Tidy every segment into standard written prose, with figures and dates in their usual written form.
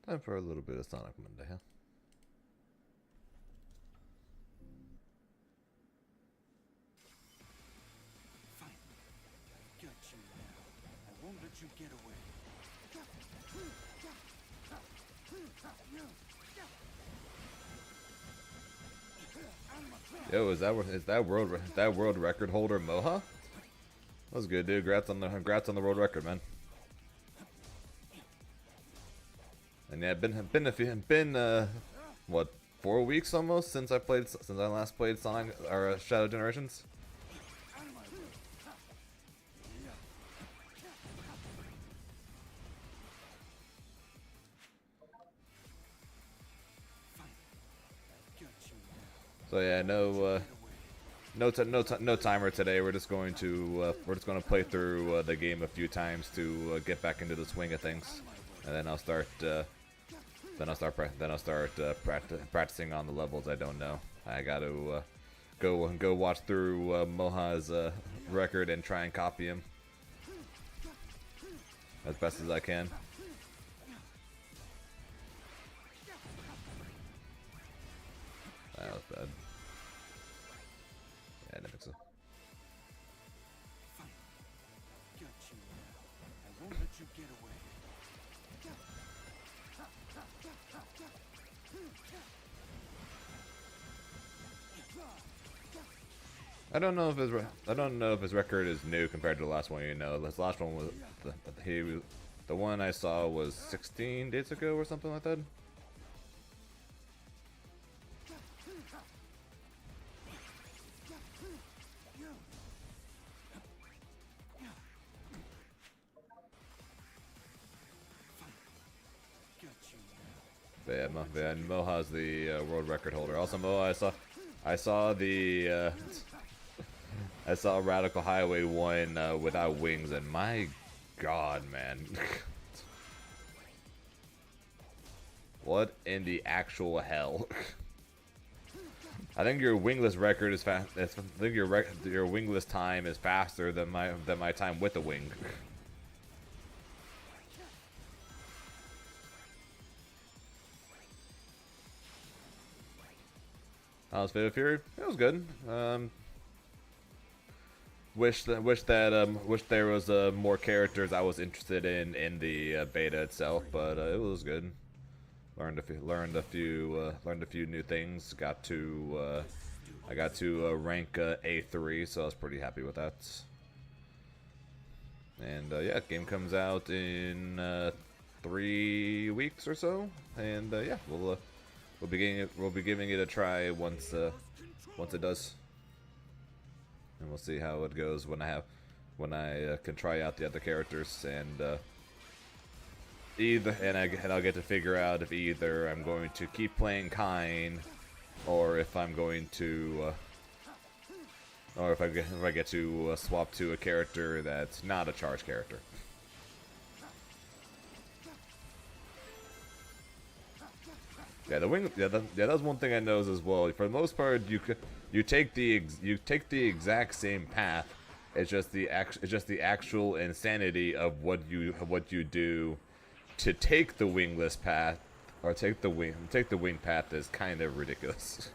Time for a little bit of Sonic Monday, huh? Fine. I've got you now. I won't let you get away. Yo, is that world record holder Moha? That was good, dude. Congrats on the world record, man. And yeah, what, 4 weeks almost since I last played Sonic or Shadow Generations. So yeah, no timer today. We're just gonna play through the game a few times to get back into the swing of things, and then I'll start practicing on the levels I don't know. I got to go watch through Moha's record and try and copy him as best as I can. That was bad. Yeah, I didn't think so. Fine. Got you now. I won't let you get away. I don't know if his record is new compared to the last one. You know, this last one was the one I saw was 16 days ago or something like that. But yeah, Moha's the world record holder. Also, Moha, I saw the I saw Radical Highway 1 without wings, and my god, man. What in the actual hell? I think your wingless record is fast. I think your wingless time is faster than my time with the wing. How was Fatal Fury? It was good. Wish there was more characters I was interested in the beta itself, but it was good. Learned a few new things. I got to rank A3, so I was pretty happy with that. And yeah, game comes out in 3 weeks or so, and yeah, we'll be giving it a try once it does, and we'll see how it goes when I can try out the other characters, and I'll get to figure out if either I'm going to keep playing Kain, or if I'm going to or if I get to swap to a character that's not a charge character. Yeah, that's one thing I noticed as well. For the most part, you take the exact same path. It's just the actual insanity of what you do to take the wingless path, or take the wing path, is kind of ridiculous.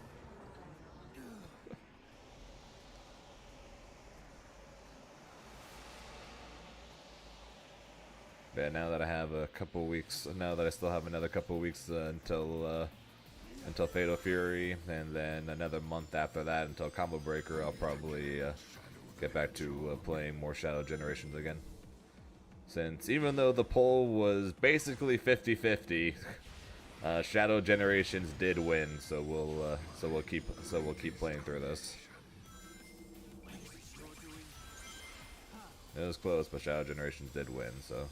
But now that I have a couple weeks, now that I still have another couple weeks until Fatal Fury, and then another month after that until Combo Breaker, I'll probably get back to playing more Shadow Generations again. Since even though the poll was basically 50-50, Shadow Generations did win, so we'll keep playing through this. It was close, but Shadow Generations did win, so.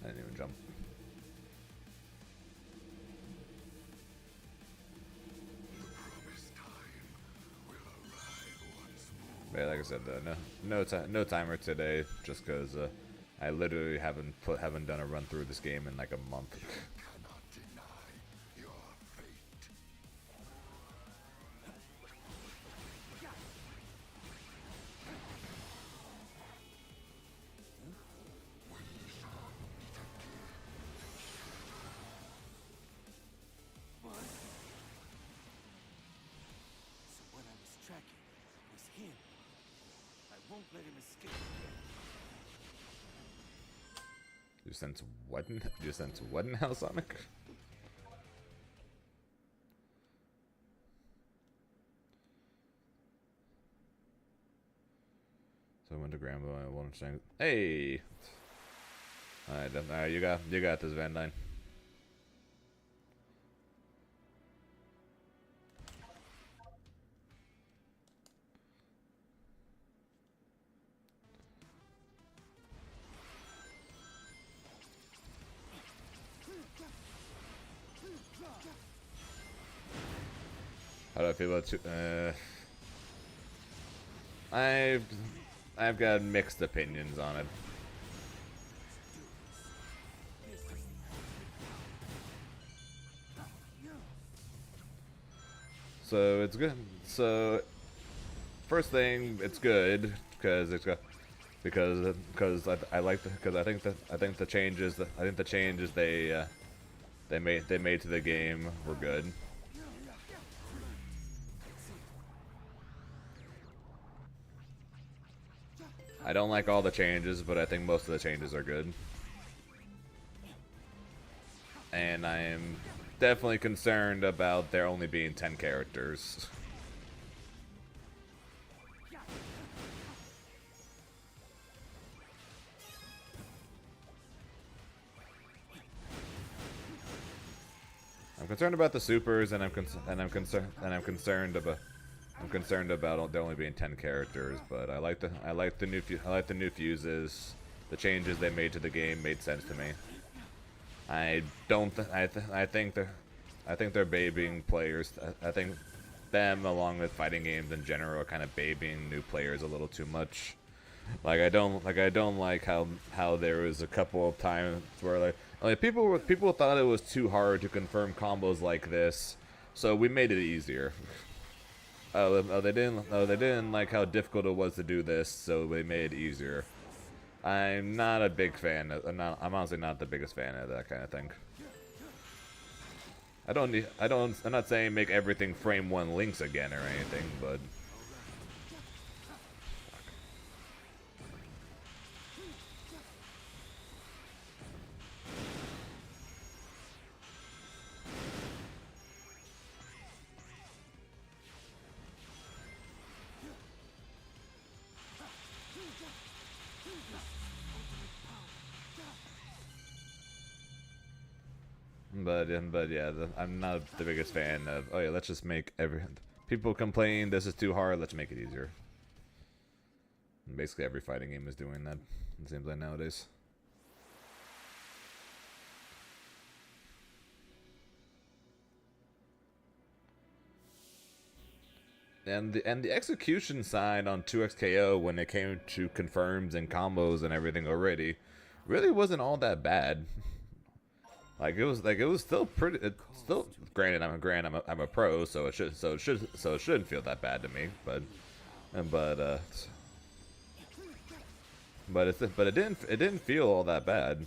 I didn't even jump. I said, no timer today, just because I literally haven't done a run through this game in like a month. So what I was tracking was him. I won't let him escape again. You sense what? You sense what now, Sonic? So I went to Grandma. I won't understand. Hey. Alright, you got this, Van Dyne. How do I feel about I've got mixed opinions on it. So it's good. So first thing, it's good because it's got because I like because I think the changes they made to the game were good. I don't like all the changes, but I think most of the changes are good. And I am definitely concerned about there only being 10 characters. I'm concerned about the supers, and I'm concerned about there only being 10 characters. But I like the new fuses. The changes they made to the game made sense to me. I think they're babying players. I think them, along with fighting games in general, are kind of babying new players a little too much. Like I don't like how there was a couple of times where like people thought it was too hard to confirm combos like this, so we made it easier. They didn't like how difficult it was to do this, so they made it easier. I'm not a big fan. I'm honestly not the biggest fan of that kind of thing. I'm not saying make everything frame one links again or anything, but. But yeah, I'm not the biggest fan of. Oh yeah, let's just make people complain this is too hard. Let's make it easier. And basically, every fighting game is doing that. It seems like nowadays. And the execution side on 2XKO when it came to confirms and combos and everything already really wasn't all that bad. Like it was still pretty. It's still granted. I'm a pro, so it shouldn't feel that bad to me. But it didn't feel all that bad.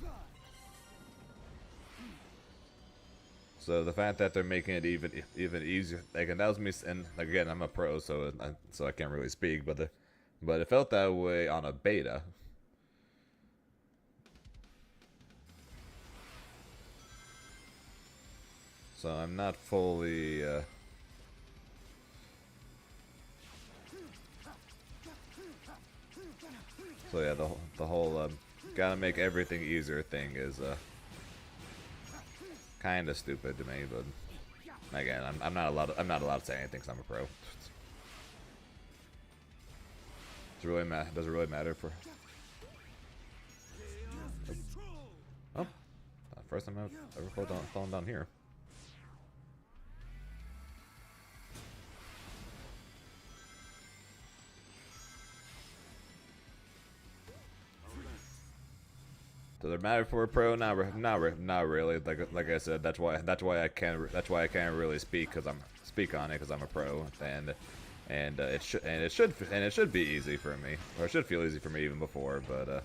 So the fact that they're making it even easier, like, and that was me. And again, I'm a pro, so I can't really speak. But it felt that way on a beta. So I'm not fully. So yeah, the whole gotta make everything easier thing is kind of stupid to me. But again, I'm not allowed to say anything because I'm a pro. Does it really matter for? Oh, first time I've ever fallen down here. Does it matter for a pro? Not really. Like I said, that's why I can't really speak on it because I'm a pro, and it should be easy for me, or it should feel easy for me even before, but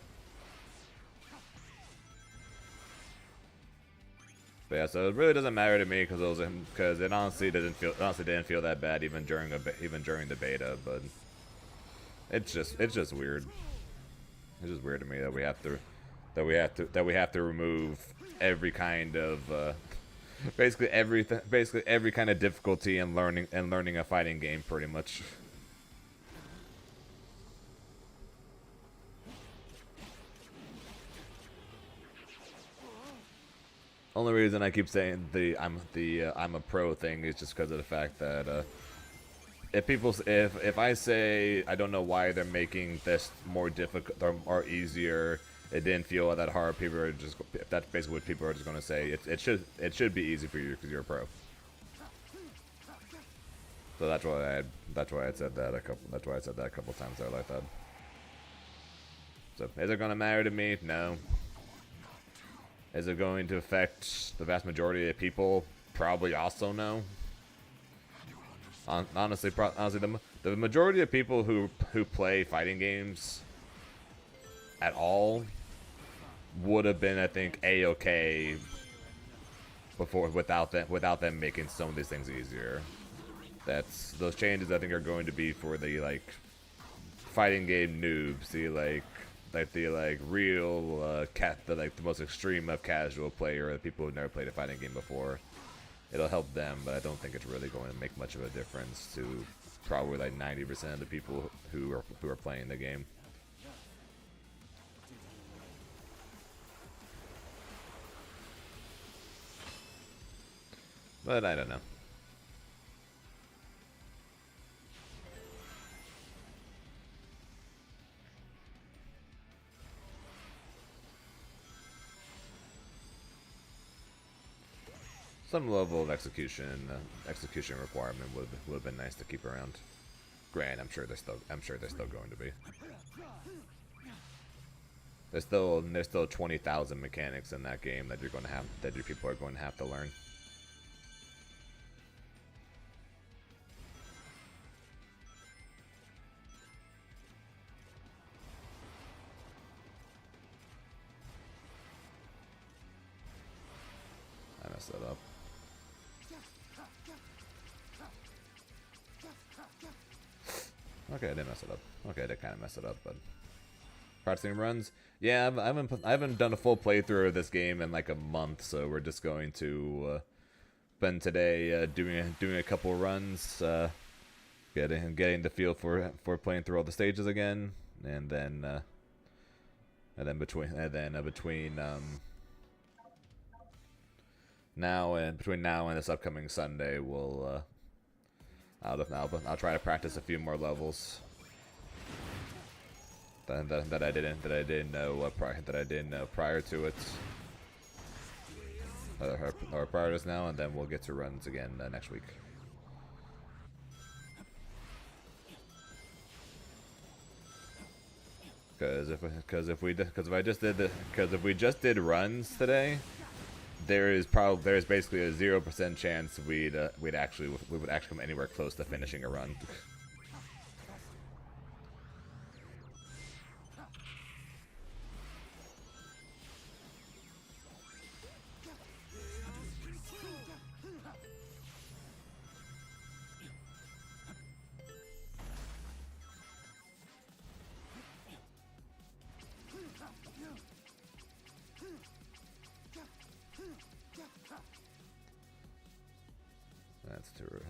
yeah, so it really doesn't matter to me because it honestly didn't feel that bad even during the beta, but it's just weird. It's just weird to me that we have to remove every kind of basically every kind of difficulty in learning a fighting game pretty much. Only reason I keep saying I'm a pro thing is just because of the fact that if I say I don't know why they're making this more difficult or easier, it didn't feel that hard, people are just, that's basically what people are just going to say. It should be easy for you because you're a pro. So that's why I said that a couple times there like that. So is it going to matter to me? No. Is it going to affect the vast majority of people? Probably also no. Honestly, the majority of people who play fighting games at all would have been, I think, A-okay before without them making some of these things easier. Those changes I think are going to be for the like fighting game noobs, the real the most extreme of casual player, the people who've never played a fighting game before. It'll help them, but I don't think it's really going to make much of a difference to probably like 90% of the people who are playing the game. But I don't know. Some level of execution requirement would have been nice to keep around. Granted, I'm sure they're still going to be. There's still 20,000 mechanics in that game that your people are going to have to learn. I messed that up. Okay, I didn't mess it up. Okay, I did kind of mess it up, but practicing runs. Yeah, I haven't done a full playthrough of this game in like a month, so we're just going to spend today doing a couple runs, getting the feel for playing through all the stages again, and then between now and this upcoming Sunday, we'll I'll try to practice a few more levels that I didn't know prior to it, or prior to this now, and then we'll get to runs again next week. Because if we just did runs today, there is basically a 0% chance we would actually come anywhere close to finishing a run.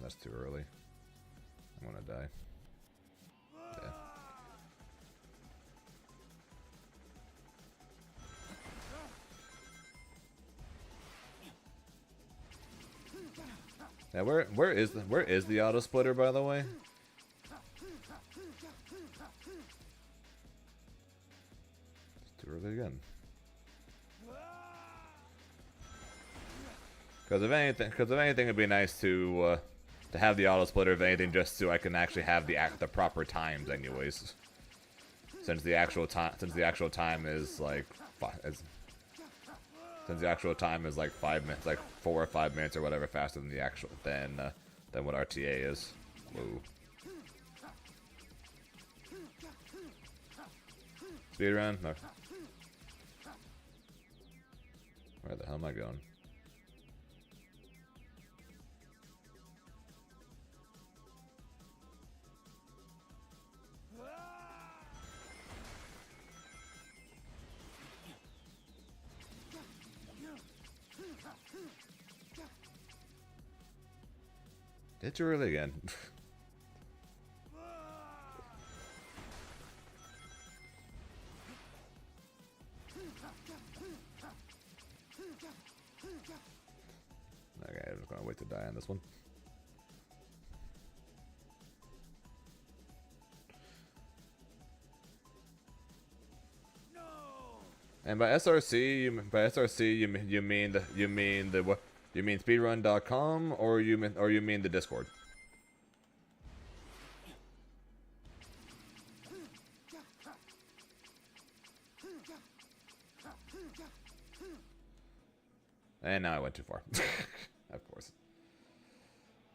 That's too early. I'm gonna die. Yeah. Yeah, where is the auto splitter, by the way? It's too early again. Because if anything, it'd be nice to have the auto splitter. If anything, just so I can actually have the proper times, anyways. Since the actual time is like since the actual time is like 5 minutes, like 4 or 5 minutes or whatever faster than the actual than what RTA is. Whoa. Speedrun? No. Where the hell am I going? Did you really again? Okay, I'm just gonna wait to die on this one. And by SRC, you mean the what? You mean speedrun.com or you mean the Discord? And now I went too far. Of course.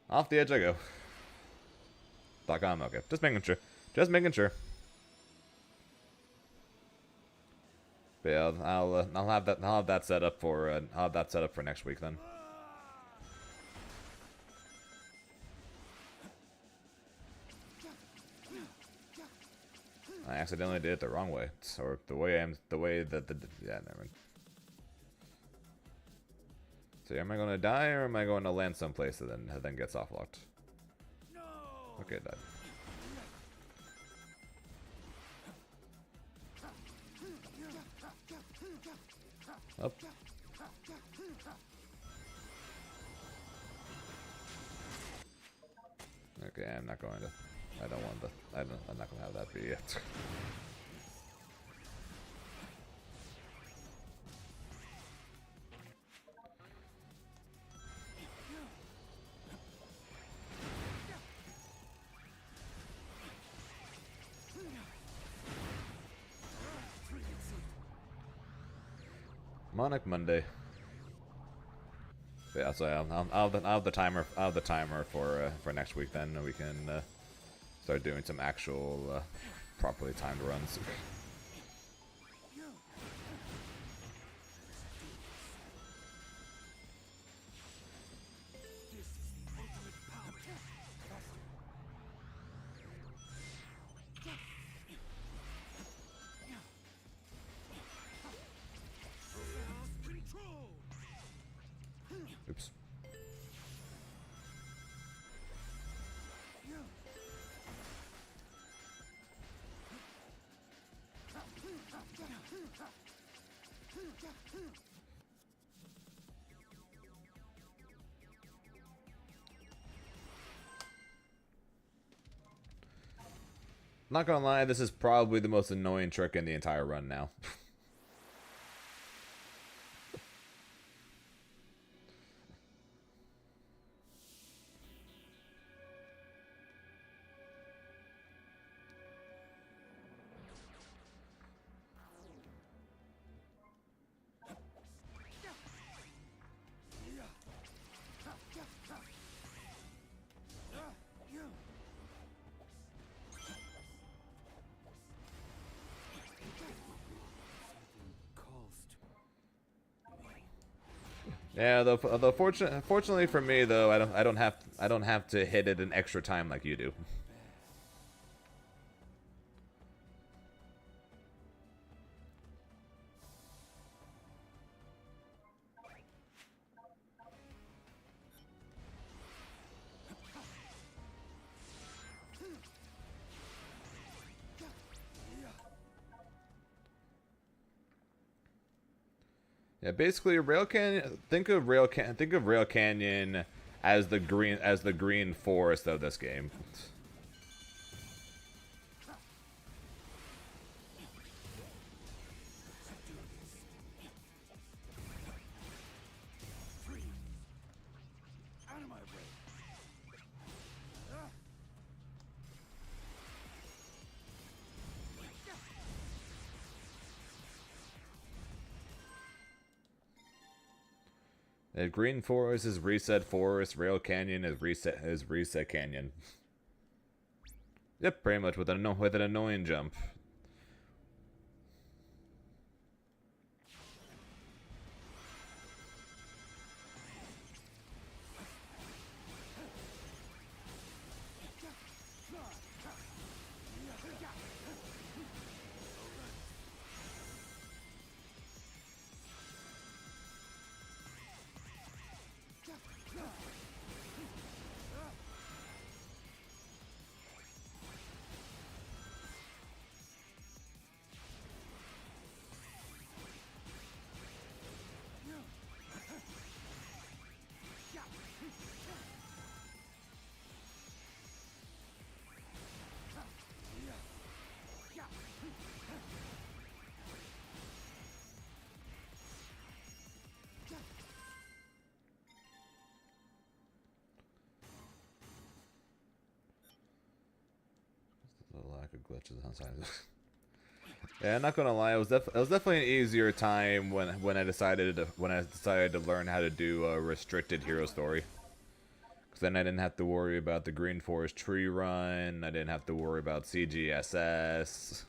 Off the edge I go. .com, okay. Just making sure. Just making sure. But yeah, I'll have that set up for next week then. I accidentally did it the wrong way, or the way yeah, never mind. So am I gonna die or am I going to land someplace and then get soft locked? Okay, died. Up. Okay, I'm not going to. I don't want the. I'm not going to have that be it. Monic Monday. But yeah, so I'll have the timer. I'll have the timer for next week. Then we can start doing some actual properly timed runs. Oops. Not gonna lie, this is probably the most annoying trick in the entire run now. Yeah, though fortunately for me though, I don't have to hit it an extra time like you do. Yeah, basically Rail Canyon. Think of Rail Canyon as the green forest of this game. Green Forest is Reset Forest. Rail Canyon is Reset Canyon. Yep, pretty much with an annoying jump. The lack of glitches on side. Yeah, I'm not gonna lie. It was definitely an easier time when I decided to learn how to do a restricted hero story. Because then I didn't have to worry about the Green Forest tree run. I didn't have to worry about CGSS.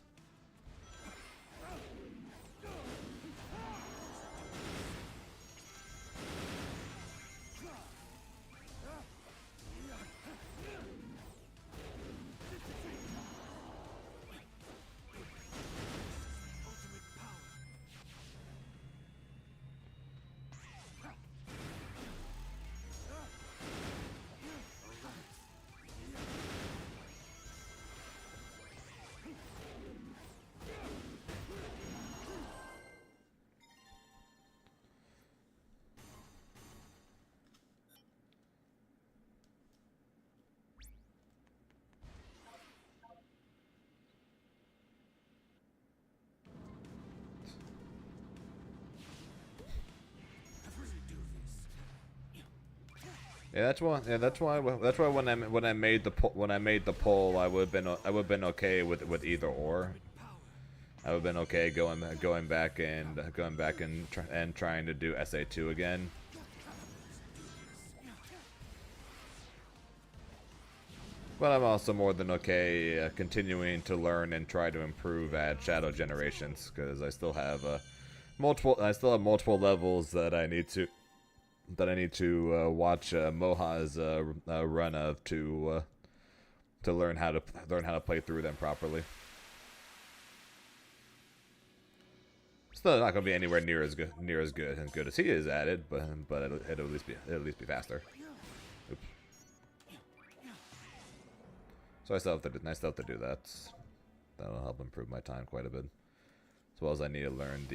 Yeah, that's why. Yeah, that's why. That's why when I made the poll, I would have been okay with either or. I would have been okay going back and trying to do SA2 again. But I'm also more than okay continuing to learn and try to improve at Shadow Generations, because I still have multiple levels that I need to watch Moha's run of to learn how to play through them properly. Still not gonna be anywhere near as good as he is at it, but it'll at least be faster. Oops. So I still have to do that. That'll help improve my time quite a bit. As well as I need to learn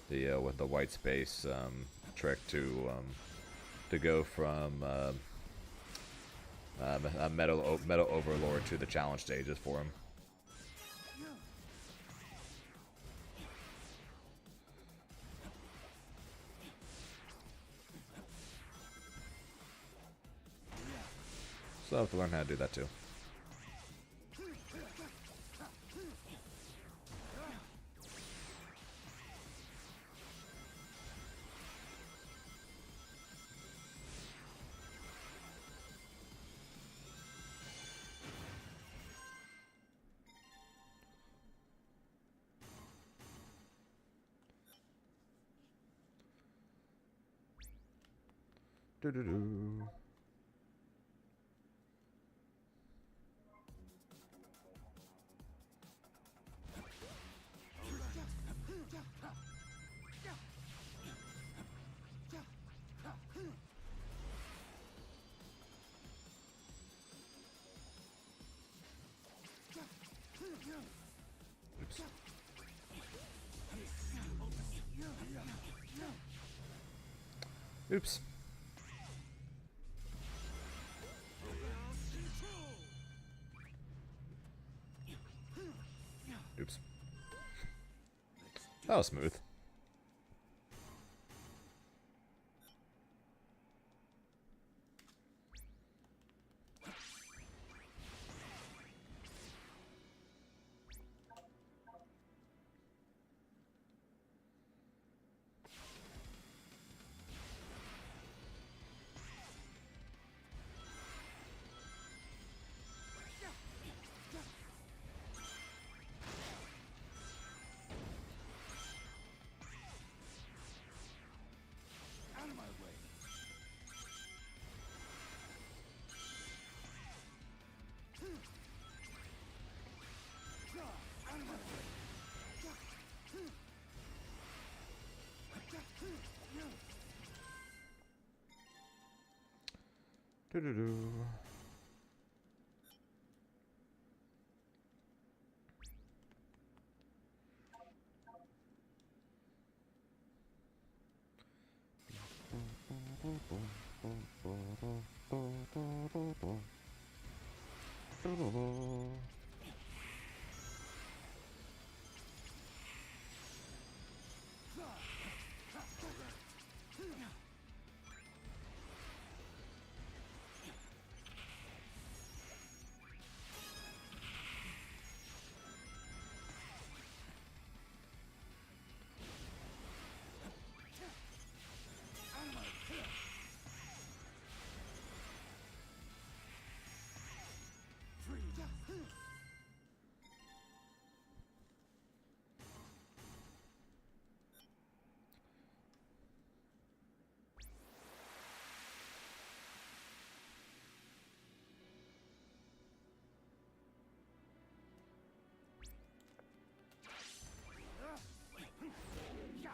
with the white space trick to go from a metal overlord to the challenge stages for him. So I have to learn how to do that too. Do-do-do. Oops. Oops. Oops. That was smooth. Doo-doo-doo.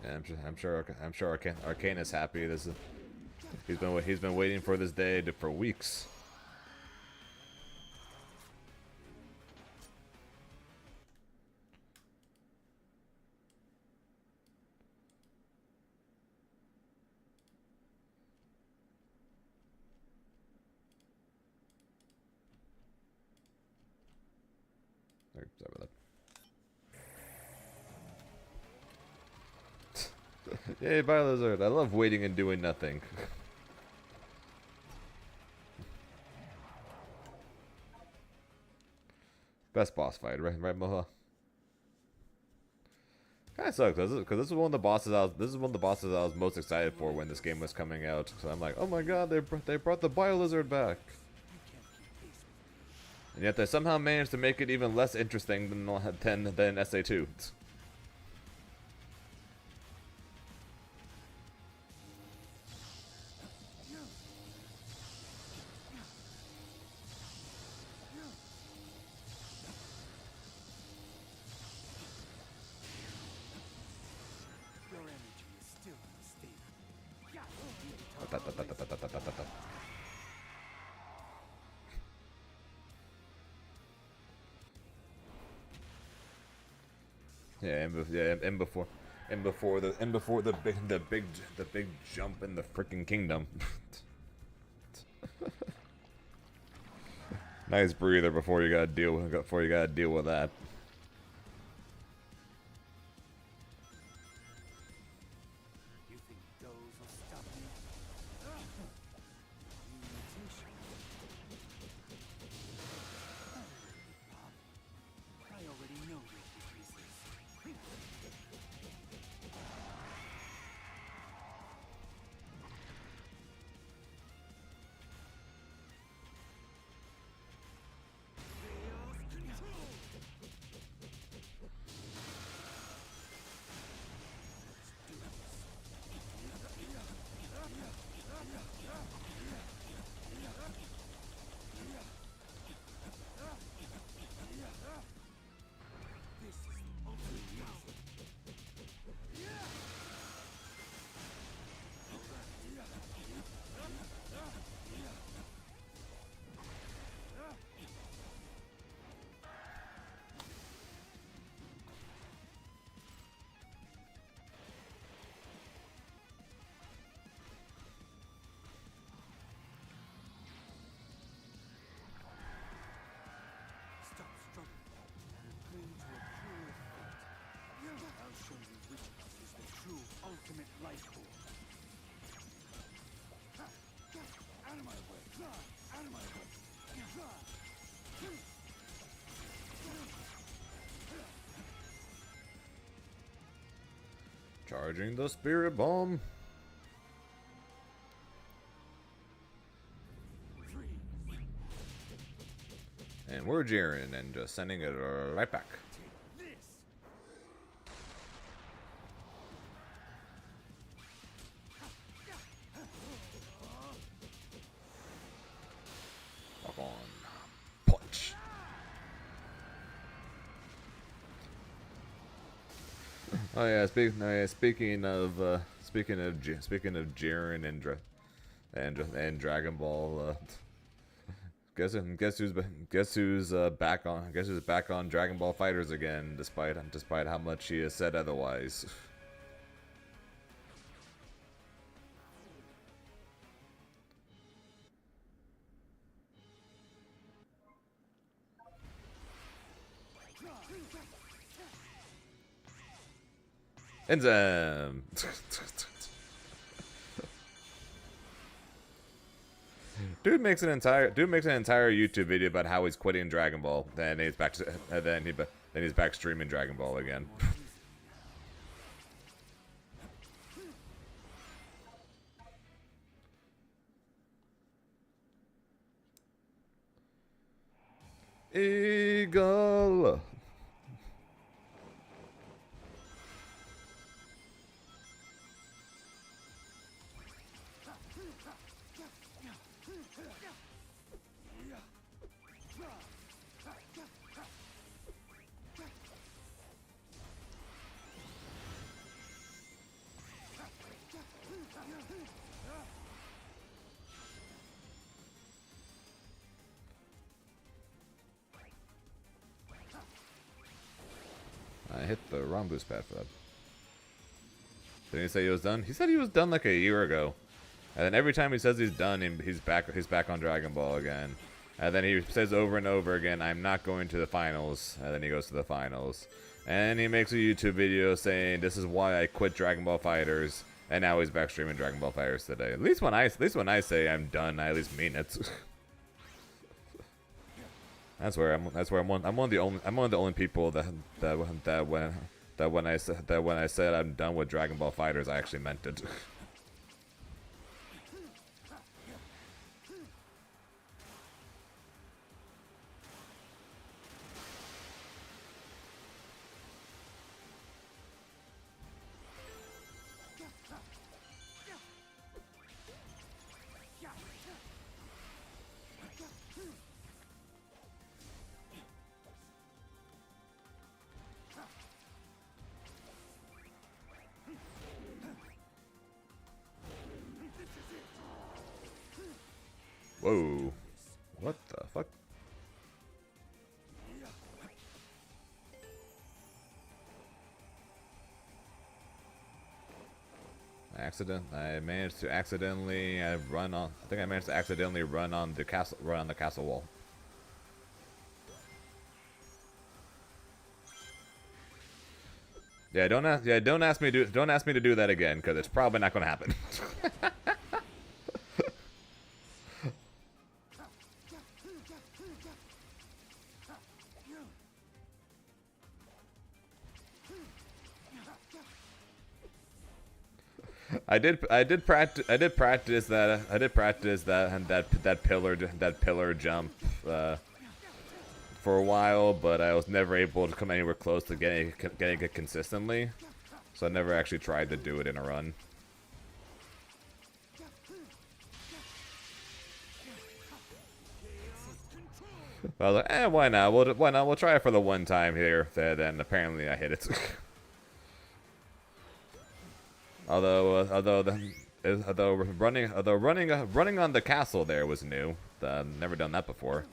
Yeah, I'm sure Arcane is happy. This is he's been waiting for this day for weeks. Sorry about that. Yay, Bylizard! I love waiting and doing nothing. Best boss fight, right, Moha? Kind of sucks, because this is one of the bosses this is one of the bosses I was most excited for when this game was coming out. So I'm like, oh my god, they brought the Bylizard back, and yet they somehow managed to make it even less interesting than SA2. Yeah, and before the big jump in the freaking kingdom. Nice breather before you gotta deal with that. You think those will stop me? I already know your weaknesses. Stop struggling and cling to a cruel fate. I'll show you which is the true ultimate life force. Out of my way! Out of my way! Charging the spirit bomb. And we're Jiren and just sending it right back. Take this! Fuck on. Punch. Oh yeah, speaking of Jiren and Dragon Ball, Guess who's back on Dragon Ball Fighters again, despite how much he has said otherwise. Enzem. Dude makes an entire YouTube video about how he's quitting Dragon Ball. Then he's back to, then he's back streaming Dragon Ball again. Eagle. I hit the wrong boost pad for that. Didn't he say he was done? He said he was done like a year ago. And then every time he says he's done, he's back on Dragon Ball again. And then he says over and over again, I'm not going to the finals. And then he goes to the finals. And he makes a YouTube video saying, this is why I quit Dragon Ball Fighters. And now he's back streaming Dragon Ball Fighters today. At least when I say I'm done, I at least mean it. I'm one of the only people that when I said I'm done with Dragon Ball Fighters, I actually meant it. Whoa. What the fuck? I managed to accidentally run on. I think I managed to accidentally run on the castle wall. Yeah, don't ask me to do that again, because it's probably not going to happen. I did practice that pillar jump for a while, but I was never able to come anywhere close to getting it consistently, so I never actually tried to do it in a run. I was like, why not? We'll try it for the one time here. Then apparently I hit it. Although running on the castle there was new. Never done that before.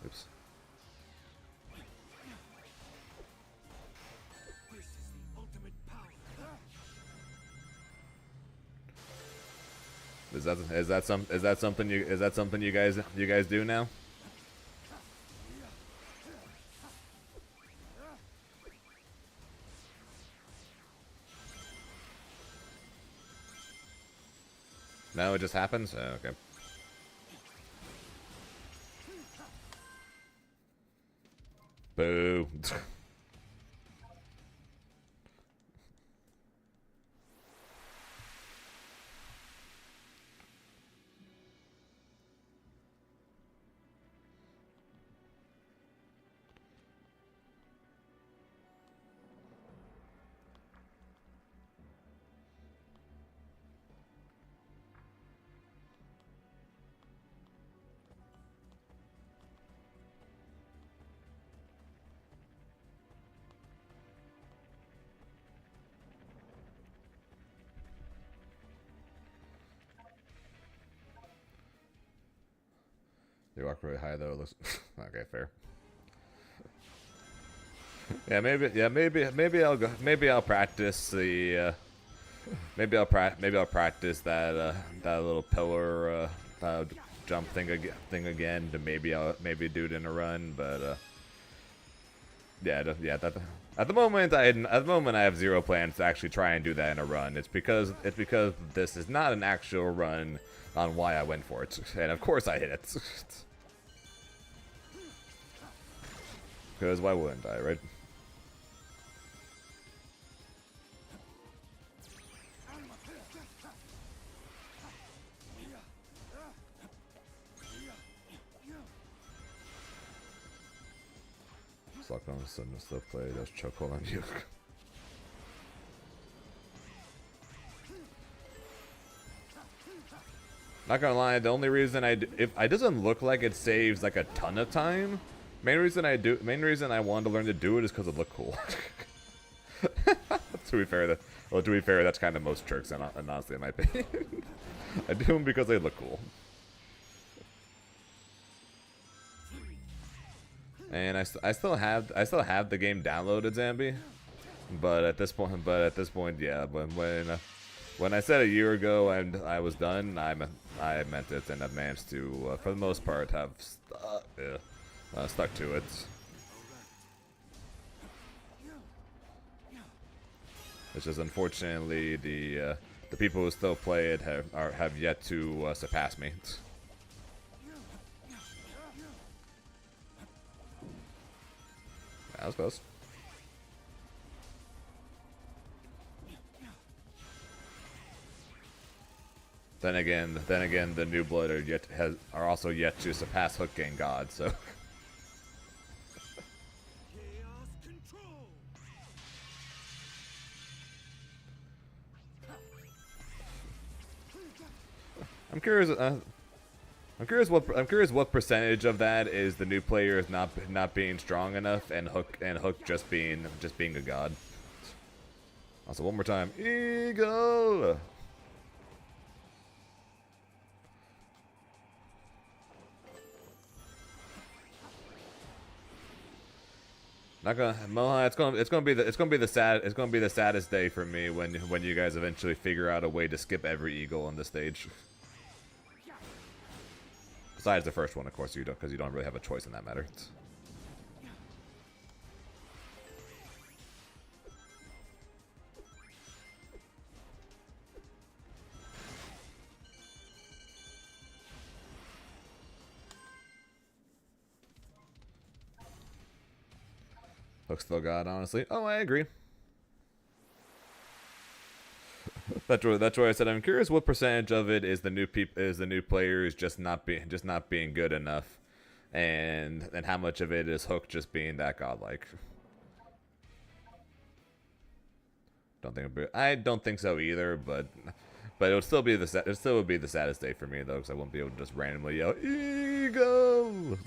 Oops. Is that something you guys do now? No, it just happens? Oh, okay. Boo. They walk really high though. It looks okay, fair. Yeah, maybe I'll go. Maybe I'll practice the. Maybe I'll practice that that little pillar jump thing again. To maybe I'll do it in a run, but yeah. At the moment I have zero plans to actually try and do that in a run. It's because this is not an actual run on why I went for it, and of course I hit it. Because why wouldn't I, right? Lock on the sun, still play, does chokehold on you. Not gonna lie, the only reason if it doesn't look like it saves like a ton of time, main reason I wanted to learn to do it is because it looked cool. To be fair, that's kind of most tricks, and honestly, in my opinion, I do them because they look cool. And I still have the game downloaded, Zambi, but at this point, yeah. But when I said a year ago and I was done, I meant it, and I've managed to, for the most part, have stuck to it. It's just unfortunately the people who still play it have yet to surpass me. That was close. Then again, the New Blood are also yet to surpass Hook Gang God. So. I'm curious what percentage of that is the new players not being strong enough, and Hook just being a god. Also, one more time, Eagle. Not gonna, Moha. It's gonna be the saddest day for me when you guys eventually figure out a way to skip every Eagle on the stage. Besides the first one, of course, you don't, because you don't really have a choice in that matter. Hook's still God, honestly. Oh, I agree. That's why I said I'm curious what percentage of it is the new players just not being good enough, and how much of it is Hook just being that godlike. I don't think so either, but it would still be the saddest day for me though, because I won't be able to just randomly yell Ego.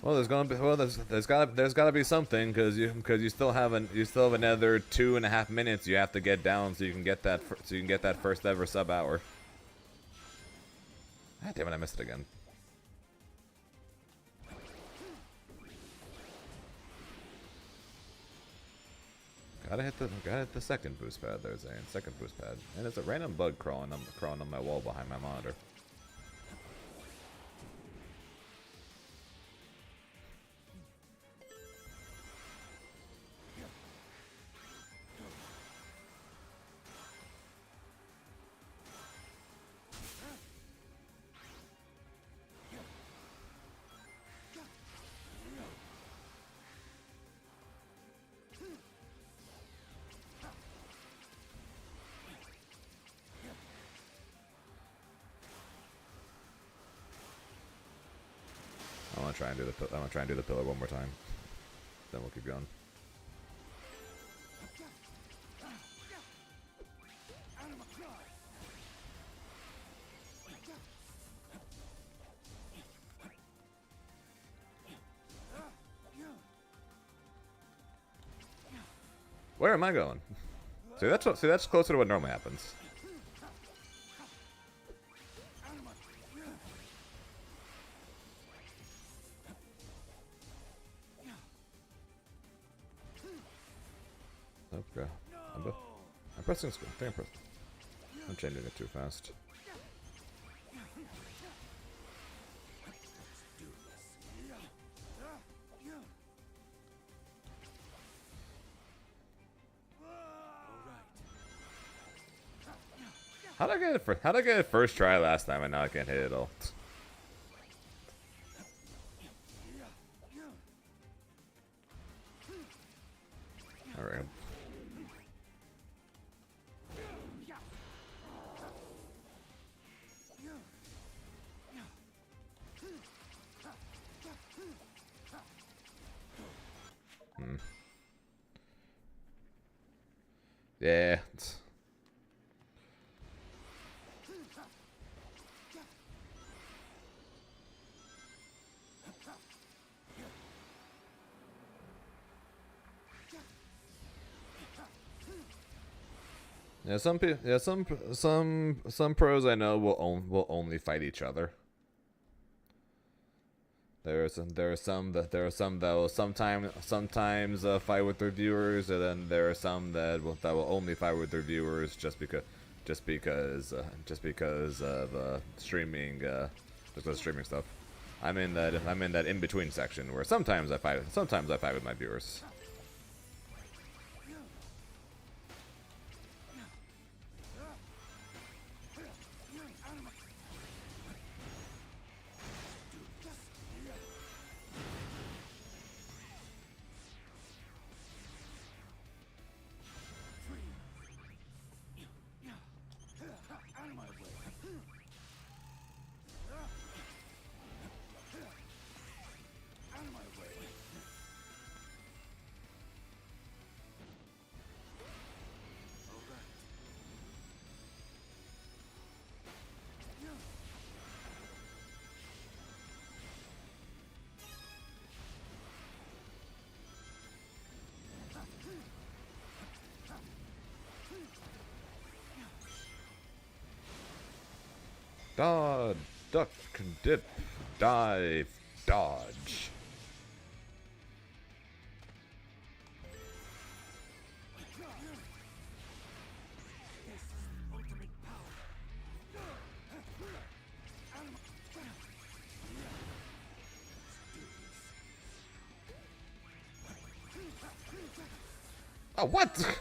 Well, there's gotta be something, because you still have another 2.5 minutes you have to get down so you can get that first ever sub hour. Ah, damn it, I missed it again. Gotta hit the second boost pad there, Zane. Second boost pad, and it's a random bug crawling on my wall behind my monitor. I'm gonna try and do the pillar one more time. Then we'll keep going. Where am I going? See, that's closer to what normally happens. Okay. I'm pressing screen. I think I'm changing it too fast. How'd I get it first try last time and now I can't hit it at all? Alright. Yeah. Yeah, some pros I know will only fight each other. There are some that will sometimes fight with their viewers, and then there are some that will only fight with their viewers just because of streaming just the streaming stuff. I'm in that in between section where sometimes I fight with my viewers. Dodge, duck, dip, dive, dodge. Oh, what?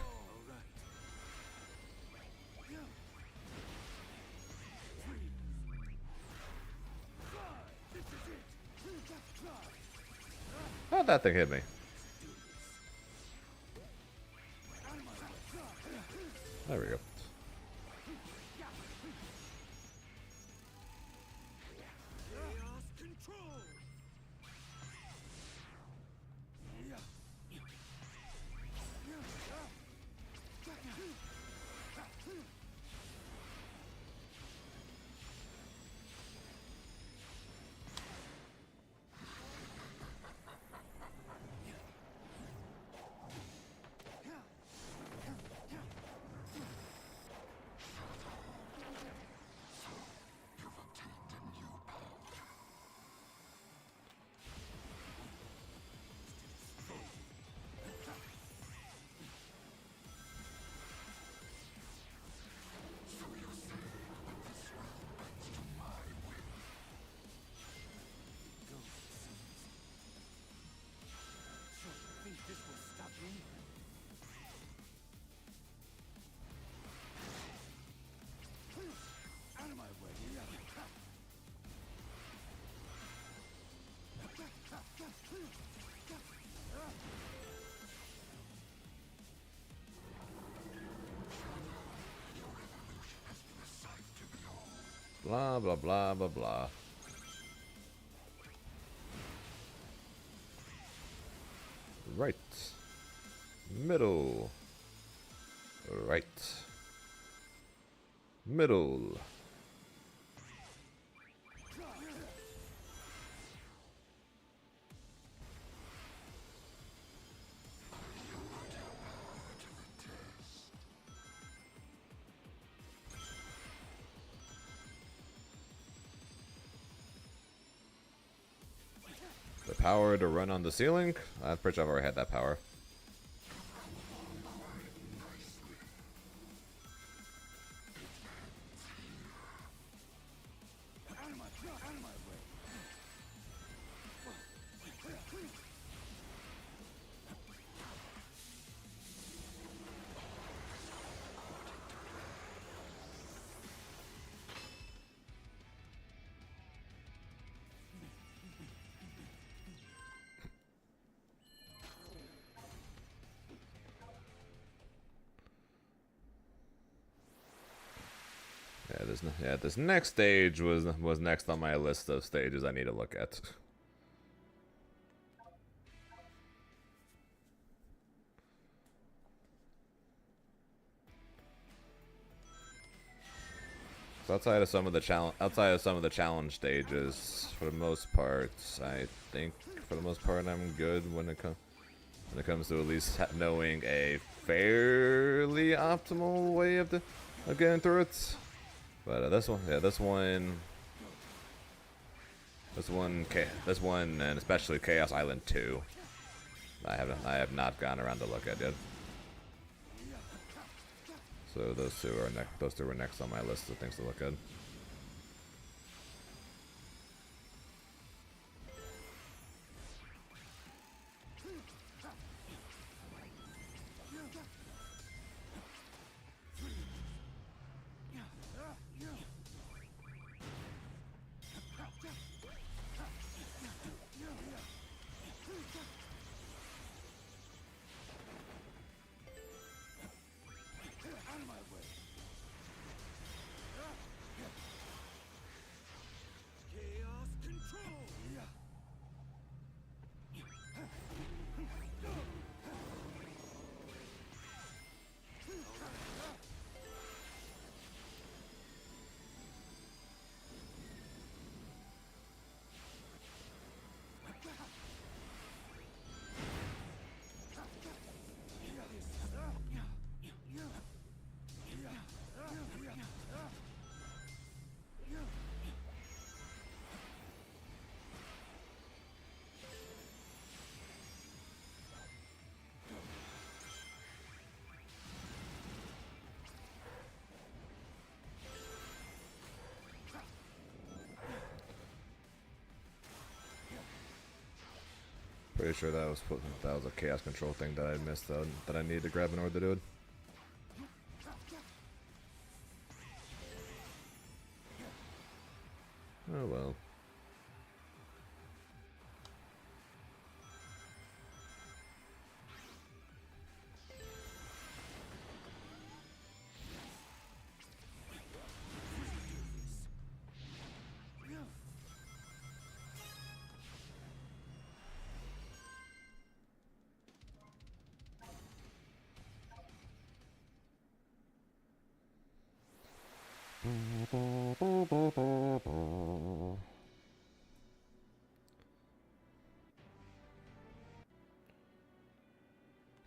How'd that thing hit me? There we go. Blah, blah, blah, blah, blah. Right. Middle. Right. Middle. power to run on the ceiling? I'm pretty sure I've already had that power. Yeah, this next stage was next on my list of stages I need to look at. So outside of some of the challenge stages, for the most part, I think for the most part I'm good when it comes to at least knowing a fairly optimal way of getting through it. But this one, and especially Chaos Island 2, I have not gone around to look at yet. So those two were next on my list of things to look at. Pretty sure that was a chaos control thing that I missed that I needed to grab in order to do it. Oh well.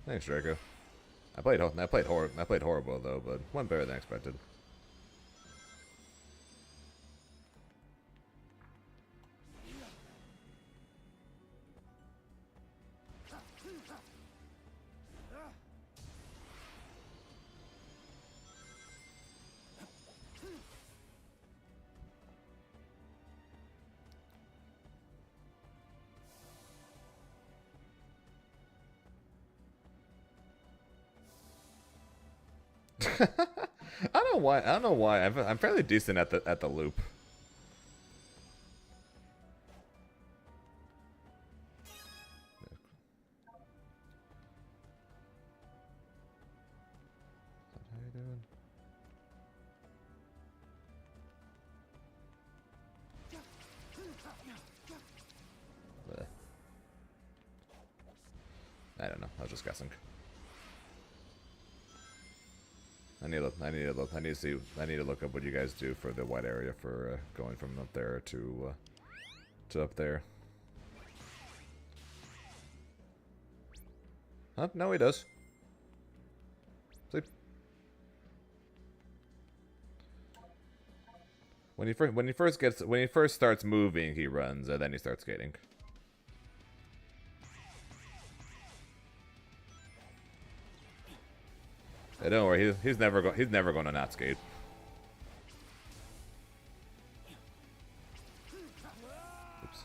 Thanks, Draco. I played horrible though, but went better than expected. I don't know why. I'm fairly decent at the loop. How you doing? Bleh. I don't know. I was just guessing. I need to look up what you guys do for the white area for going from up there to up there. Huh? No, he does. Sleep. When he first starts moving, he runs, and then he starts skating. Hey, don't worry, he's never going to not skate. Oops.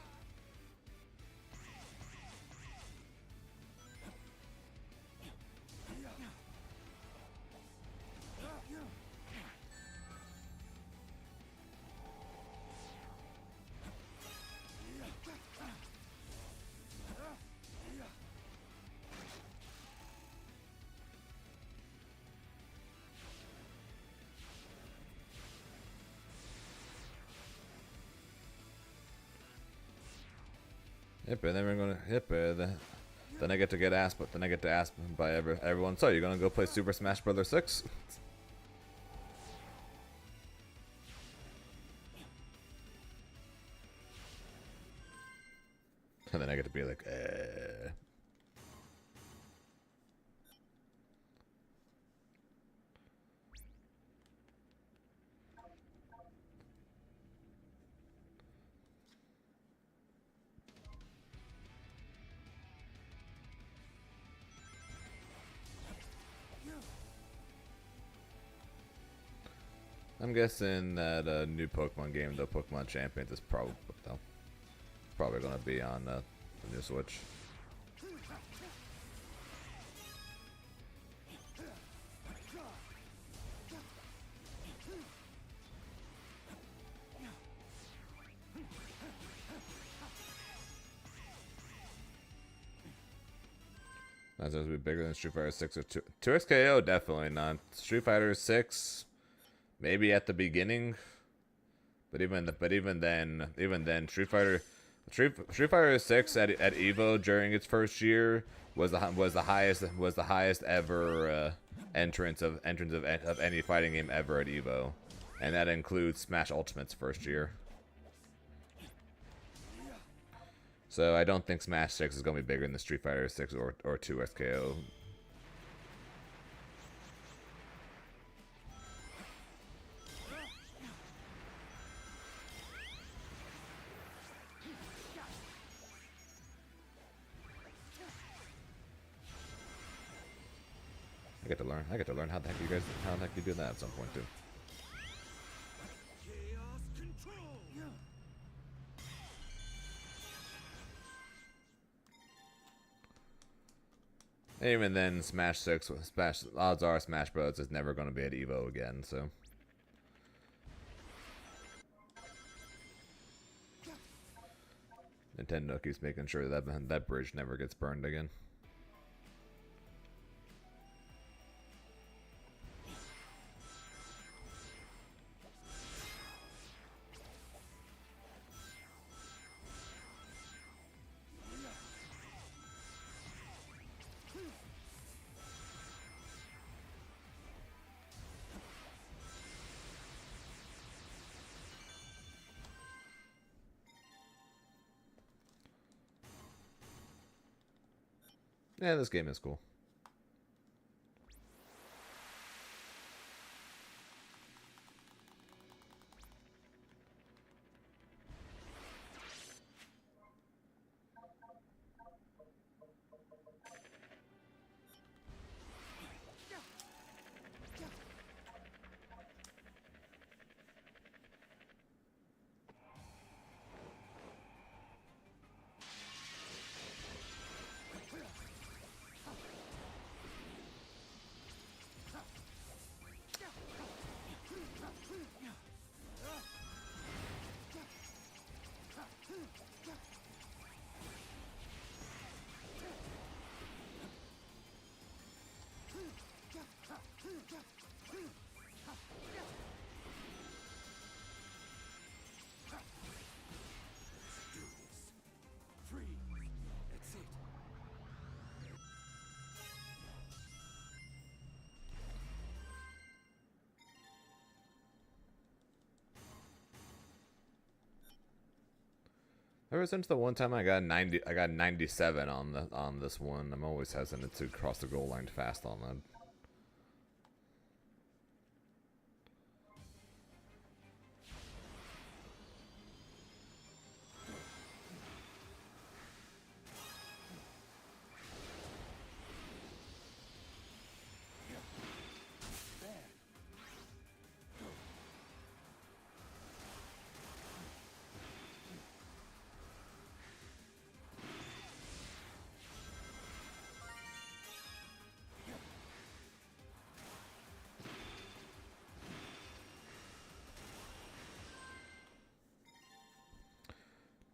Yep, and then we're gonna then I get to get asked, but then I get to ask by everyone. So you're gonna go play Super Smash Bros. 6? And then I get to be like, eh. I'm guessing that new Pokemon game, the Pokemon Champions, is probably gonna be on the new Switch. Might as well be bigger than Street Fighter 6 or 2XKO, definitely not. Street Fighter 6, maybe at the beginning, but even then, Street Fighter 6 at Evo during its first year was the highest ever entrance of any fighting game ever at Evo, and that includes Smash Ultimate's first year. So I don't think Smash 6 is going to be bigger than the Street Fighter 6 or 2XKO. I get to learn how the heck you do that at some point too. Chaos control. Even then, odds are Smash Bros is never going to be at Evo again. So. Nintendo keeps making sure that bridge never gets burned again. Yeah, this game is cool. Ever since the one time I got 97 on this one, I'm always hesitant to cross the goal line fast on that.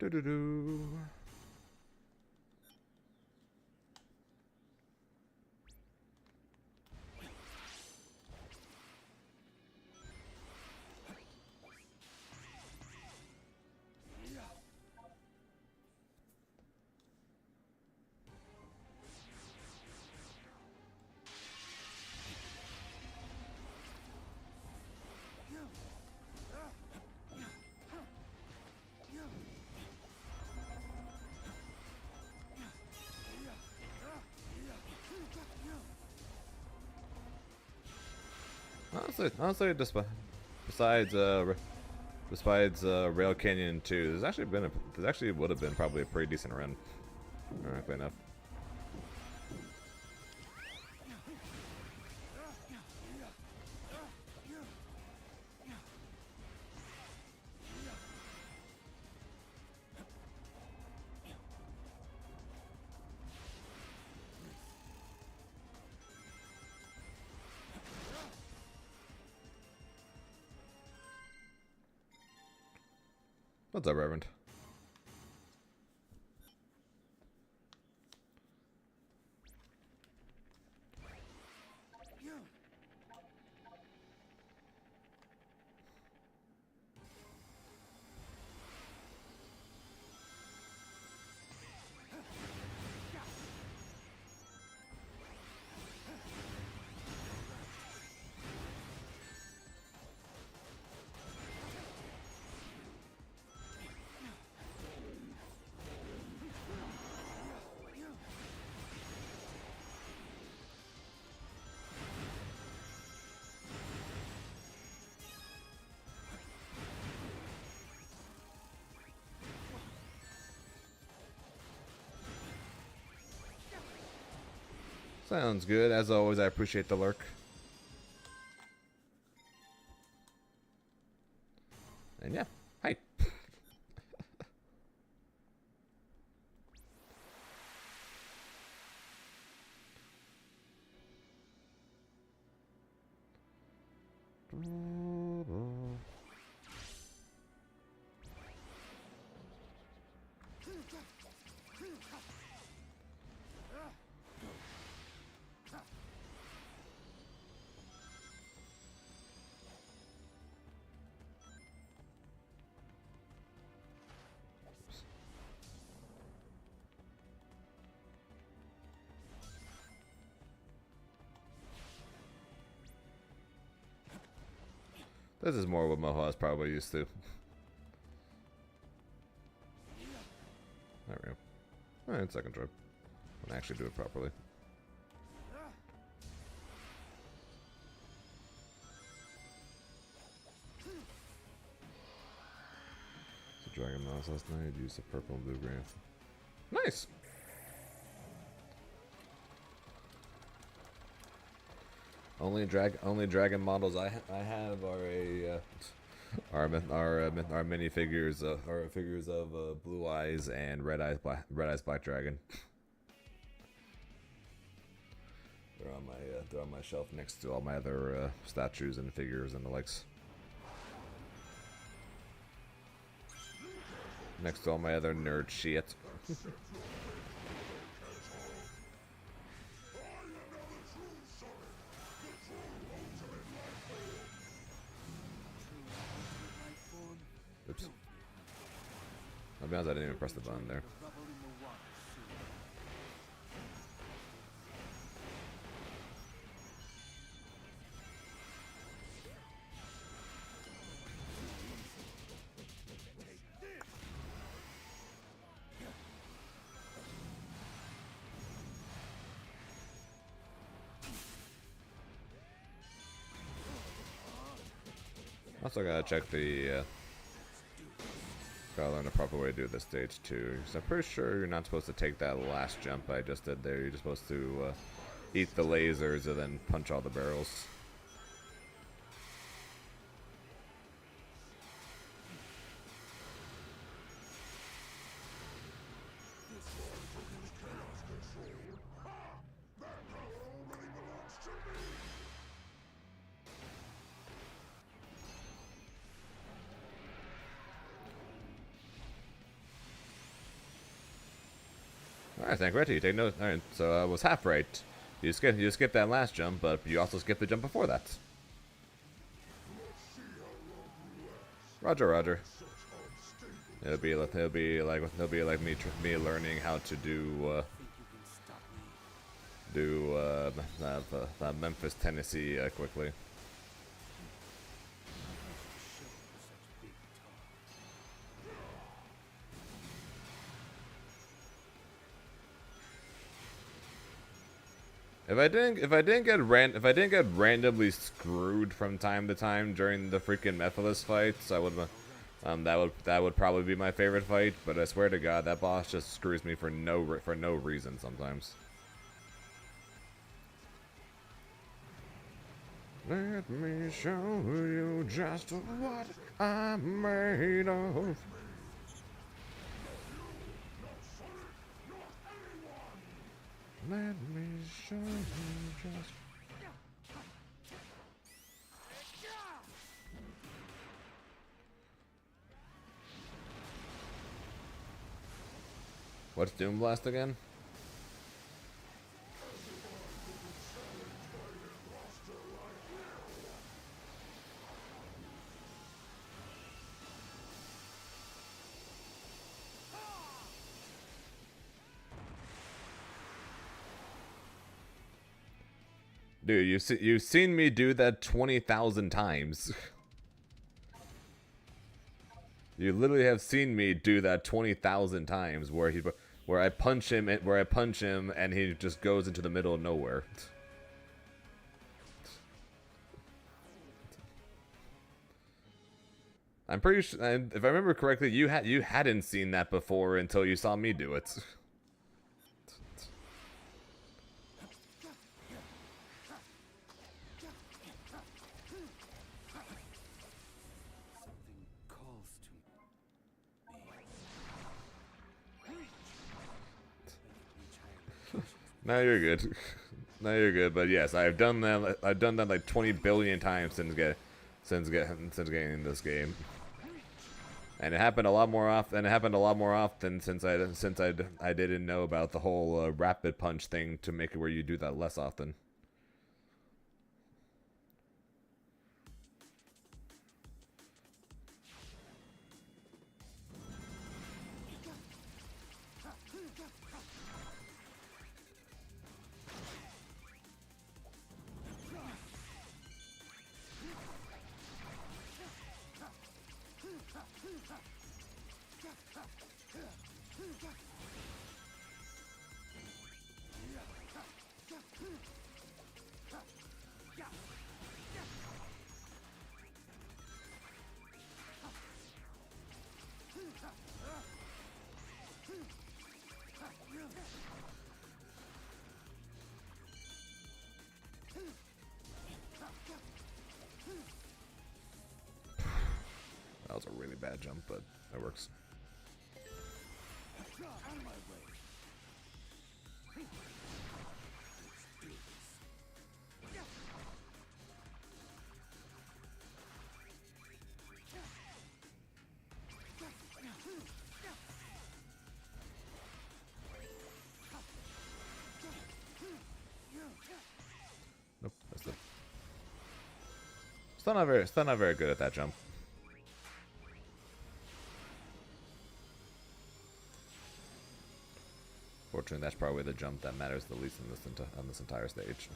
Do do do. Honestly, besides Rail Canyon 2, there's actually would have been probably a pretty decent run. Ironically enough. What's up, Reverend? Sounds good. As always, I appreciate the lurk. And yeah, hi. This is more what Moha is probably used to. There we go. Alright, second try. I'll actually do it properly. So Dragon Mouse last night used a purple and blue grant. Nice! Only dragon models I have are minifigures are figures of Blue Eyes and Red Eyes Black Dragon. They're on my shelf next to all my other statues and figures and the likes. Next to all my other nerd shit. Oops. I'll be honest, I didn't even press the button there. Also gotta check the gotta learn the proper way to do this stage too. So I'm pretty sure you're not supposed to take that last jump I just did there. You're just supposed to eat the lasers and then punch all the barrels. Alright, thank you. You take note. Alright, so I was half right. You skipped that last jump, but you also skipped the jump before that. Roger, Roger. It'll be like me learning how to do Memphis, Tennessee quickly. If I didn't get randomly screwed from time to time during the freaking Mephiles fights, I would that would probably be my favorite fight. But I swear to God, that boss just screws me for no reason sometimes. Let me show you just what I'm made of. Let me show you just... What's Doom Blast again? Dude, you've seen me do that 20,000 times. You literally have seen me do that 20,000 times, where I punch him and he just goes into the middle of nowhere. I'm pretty sure, if I remember correctly, you hadn't seen that before until you saw me do it. No, you're good. No, you're good. But yes, I've done that. I've done that like 20 billion times since getting this game, and it happened a lot more often. Since I didn't know about the whole rapid punch thing to make it where you do that less often. That was a really bad jump, but that works. Nope, that's it. Still not very good at that jump. Fortunately, that's probably the jump that matters the least on this entire stage.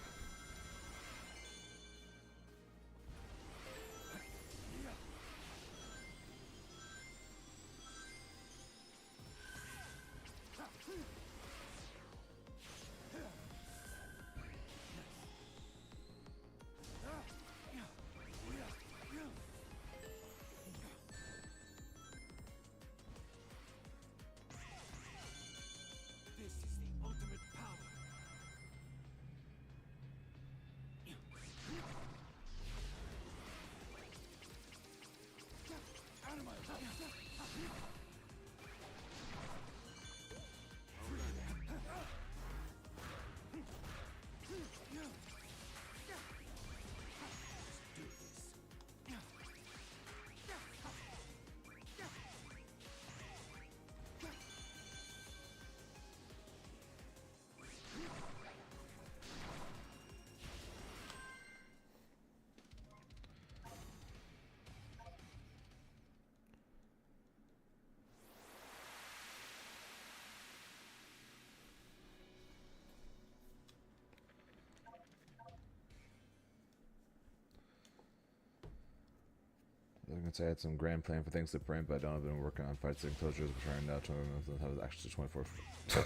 I had some grand plan for things to print, but I don't have been working on fight sim closures, which are now 20 minutes. I was actually 24.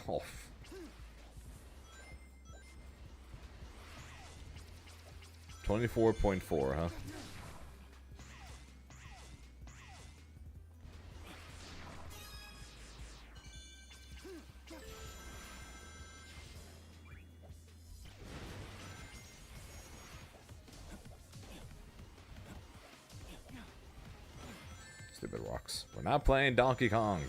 Oh. 24.4, huh? Stupid rocks. We're not playing Donkey Kong.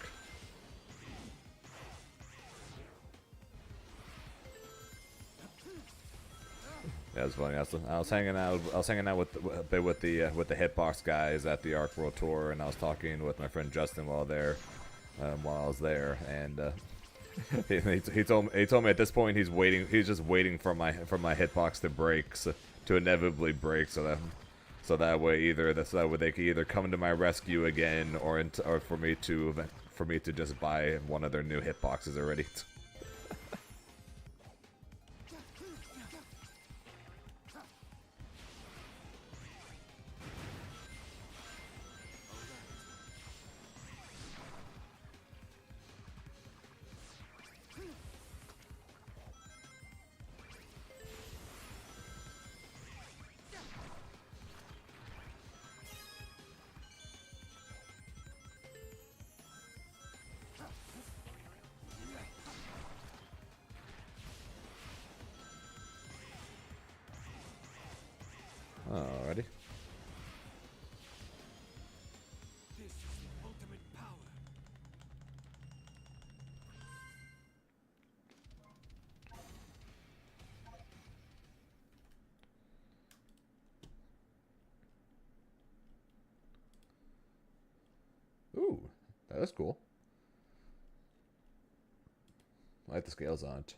Yeah, it's funny. I was hanging out. I was hanging out with the hitbox guys at the Arc World Tour, and I was talking with my friend Justin while I was there, and he told me at this point he's waiting. He's just waiting for my hitbox to break, to inevitably break, so that way they can either come to my rescue again, or for me to just buy one of their new hitboxes already. Alrighty. This is the ultimate power. Ooh, that was cool. I like the scales on it.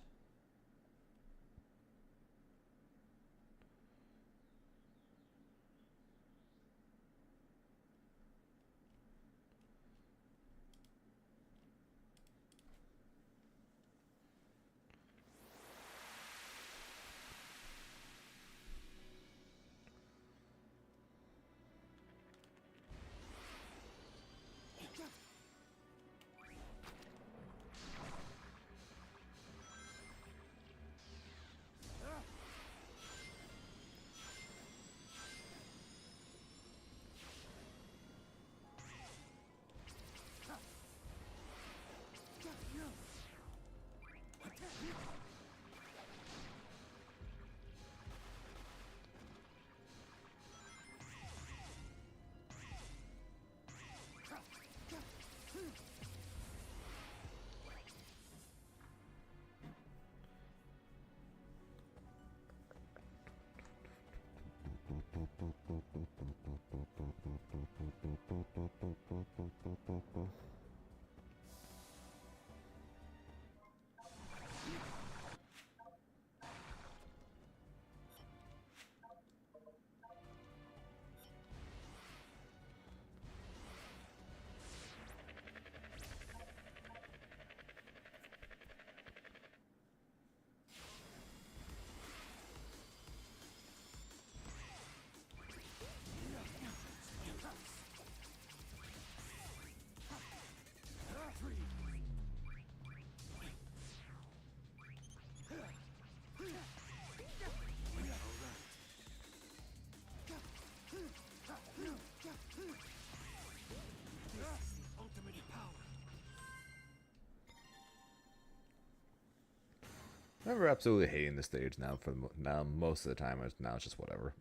I remember absolutely hating the stage now. Now, most of the time, now it's just whatever.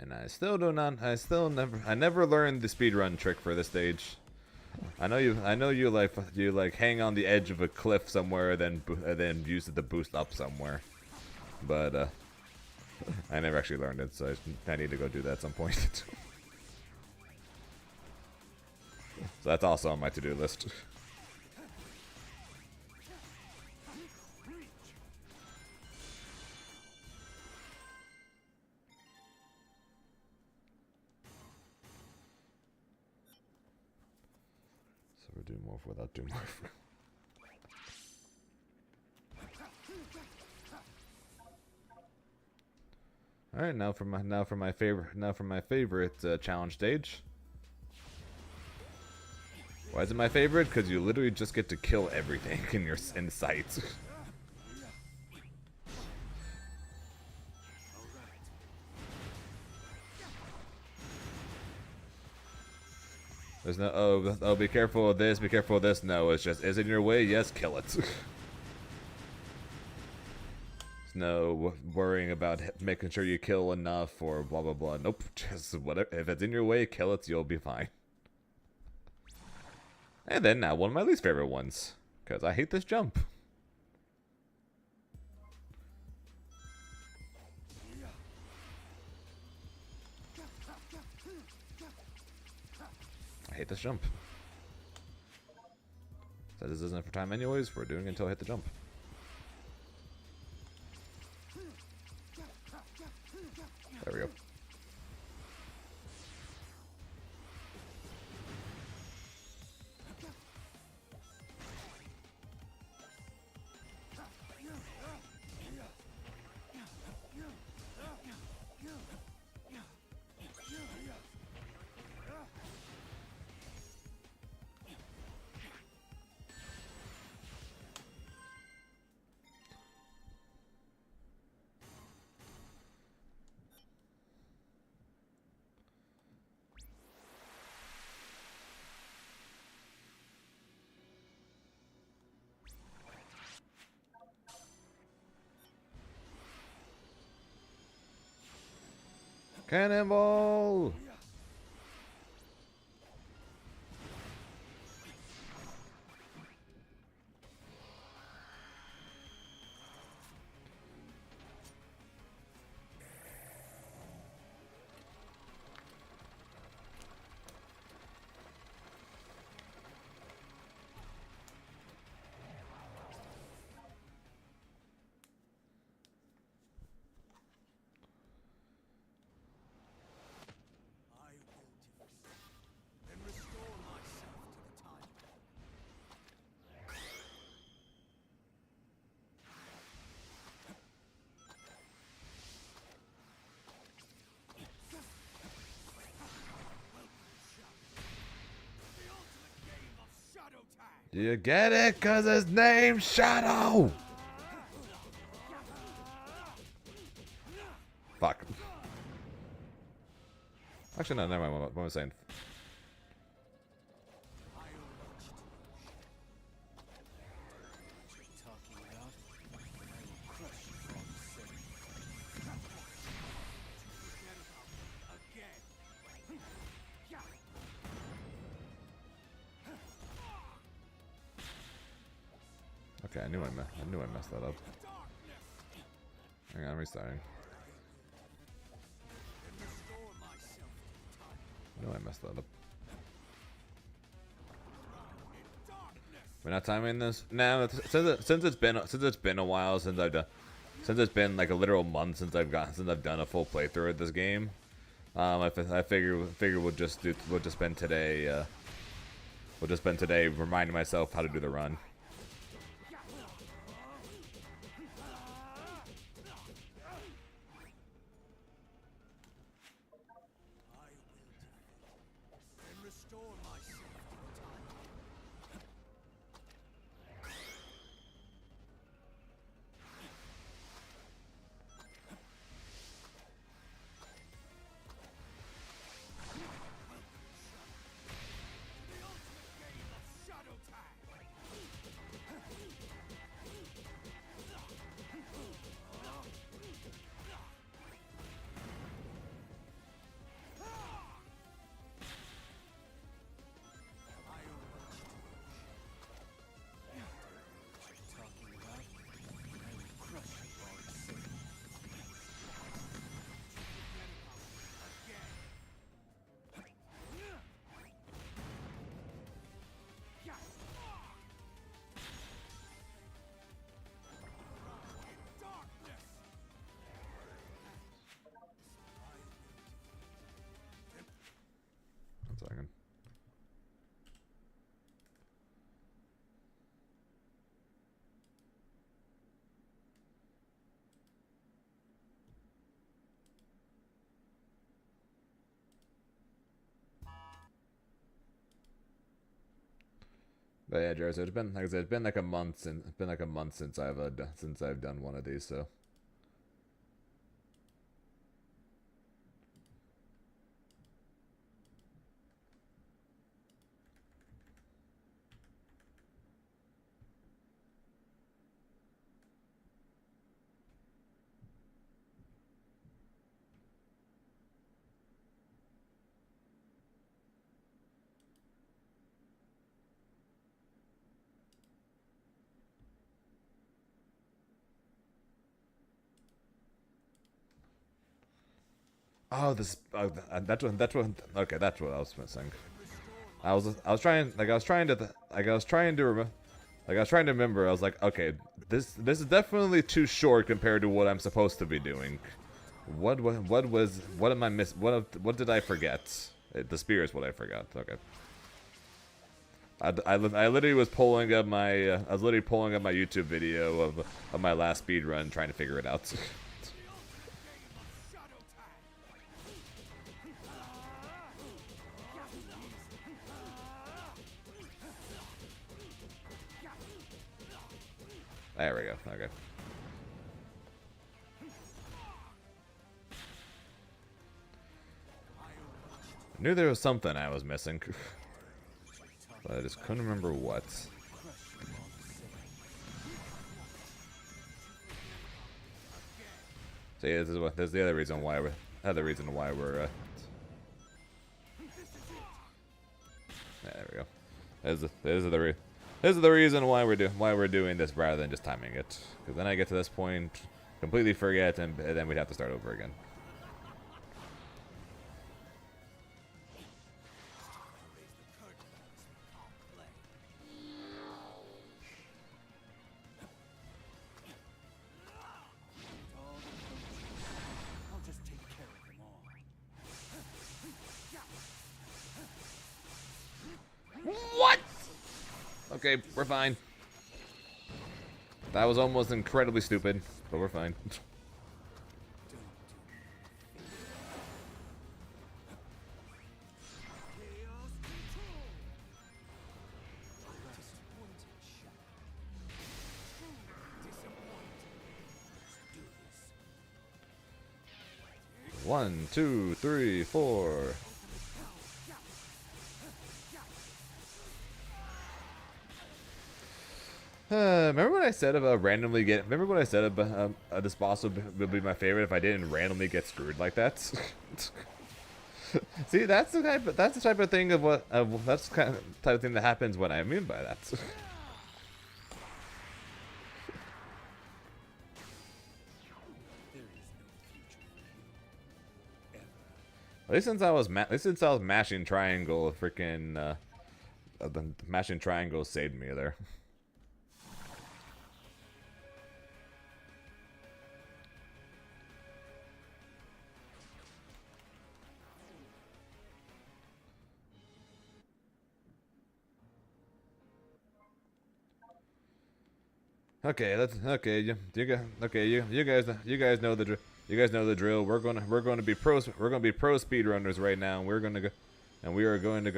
And I still do not. I never learned the speedrun trick for this stage. I know you like hang on the edge of a cliff somewhere, then use it to boost up somewhere. But I never actually learned it, so I need to go do that at some point. So that's also on my to-do list. So we're doing more without doing more. All right, now for my favorite challenge stage. Why is it my favorite? Because you literally just get to kill everything in sight. There's no oh be careful of this, be careful of this. No, it's just is it in your way? Yes, kill it. There's no worrying about making sure you kill enough or blah blah blah. Nope, just whatever. If it's in your way, kill it. You'll be fine. And then now one of my least favorite ones, because I hate this jump. I hate this jump. So this isn't for time anyways, we're doing it until I hit the jump. There we go. Cannonball! Do you get it? Cause his name's Shadow! Fuck. Actually, no, never mind. What am I saying? Okay, I knew I messed that up. Hang on, I'm restarting. I know I messed that up. We're not timing this now. Since it's been a while since it's been like a literal month since I've done a full playthrough of this game. I figure we'll just spend today reminding myself how to do the run. But yeah, Jared, so it's been like I said, it's been like a month since I've done one of these. So okay, that's what I was missing. I was trying to remember. I was like, okay, this is definitely too short compared to what I'm supposed to be doing. What am I miss? What did I forget? The spear is what I forgot. Okay. I literally was pulling up my YouTube video of my last speed run, trying to figure it out. There we go. Okay. I knew there was something I was missing, but I just couldn't remember what. So yeah, this is the other reason why we're yeah, there we go. This is the reason why we're doing this rather than just timing it. Because then I get to this point, completely forget, and then we'd have to start over again. What? Okay, we're fine. That was almost incredibly stupid, but we're fine. One, two, three, four. Remember what I said about randomly get? Remember what I said about this boss would be my favorite if I didn't randomly get screwed like that. See, that's the type of thing of what that's the kind of type of thing that happens when I mean by that. At least since I was mashing triangle, freaking the mashing triangle saved me there. Okay, that's okay. You guys know the drill. We're going to be pros. We're going to be pro speedrunners right now. And we are going to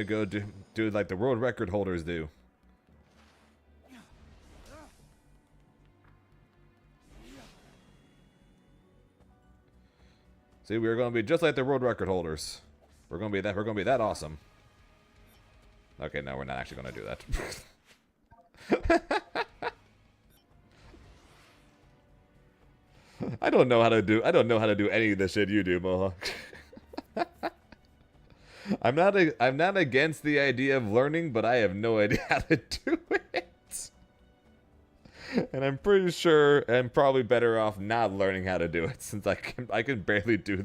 go do like the world record holders do. See, we're going to be just like the world record holders. We're going to be that awesome. Okay, no, we're not actually going to do that. I don't know how to do any of the shit you do, Mohawk. I'm not against the idea of learning, but I have no idea how to do it. And I'm pretty sure I'm probably better off not learning how to do it, since I can barely do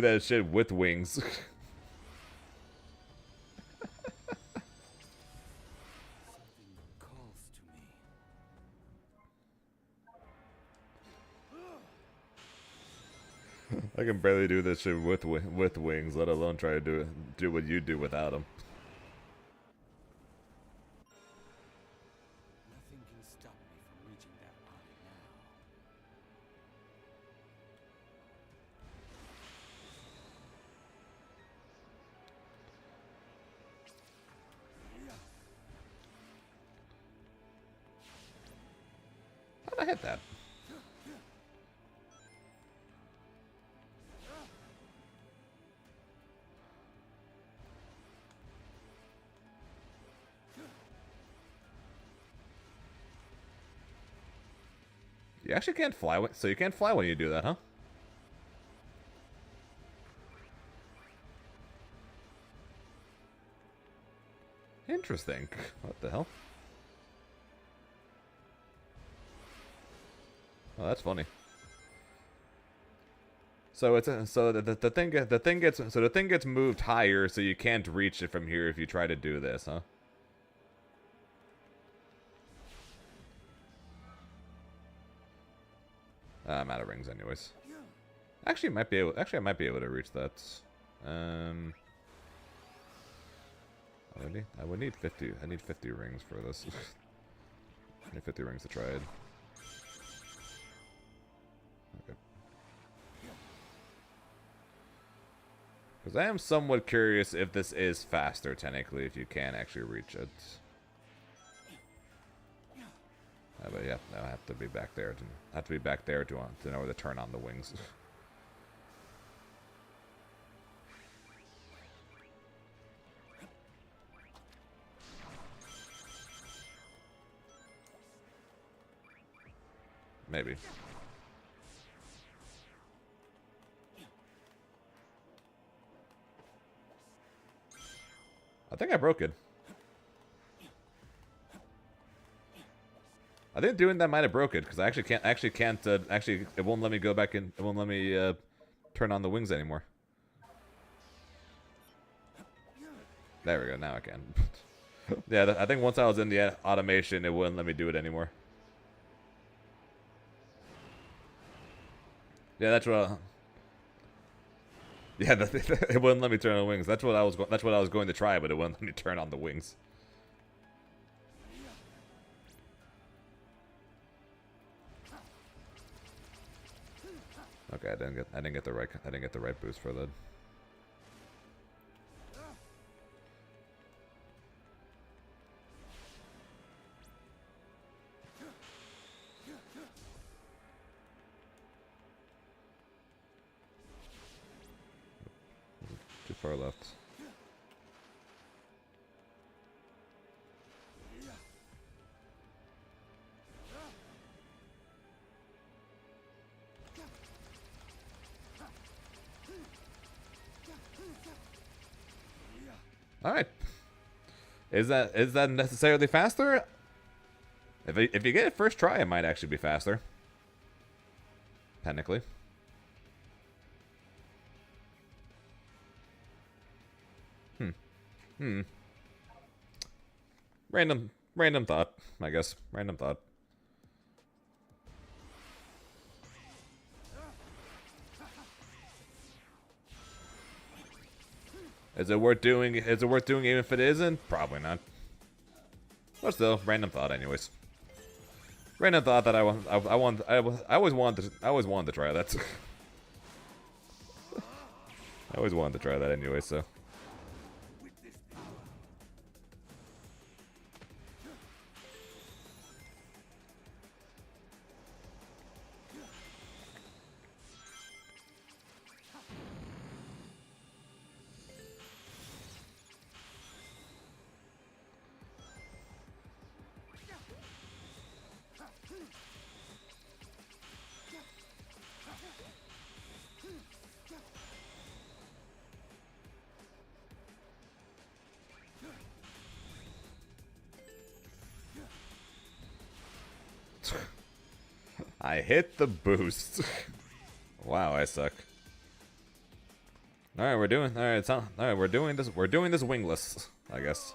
that shit with wings. I can barely do this shit with wings, let alone try to do what you do without them. Nothing can stop me from reaching that high now. hit that? You actually can't fly, so you can't fly when you do that, huh? Interesting. What the hell? Oh, that's funny. So it's the thing gets moved higher, so you can't reach it from here if you try to do this, huh? I'm out of rings, anyways. Actually, I might be able to reach that. I would need 50. I need 50 rings for this. I need 50 rings to try it. Okay. Because I am somewhat curious if this is faster, technically, if you can actually reach it. But yeah, I have to be back there to know where to turn on the wings. Maybe. I think I broke it. I think doing that might have broke it because I actually can't it won't let me go back in. It won't let me turn on the wings anymore. There we go. Now I can. Yeah, I think once I was in the automation, it wouldn't let me do it anymore. Yeah, that's what. Yeah, it wouldn't let me turn on the wings. That's what I was going to try, but it wouldn't let me turn on the wings. Okay, I didn't get the right boost for that. Too far left. All right. Is that necessarily faster? If you get it first try, it might actually be faster. Technically. Random thought, I guess. Random thought. Is it worth doing? Is it worth doing even if it isn't? Probably not. But still, random thought, anyways. Random thought that I always wanted to try that. I always wanted to try that anyway, so. I hit the boost. Wow, I suck. All right, we're doing. All right, we're doing this. We're doing this wingless, I guess.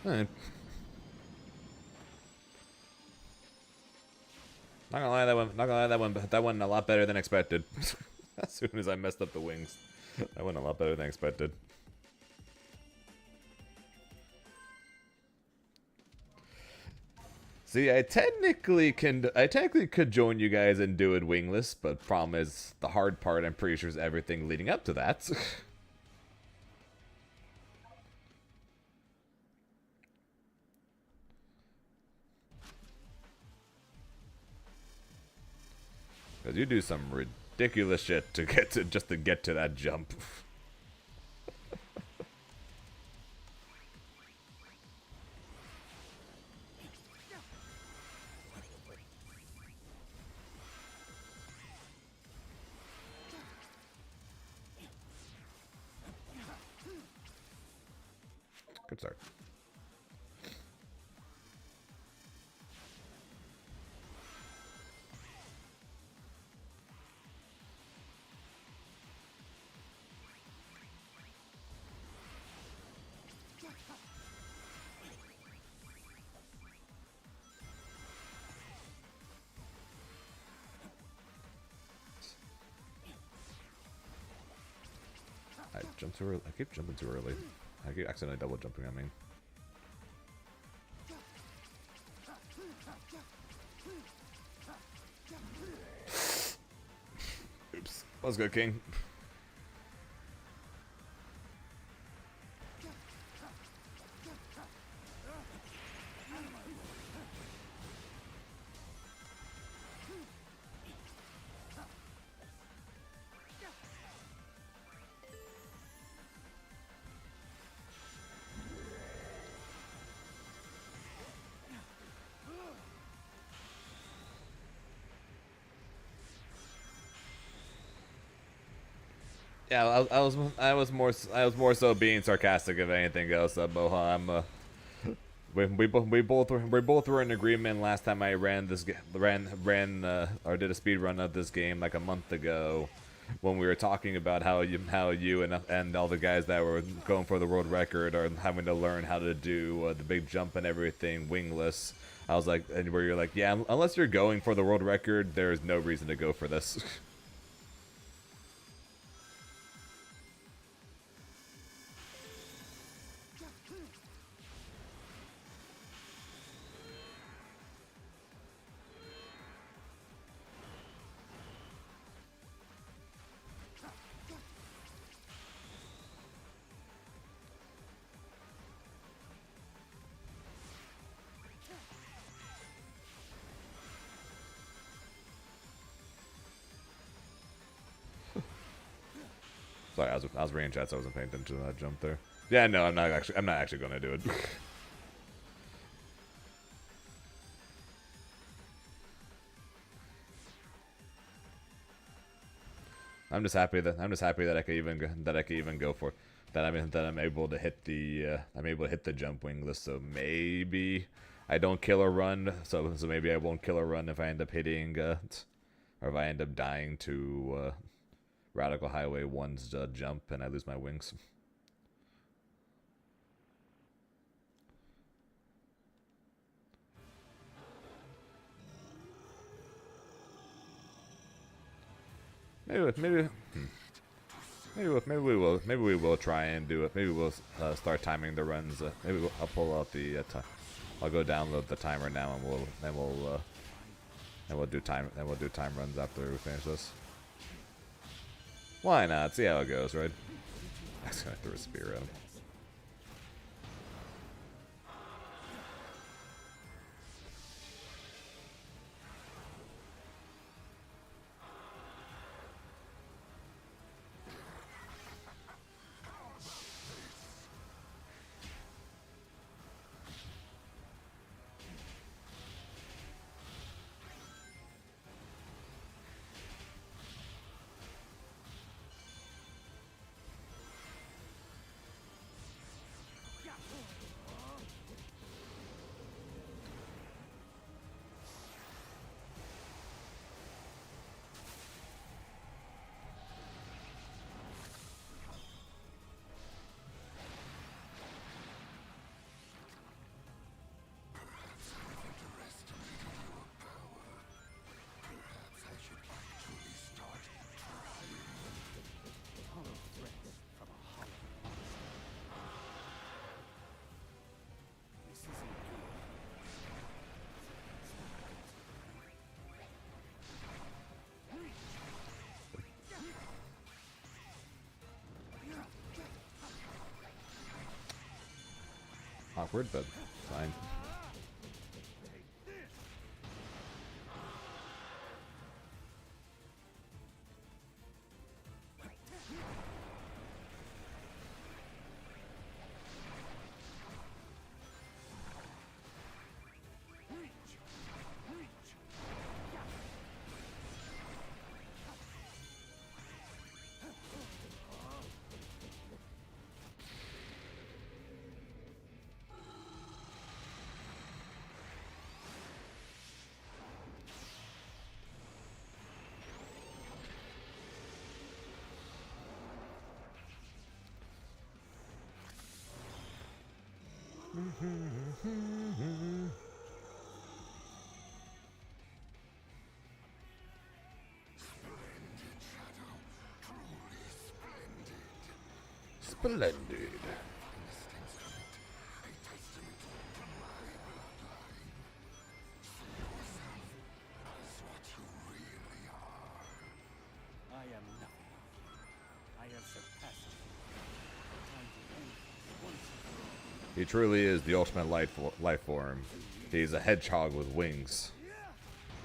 Eh. Not gonna lie, that one. Not gonna lie, that one a lot better than expected. As soon as I messed up the wings, that went a lot better than expected. See, I technically could join you guys and do it wingless, but problem is the hard part. I'm pretty sure is everything leading up to that. Because you do some ridiculous shit to get to just to get to that jump. Good start. I jumped too early. I keep jumping too early. I keep accidentally double jumping, I mean. Oops. Let's go, King. Yeah, I was more so being sarcastic if anything else. Moha, we both were in agreement last time I ran this or did a speed run of this game like a month ago, when we were talking about how you and all the guys that were going for the world record are having to learn how to do the big jump and everything wingless. I was like, and where you're like, yeah, unless you're going for the world record, there is no reason to go for this. Sorry, I was reading chat, so I wasn't paying attention to that jump there. Yeah, no, I'm not actually gonna do it. I'm just happy that I could even go for that. I'm able to hit the jump wingless. So maybe I don't kill or run. So maybe I won't kill or run if I end up hitting or if I end up dying to Radical Highway 1's jump and I lose my wings. Maybe we will try and do it. Maybe we'll start timing the runs. I'll pull out the I'll go download the timer now, and we'll do time runs after we finish this. Why not? See how it goes, right? I was gonna throw a spear at him. Awkward, but fine. Splendid. I am nothing. I have surpassed you. Time to end once and for all. He truly is the ultimate life form. He's a hedgehog with wings.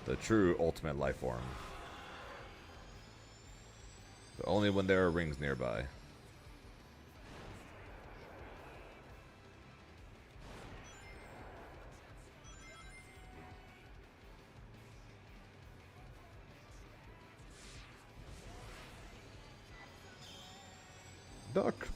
The true ultimate life form. But only when there are rings nearby. Duck.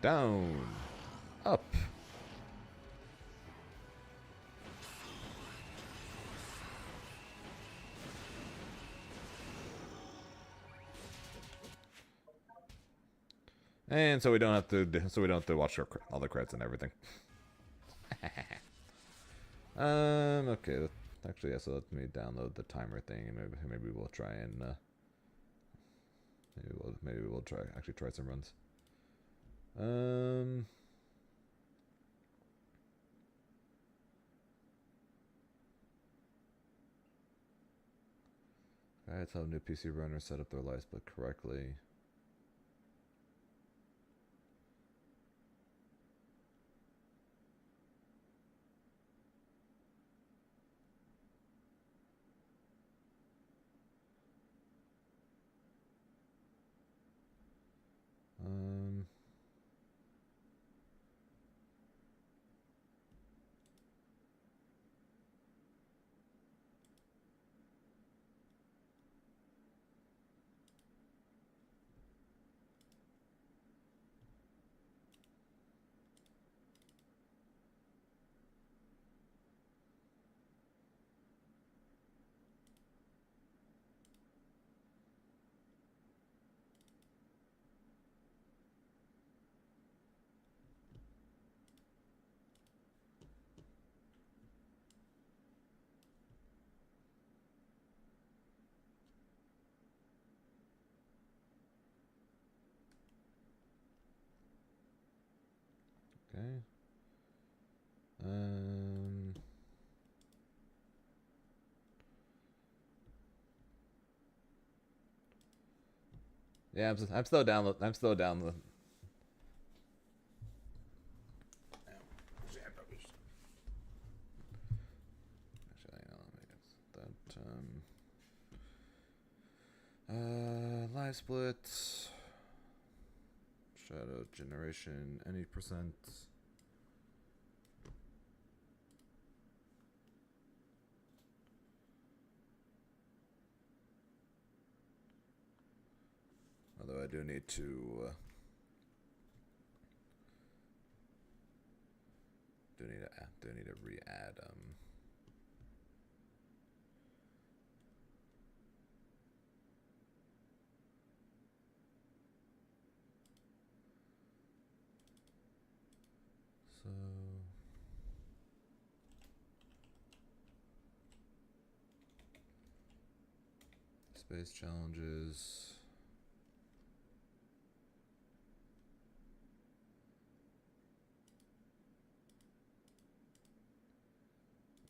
Down. Up. And so we don't have to watch all the credits and everything. Okay. Actually, yeah. So let me download the timer thing, and maybe we'll try and maybe we'll try some runs. Guys, how new PC runners set up their live split correctly. Okay. Yeah, I'm still down. I'm still down. Actually, no, let me get that. Live split. Shadow generation. Any percent. Although I do need to re-add so Space challenges.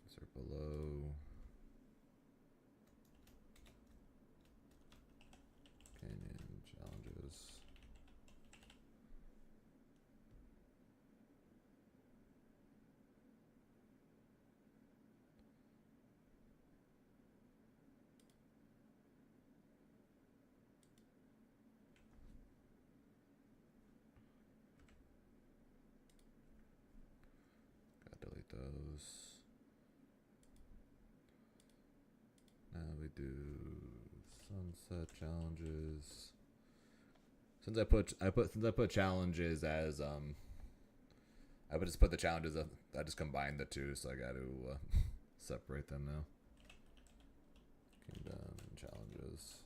These are below. Canyon challenges. Gotta delete those. Now we do sunset challenges. Since I put challenges as I would just put the challenges up. I just combined the two, so I got to separate them now. Kingdom challenges.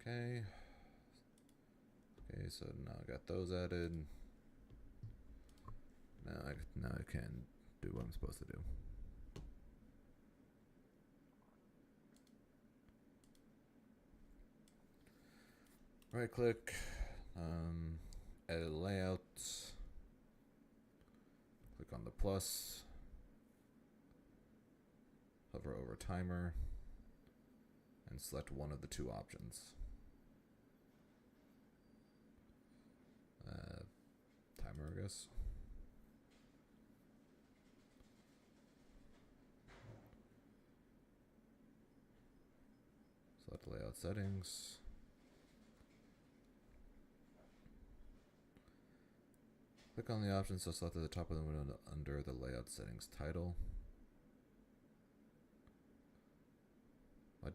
Okay. Okay, so now I got those added. Now I can do what I'm supposed to do. Right click, edit layout, click on the plus, hover over timer, and select one of the two options. Timer, I guess. Select layout settings. Click on the options to select at the top of the window under the layout settings title. What?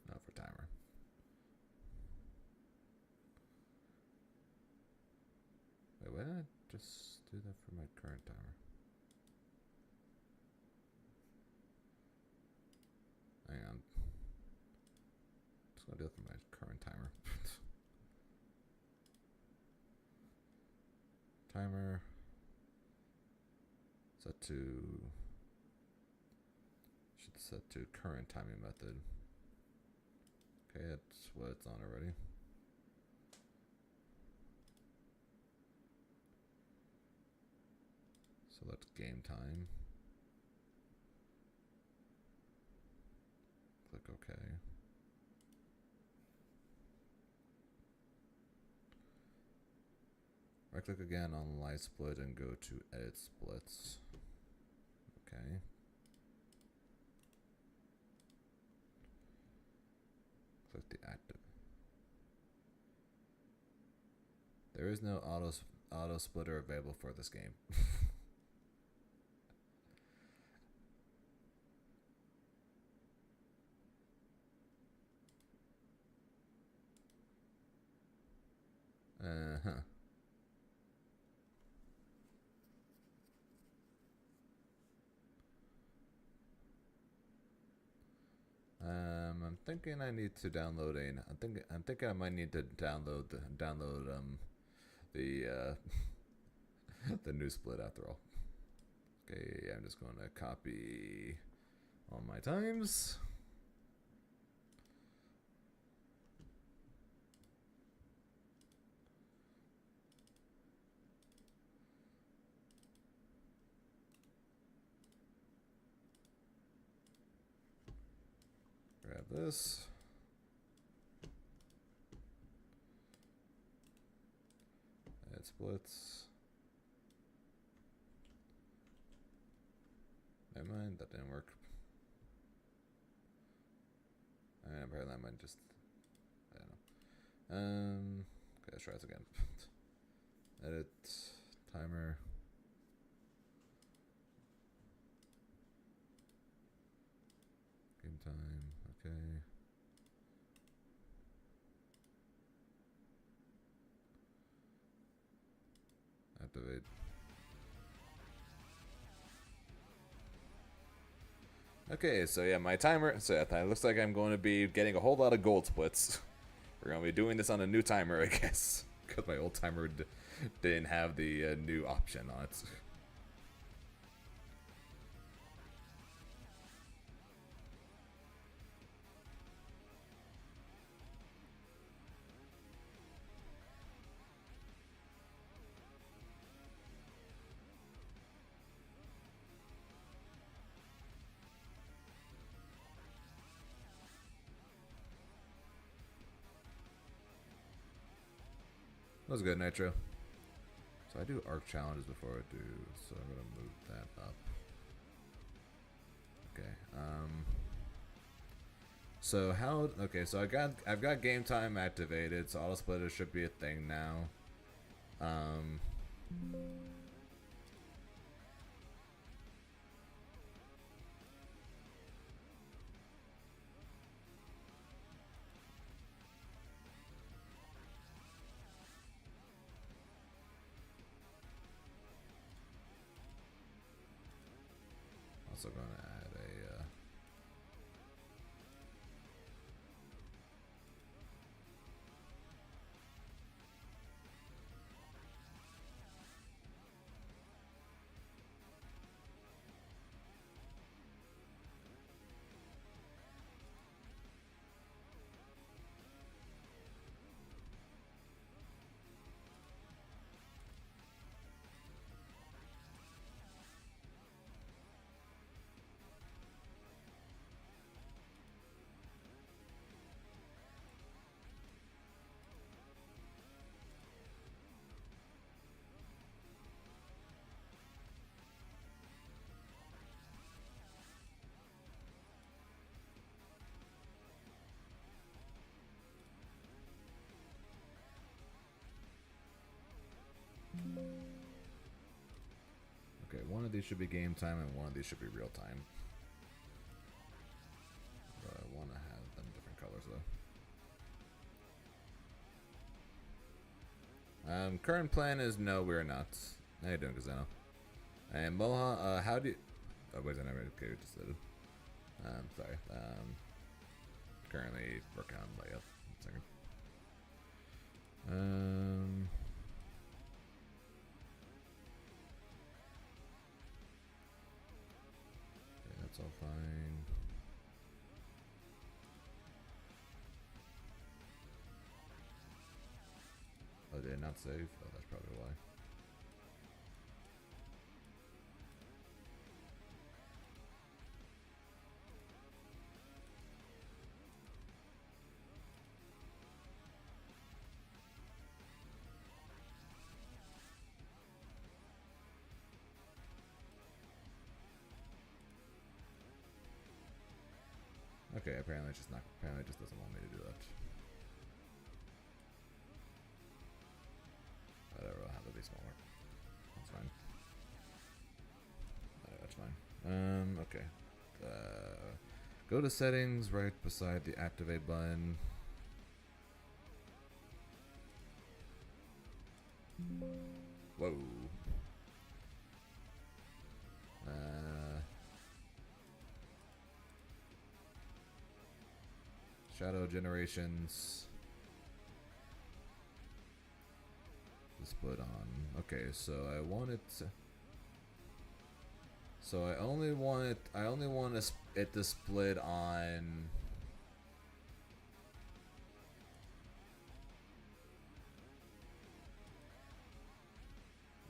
Not for timer. Wait, why did I just do that for my current timer? Hang on. Just gonna do it for my current timer. Timer. Should set to current timing method. Okay, that's what it's on already. Select game time. Click OK. Right click again on live split and go to edit splits. Okay. Click the active. There is no auto splitter available for this game. Uh-huh. I'm thinking I need to download I'm thinking I might need to download the the new split after all. Okay, I'm just going to copy all my times. Grab this. Add splits. Never mind, that didn't work. Apparently I might just... I don't know. Okay, let's try this again. Edit. Timer. Game time. Okay. Activate. Okay, so yeah, my timer. So yeah, it looks like I'm going to be getting a whole lot of gold splits. We're going to be doing this on a new timer, I guess. Because my old timer didn't have the new option on it. That was good, Nitro. So I do arc challenges before I do, so I'm gonna move that up. Okay. So how? Okay, so I've got game time activated, so auto splitter should be a thing now. Also gonna add a. Okay, one of these should be game time and one of these should be real time. But I want to have them different colors though. Current plan is no, we're not. How you doing, Kazano? And Moha, how do you... Oh, wait, I never... Okay, we just did it. Sorry. Currently working on layout. 1 second. Okay, that's all fine. Oh, did it not save? Oh, that's probably why. Okay, apparently it's just not. Apparently, it just doesn't want me to do that. Whatever, I'll have it be smaller. That's fine. That's fine. Okay. Go to settings right beside the activate button. Whoa. Shadow generations. The split on. Okay, so I want it to, so I only want it to split on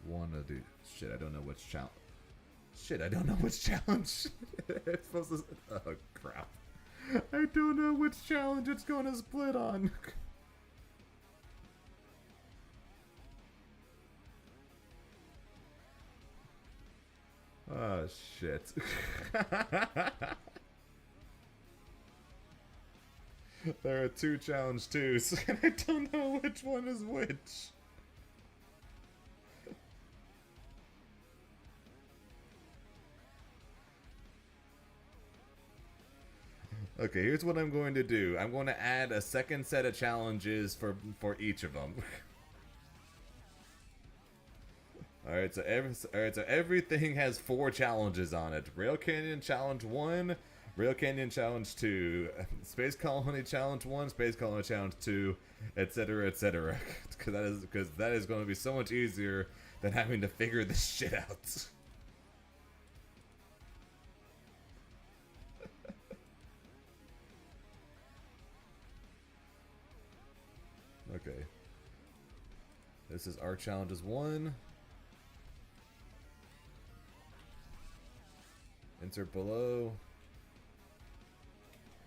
one of the shit, I don't know which challenge. Shit, I don't know which challenge it's supposed to. Oh crap. I don't know which challenge it's gonna split on. Oh shit. There are two challenge twos, and I don't know which one is which. Okay, here's what I'm going to do. I'm going to add a second set of challenges for each of them. Alright, so everything has 4 challenges on it. Rail Canyon Challenge 1, Rail Canyon Challenge 2, Space Colony Challenge 1, Space Colony Challenge 2, etc., etc. Because that is going to be so much easier than having to figure this shit out. Okay. This is our challenges 1. Insert below.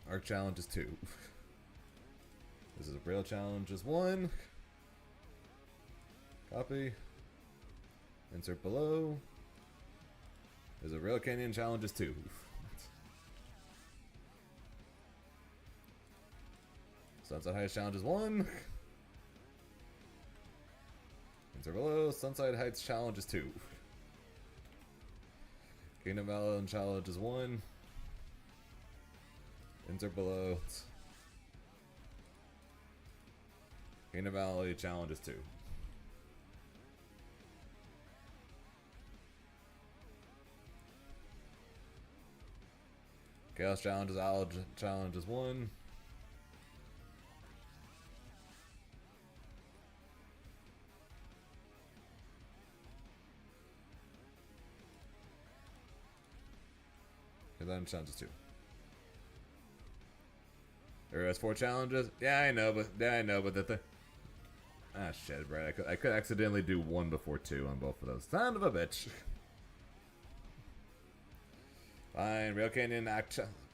Arc challenges 2. This is rail challenges 1. Copy. Insert below. There's a rail canyon challenges 2. Sunset Heights challenges 1. Insert below. Sunset Heights challenges 2. Kingdom Valley challenges 1. Insert below. Kingdom Valley challenges 2. Chaos challenges 1. And then challenges 2. There is 4 challenges. Yeah, I know, but the ah shit, right? I could accidentally do 1 before 2 on both of those. Son of a bitch. Fine. Rail Canyon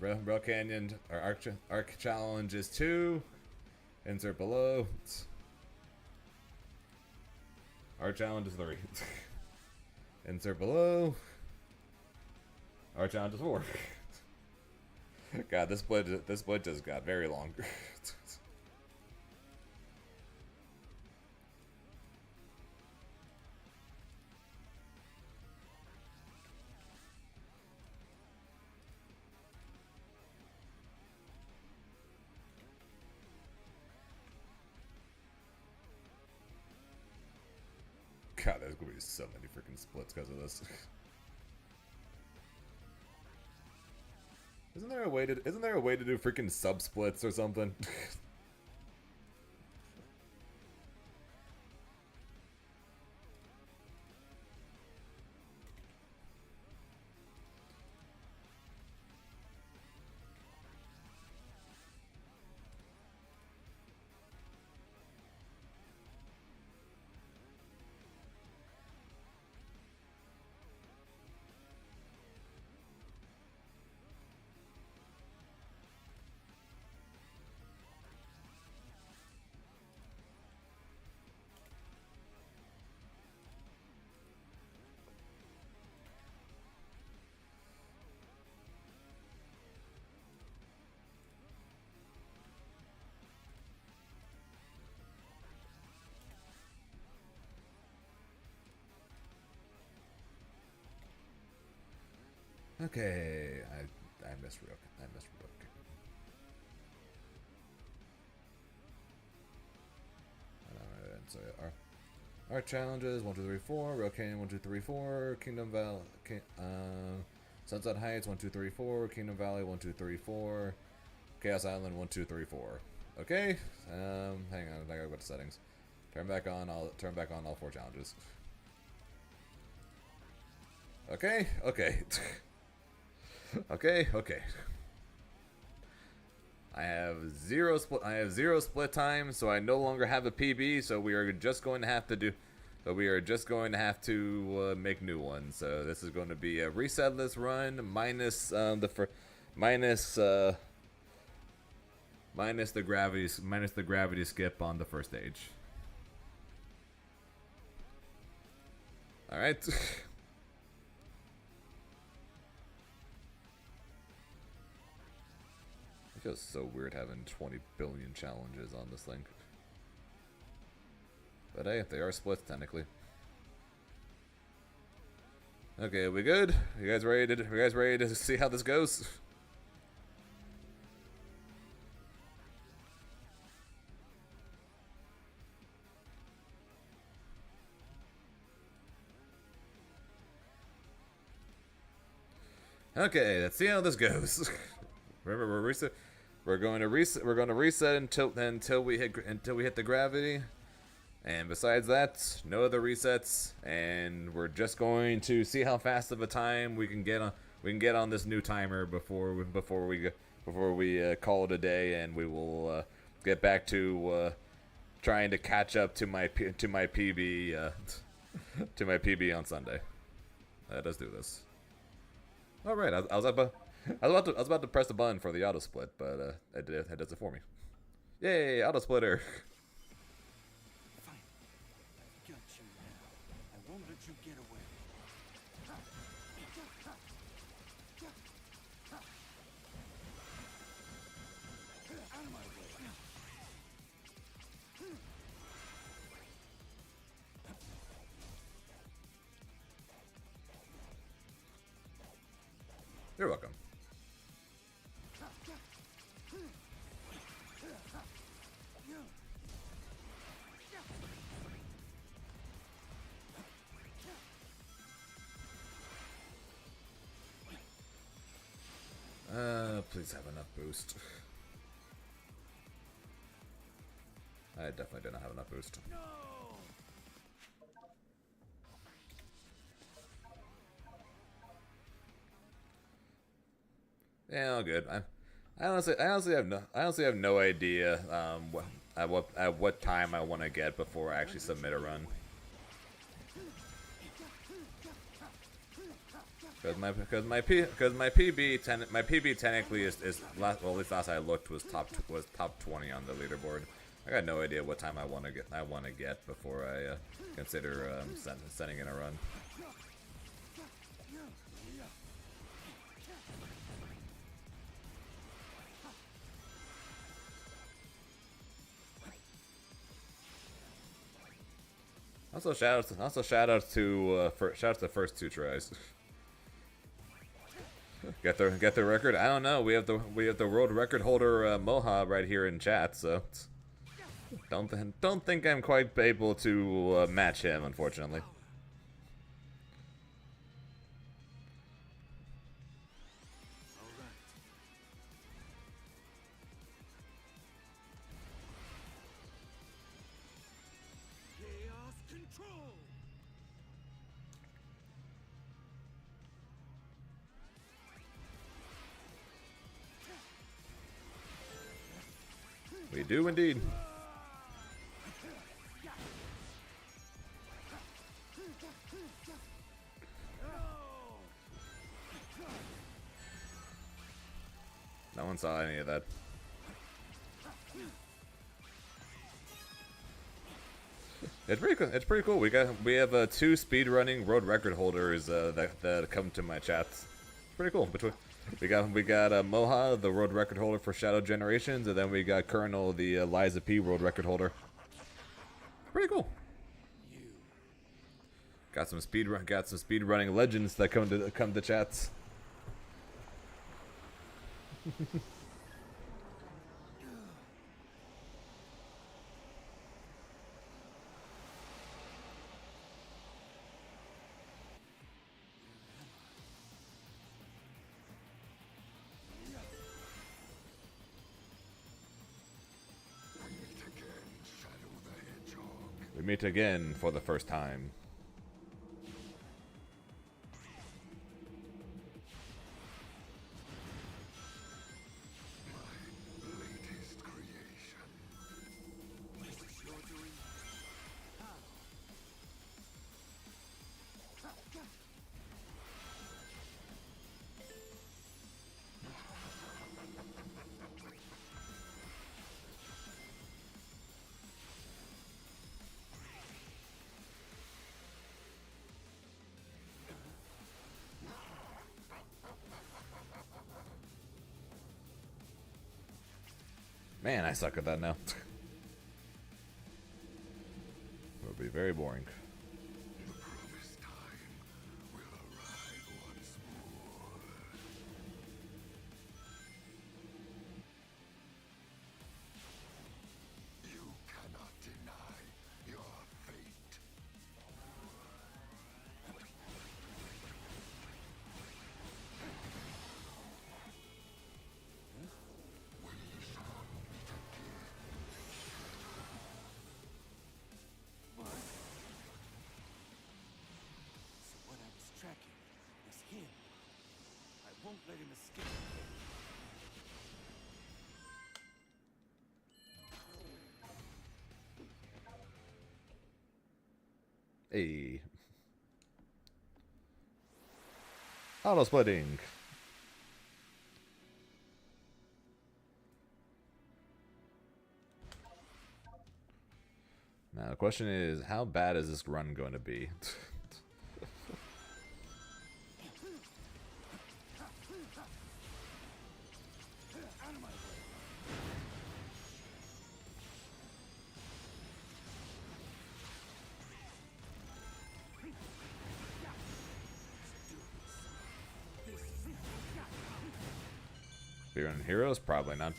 Rail Canyon or Arc challenges 2. Insert below. Arc challenges 3. Insert below. Arc challenges 4. God, this split just got very long. God, there's gonna be so many freaking splits because of this. Isn't there a way to do freaking sub splits or something? Okay, I missed Rook. Alright, so our challenges 1, 2, 3, 4. Rail Canyon 1, 2, 3, 4. Kingdom Valley, Sunset Heights 1, 2, 3, 4. Kingdom Valley 1, 2, 3, 4. Chaos Island 1, 2, 3, 4. Okay. Hang on, I gotta go to settings. Turn back on all 4 challenges. Okay. Okay. I have zero split time, so I no longer have a PB. So we are just going to have to make new ones. So this is going to be a resetless run minus minus the gravity skip on the first stage. All right. Feels so weird having 20 billion challenges on this thing. But hey, they are splits technically. Okay, we good? You guys ready to see how this goes? Okay, let's see how this goes. Remember, we're going to reset until we hit the gravity. And besides that, no other resets, and we're just going to see how fast of a time we can get on this new timer before we call it a day, and we will get back to trying to catch up to my PB to my PB on Sunday. Let's do this. All right, I was about to press the button for the auto split, but it does it for me. Yay, auto splitter! Fine. I've got you now. I won't let you get away. Out of my way. You're welcome. Please have enough boost. I definitely did not have enough boost. No! Yeah, all good. I honestly have no idea at what time I want to get before I actually submit a run. Because my PB technically is last, well, at least last I looked was top 20 on the leaderboard. I got no idea what time I want to get before I consider sending in a run. Also shout out to the first 2 tries. Get the record. I don't know. We have the world record holder Moha right here in chat, so don't think I'm quite able to match him, unfortunately. Chaos control! We do indeed. No one saw any of that. It's pretty cool. It's pretty cool. We have 2 speedrunning world record holders that come to my chats. It's pretty cool. We got Moha, the world record holder for Shadow Generations, and then we got Colonel, the Liza P world record holder. Pretty cool. Got some speedrunning legends that come to chats. We meet again for the first time. Man, I suck at that now. It'll be very boring. So what I was tracking is him. I won't let him escape. Hey. Auto splitting. Now the question is, how bad is this run going to be? Out of my way. Fear and Heroes? Probably not.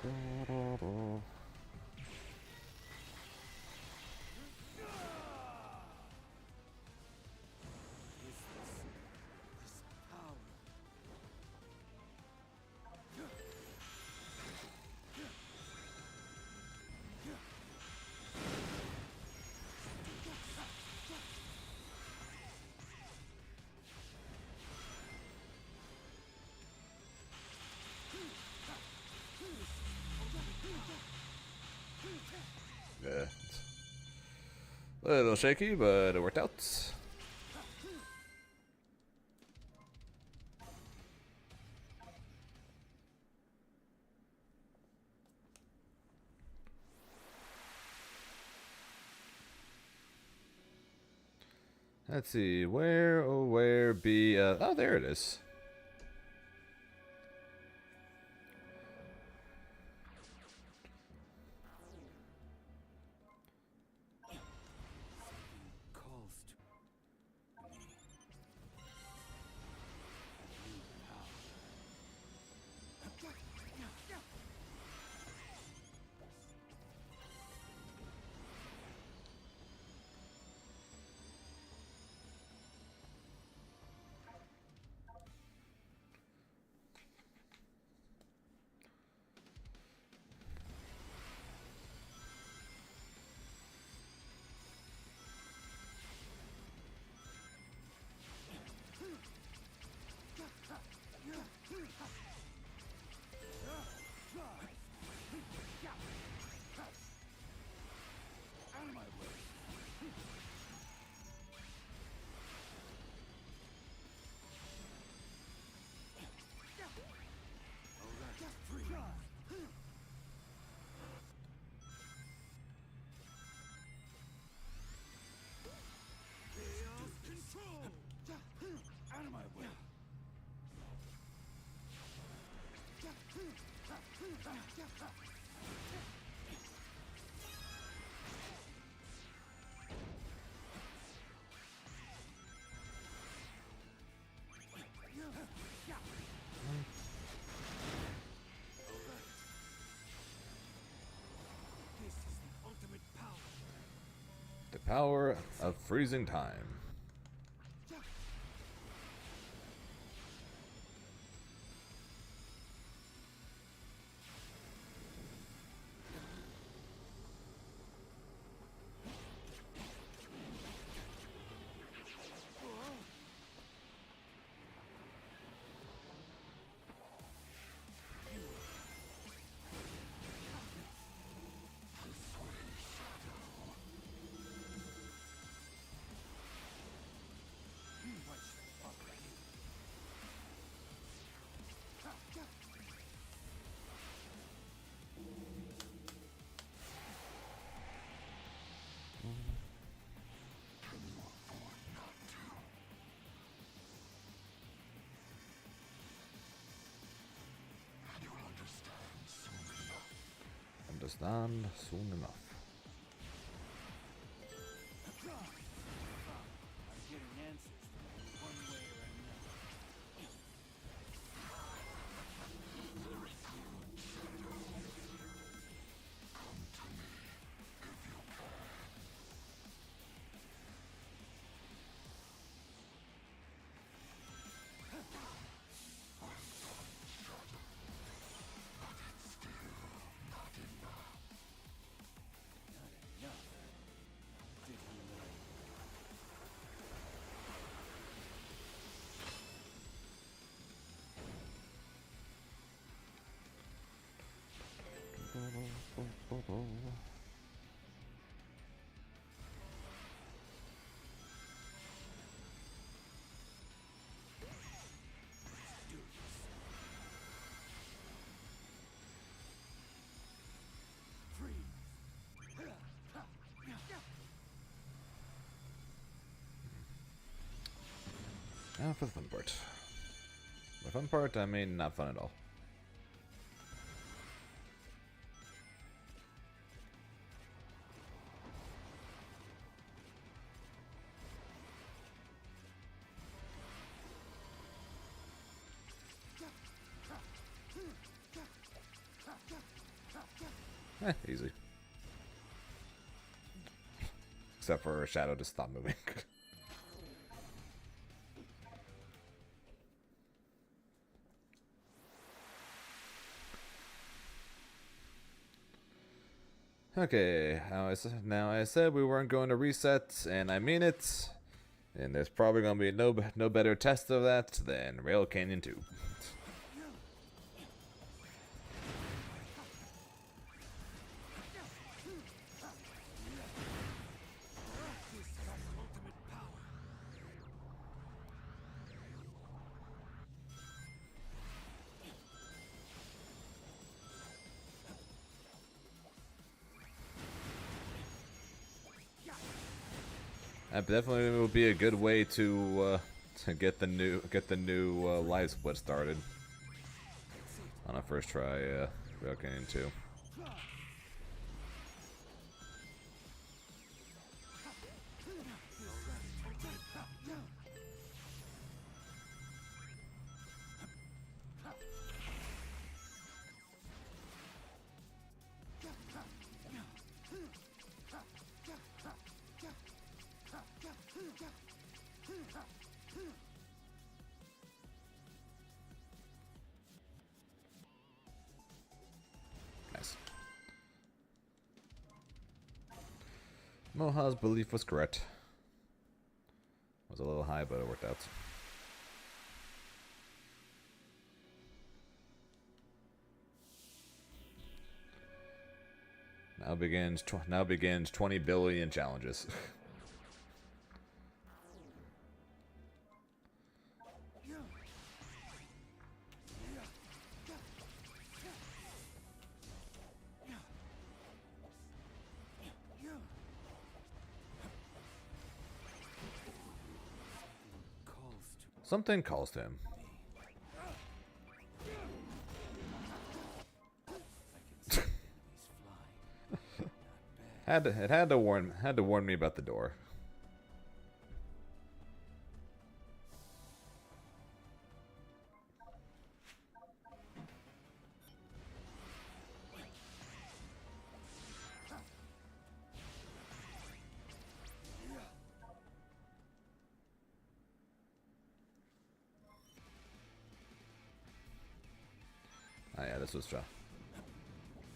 This power. Yeah. A little shaky, but it worked out. Let's see, where, oh, where be, oh, there it is. Calls to me. New power. Power of freezing time. Understand soon enough. I'm getting answers one way or another. Now for the fun part. The fun part, I mean, not fun at all. Easy. Except for Shadow to stop moving. Okay, now I said we weren't going to reset, and I mean it. And there's probably going to be no better test of that than Rail Canyon 2. That definitely will be a good way to get the new live split started on a first try. Rail Canyon 2. Nice. Moha's belief was correct. Was a little high, but it worked out. Now begins 20 billion challenges. Something calls to him. It had to warn me about the door. Oh yeah, this was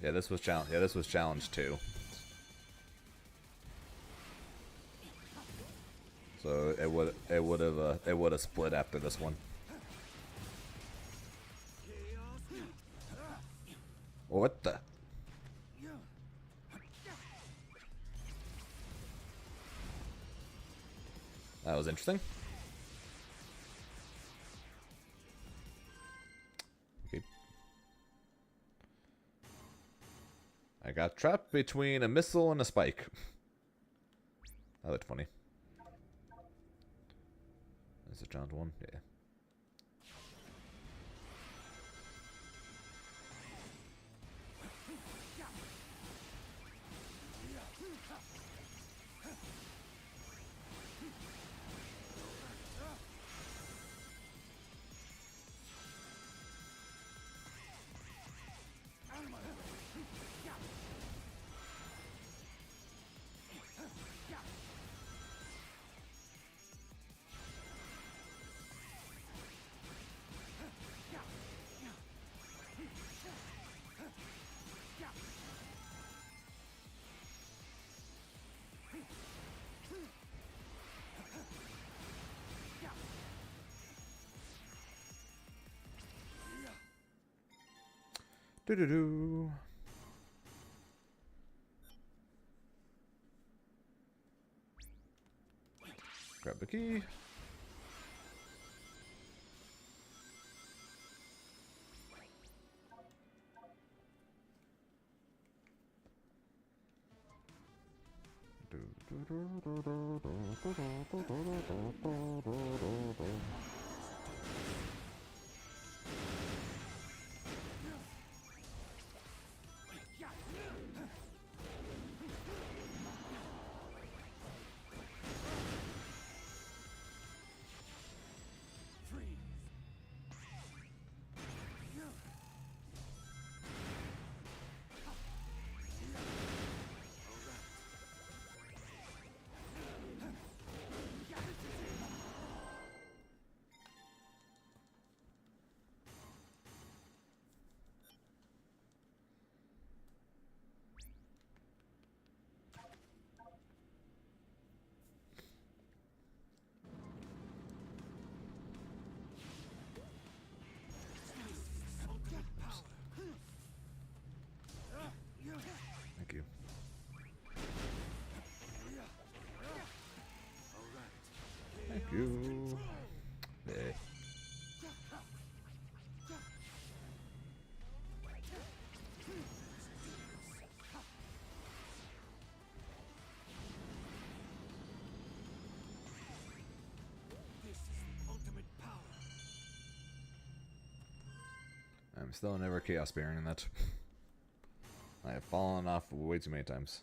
yeah, this was challenge. Yeah, this was challenge 2. So it would have split after this one. What the? That was interesting. Okay. I got trapped between a missile and a spike. That looked funny. Is it challenge 1? Yeah. Do do do. Grab the key. Thank you. Thank you. Yeah. I'm still never chaos bearing in that. I have fallen off way too many times.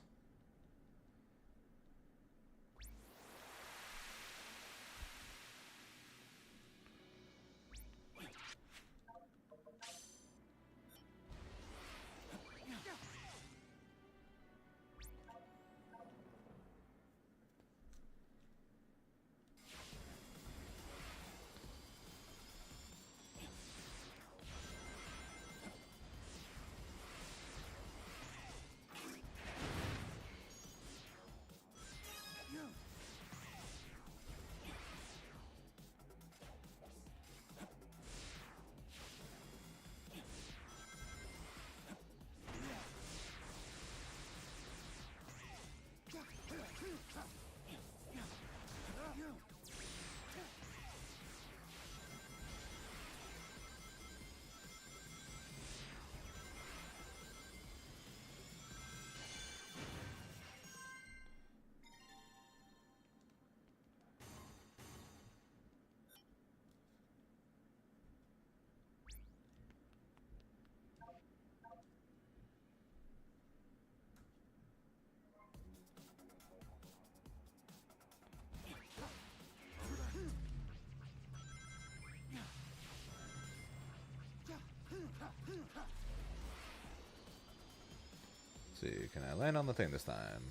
Let's see, can I land on the thing this time?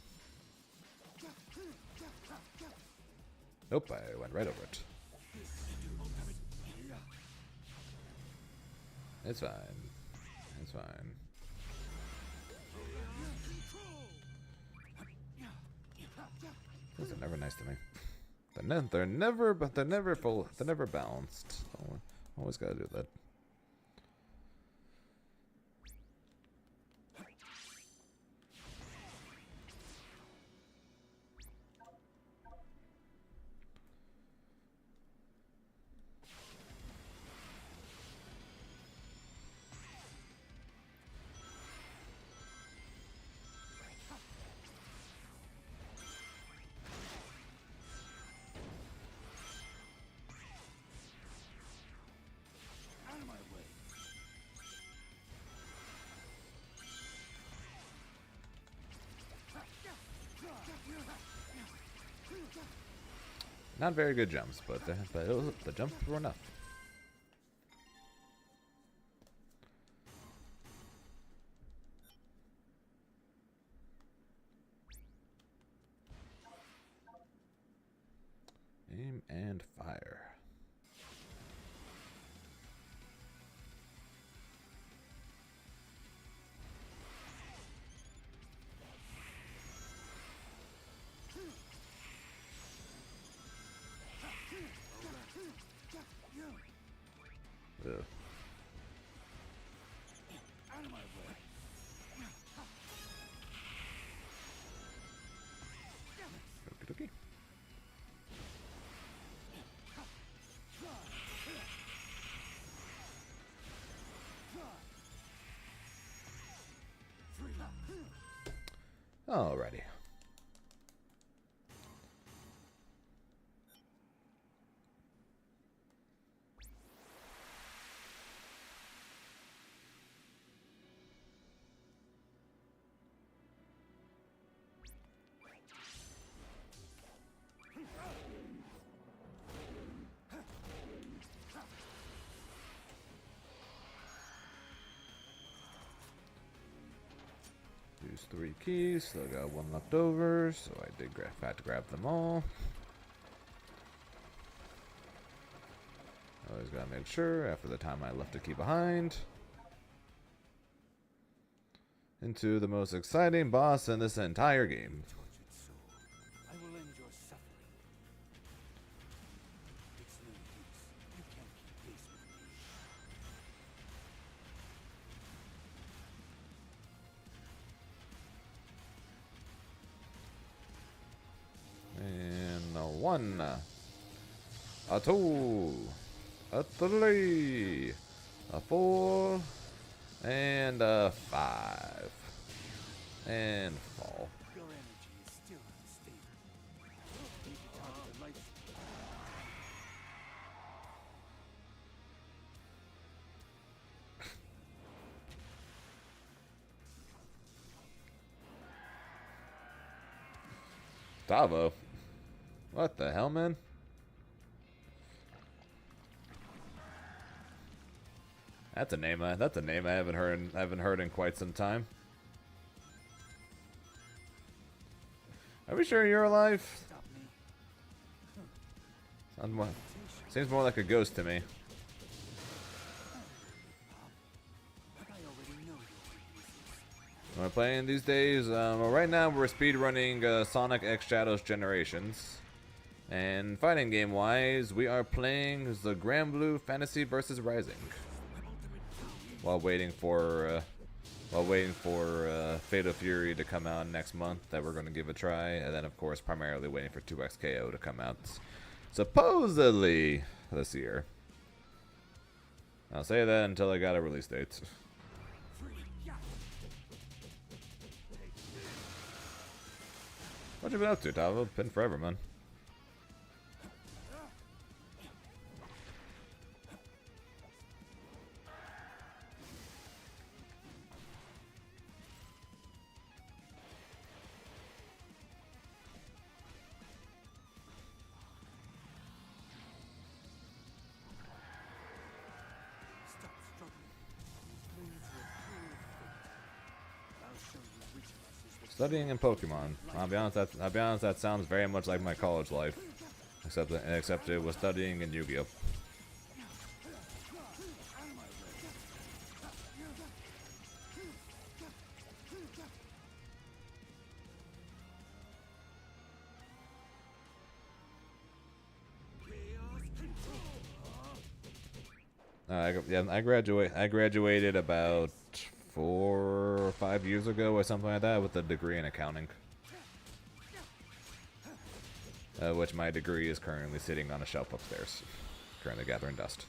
Nope, I went right over it. It's fine. It's fine. Those are never nice to me. They're never, but they're never full. They're never balanced. Always gotta do that. Out of my way. Not very good jumps, but the jumps were enough. Aim and fire. Ugh. Out of my way. Okie dokie. Alrighty. Use 3 keys, still got 1 left over, so I did had to grab them all. Always gotta make sure, after the time I left a key behind, into the most exciting boss in this entire game. Tortured soul, I will end your suffering. It's no use. You can't keep pace with me. And a 1, a 2, a 3, a 4, and a 5. And fall. Your energy is still unstable. Need to target the light. Davo. What the hell, man? That's a name I haven't heard in quite some time. Are we sure you're alive? Stop me. Seems more like a ghost to me. But I already know your weaknesses. We're playing these days. Well, right now we're speedrunning Sonic X Shadows Generations, and fighting game wise, we are playing the Granblue Fantasy vs Rising. While waiting for Fatal Fury to come out next month, that we're going to give a try, and then of course primarily waiting for 2XKO to come out supposedly this year. I'll say that until I got a release date. What you been up to, Tavo? Been forever, man. Stop struggling. Cling to a cruel fate. I'll show you which of us is the Studying in Pokemon. I'll be honest, that sounds very much like my college life. Except it was studying in Yu-Gi-Oh! Yeah, I graduated about 4 or 5 years ago or something like that with a degree in accounting. Which my degree is currently sitting on a shelf upstairs, currently gathering dust.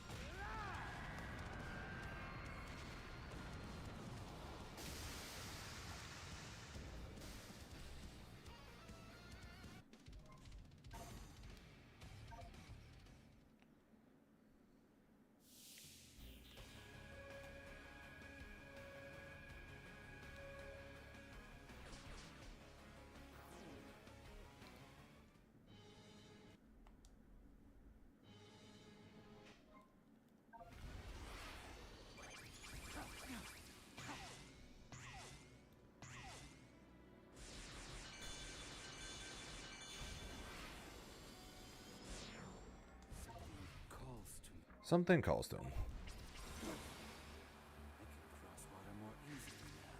Calls to me. Something calls to him. I can cross water more easily now.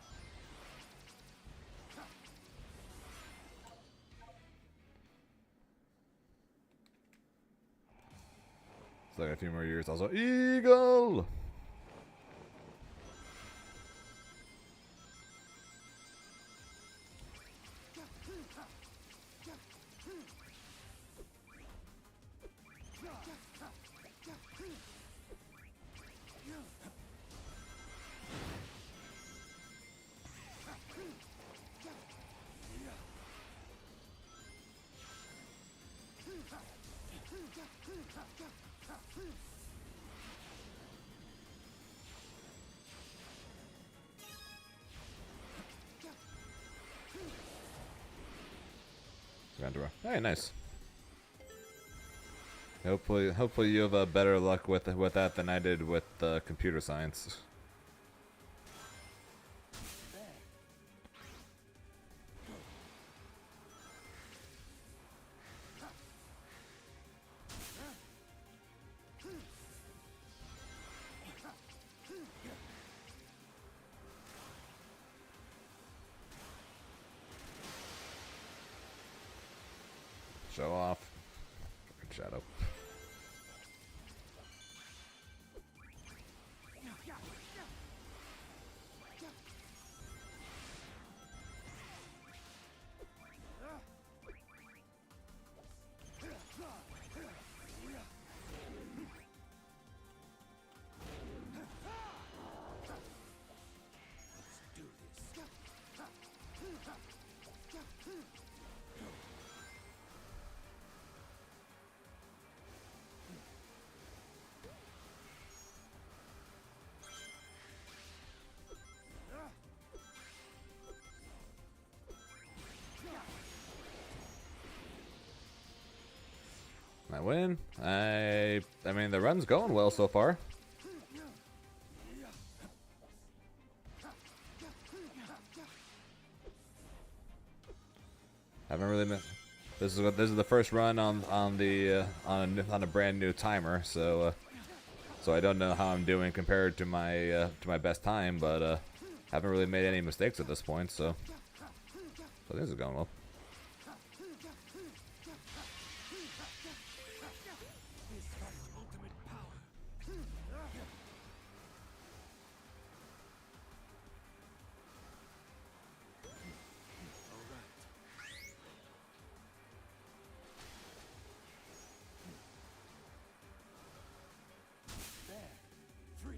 It's like a few more years. Also, Eagle. Hey, nice. Hopefully you have better luck with that than I did with computer science. Show off. Fucking Shadow. Do this. I win. I mean the run's going well so far. Haven't really been. This is the first run on a brand new timer, so so I don't know how I'm doing compared to my best time, but haven't really made any mistakes at this point, so this is going well. This fight's ultimate power. All right. There. Free.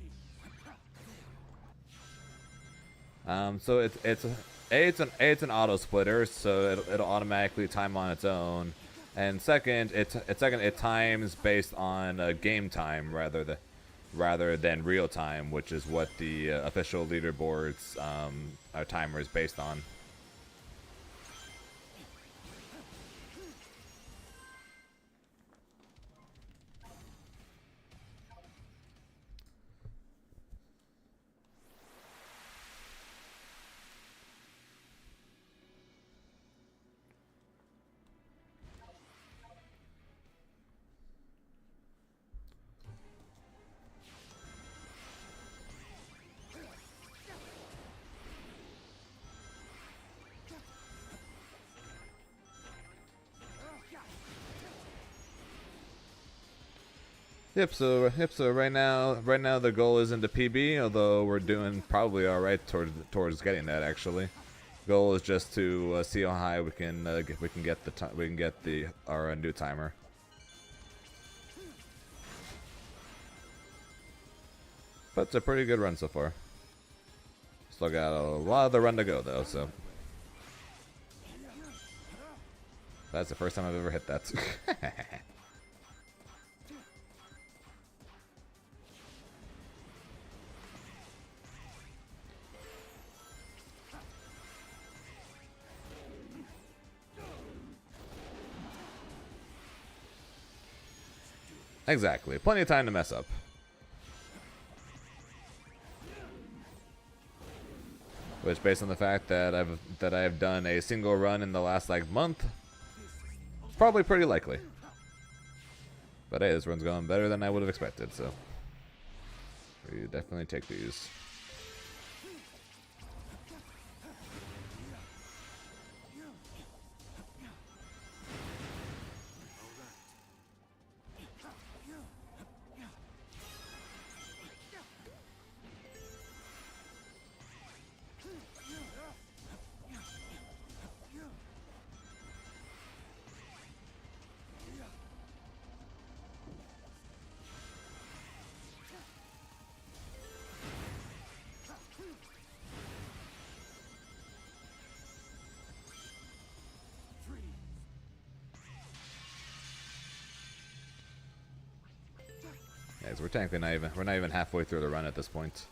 So it's an auto splitter, so it'll automatically time on its own, and second it times based on game time rather than real time, which is what the official leaderboards our timer is based on. Yep. So right now the goal isn't to PB, although we're doing probably all right towards getting that. Actually, goal is just to see how high we can get our new timer. But it's a pretty good run so far. Still got a lot of the run to go though, so that's the first time I've ever hit that. Exactly. Plenty of time to mess up. Which, based on the fact that I've done a single run in the last like month, probably pretty likely. But hey, this run's going better than I would have expected, so we definitely take these. Yeah, so we're technically not even halfway through the run at this point.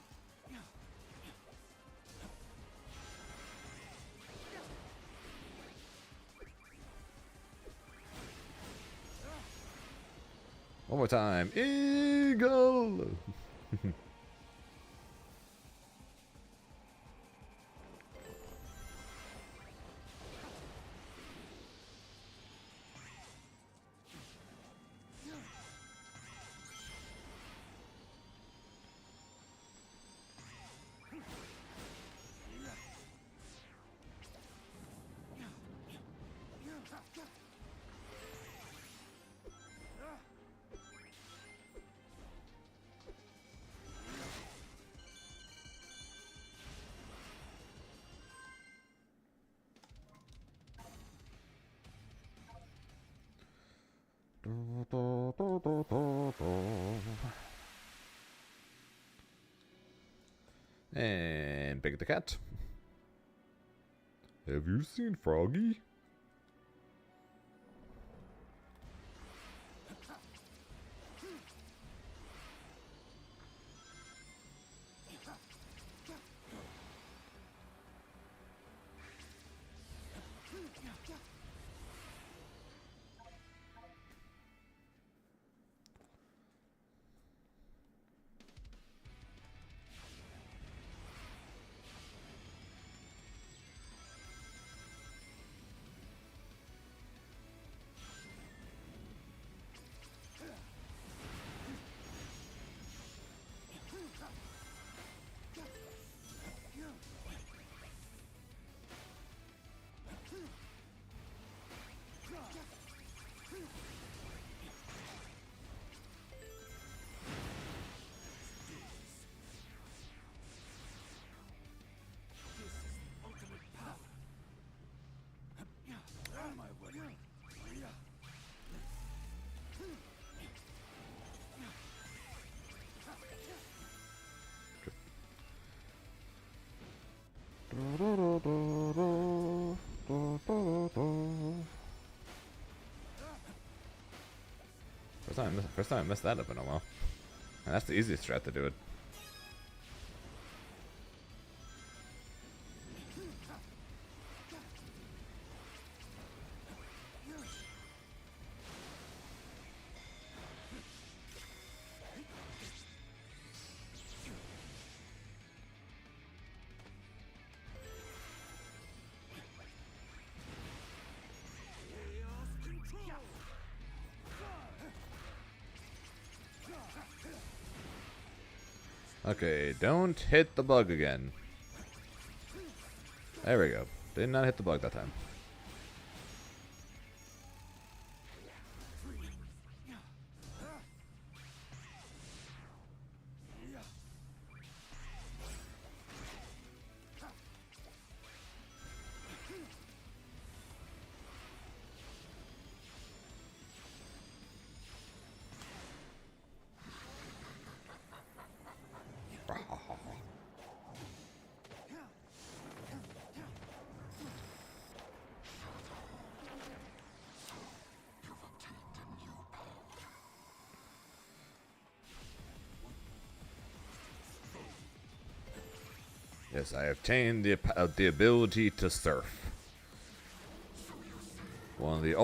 One more time. Eagle! And pick the cat. Have you seen Froggy? First time I messed that up in a while. And that's the easiest strat to do it. Okay, don't hit the bug again. There we go. Did not hit the bug that time. Yes, I obtained the ability to surf. One of the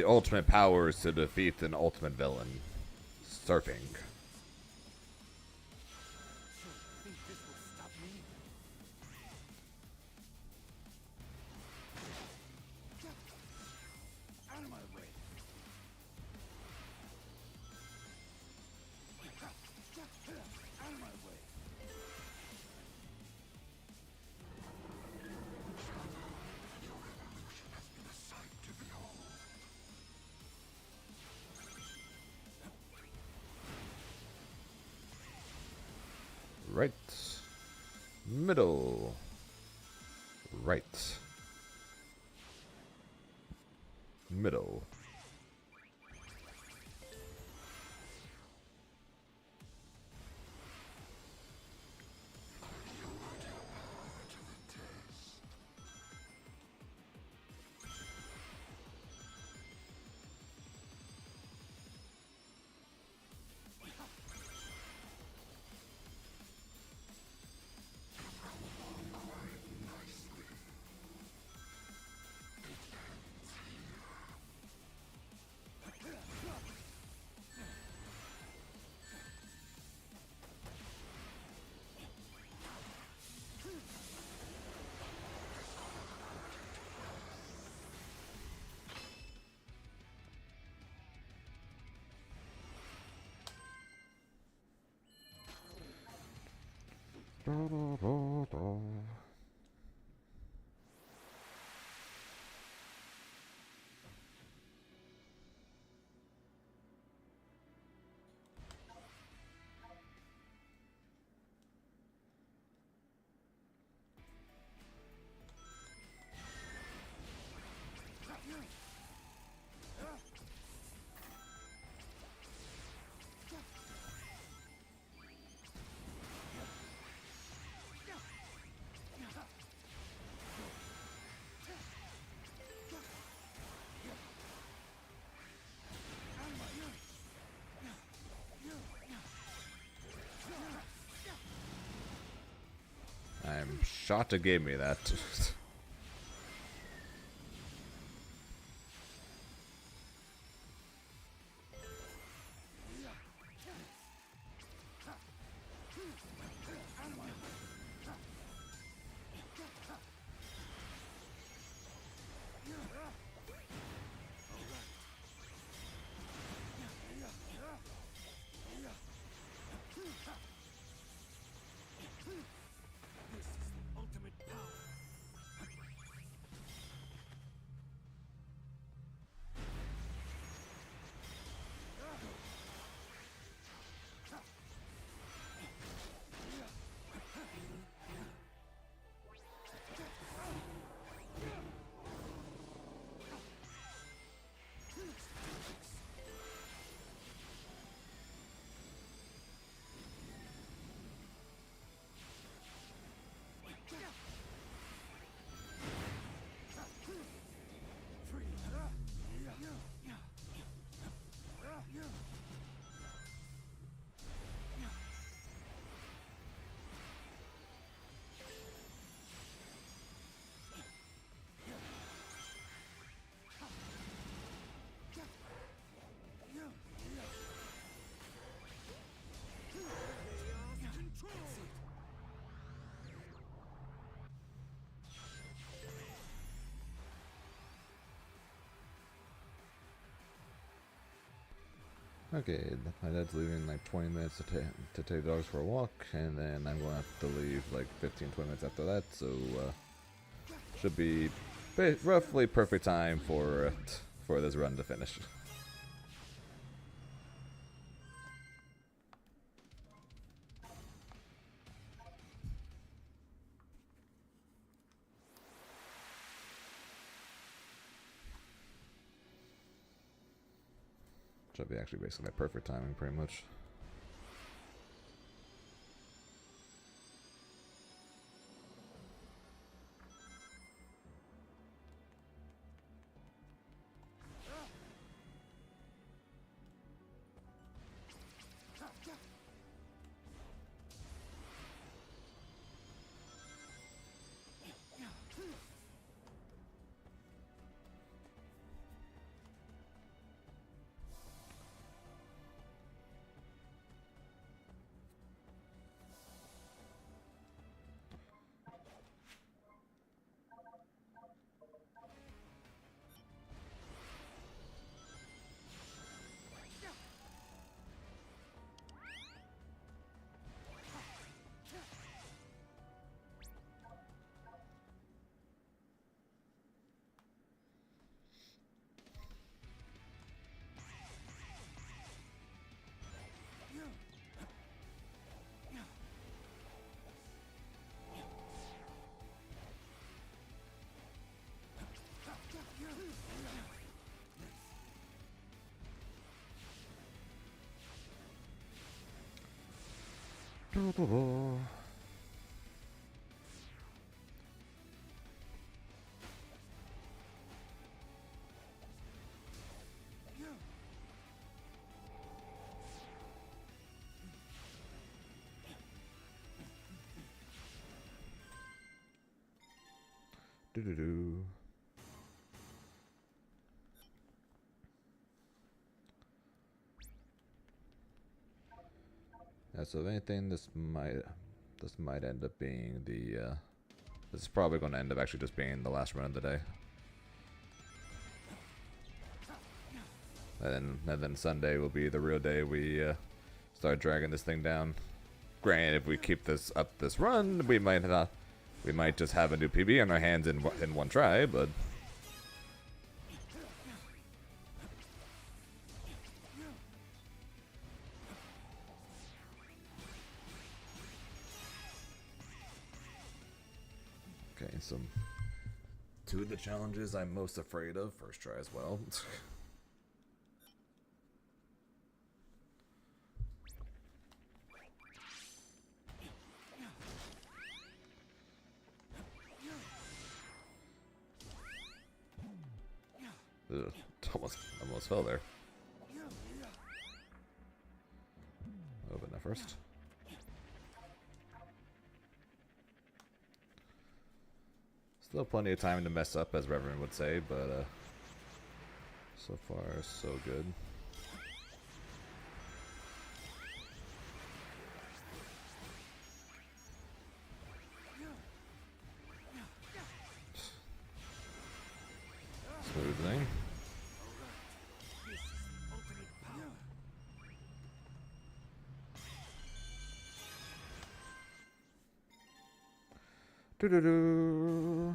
ultimate powers to defeat an ultimate villain. Surfing. Think this will stop me? Out of my way. Out of my way. Right. Middle. Right. Middle. I'm Shota gave me that. This is the ultimate power. Okay, my dad's leaving like 20 minutes to take the dogs for a walk, and then I'm going to have to leave like 15-20 minutes after that, so should be roughly perfect time for this run to finish. Should be actually basically perfect timing, pretty much. Do-do-do. Yeah, so if anything, this might end up being the this is probably going to end up actually just being the last run of the day. And then Sunday will be the real day we start dragging this thing down. Granted, if we keep this up this run, we might not. We might just have a new PB on our hands in one try, but. Okay, so two of the challenges I'm most afraid of, first try as well. Ugh, almost fell there. Open that first. Still plenty of time to mess up, as Reverend would say, but so far so good. Smooth thing. Do-do-do.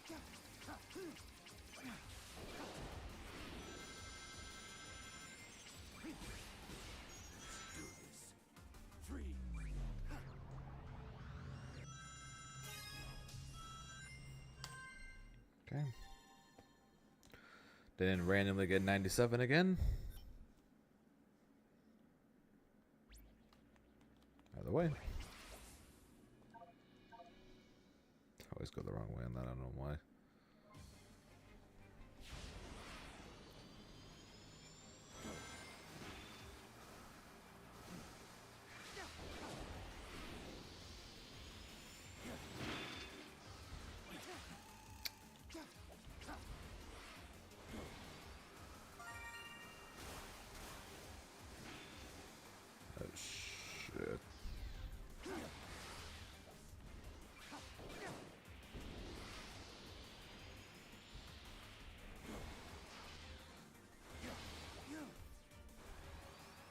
Okay. Okay. Didn't randomly get 97 again. Either way. Always go the wrong way on that, I don't know why. Oh shit.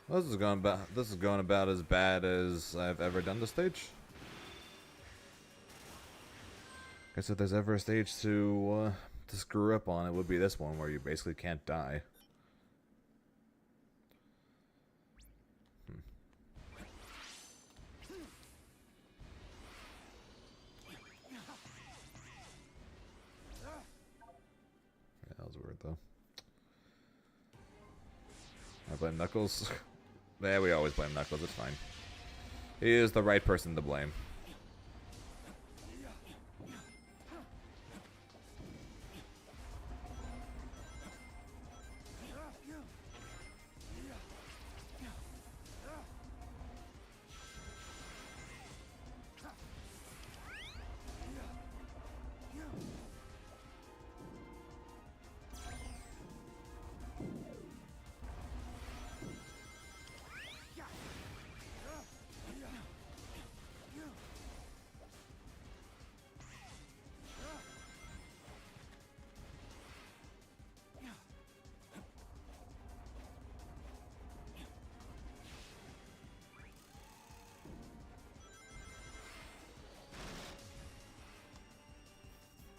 Well, this is going about as bad as I've ever done the stage. Guess if there's ever a stage to screw up on, it would be this one where you basically can't die. I blame Knuckles. Yeah, we always blame Knuckles. It's fine. He is the right person to blame.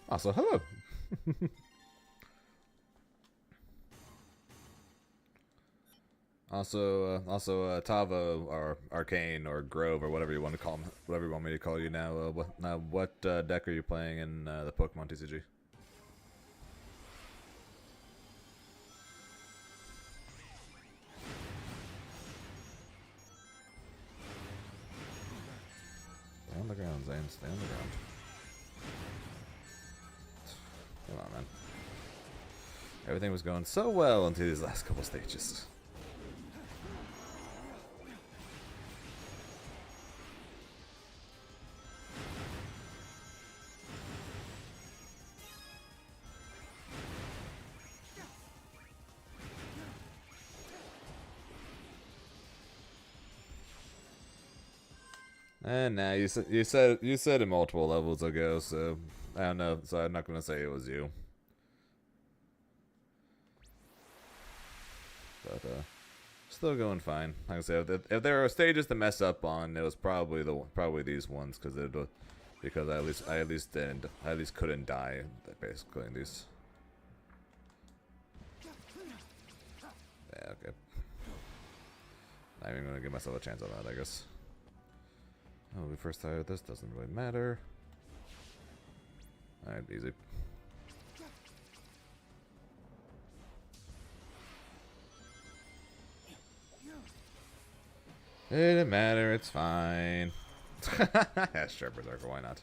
Also, hello. Also, Tavo or Arcane or Grove or whatever you want to call him, whatever you want me to call you now. What deck are you playing in the Pokemon TCG? Stay on the ground, Zane. Stay on the ground. Come on, man. Everything was going so well until these last couple stages. And now you said it multiple levels ago, so I don't know. So I'm not gonna say it was you. But still going fine. Like I said, if there are stages to mess up on, it was probably these ones because I at least couldn't die basically in these. Yeah, okay. Not even gonna give myself a chance on that, I guess. Oh, we first started this, doesn't really matter. Alright, easy. It didn't matter, it's fine. Yeah, sure, Berserker, why not?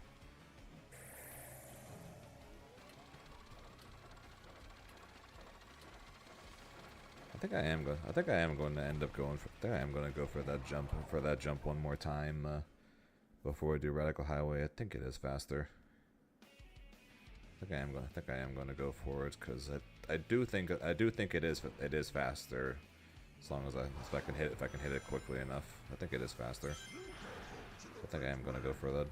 I think I am going to end up going for. I think I am going to go for that jump one more time before I do Radical Highway. I think it is faster. I think I am going to go for it because I do think it is faster. As long as if I can hit it quickly enough, I think it is faster. I think I am going to go for that.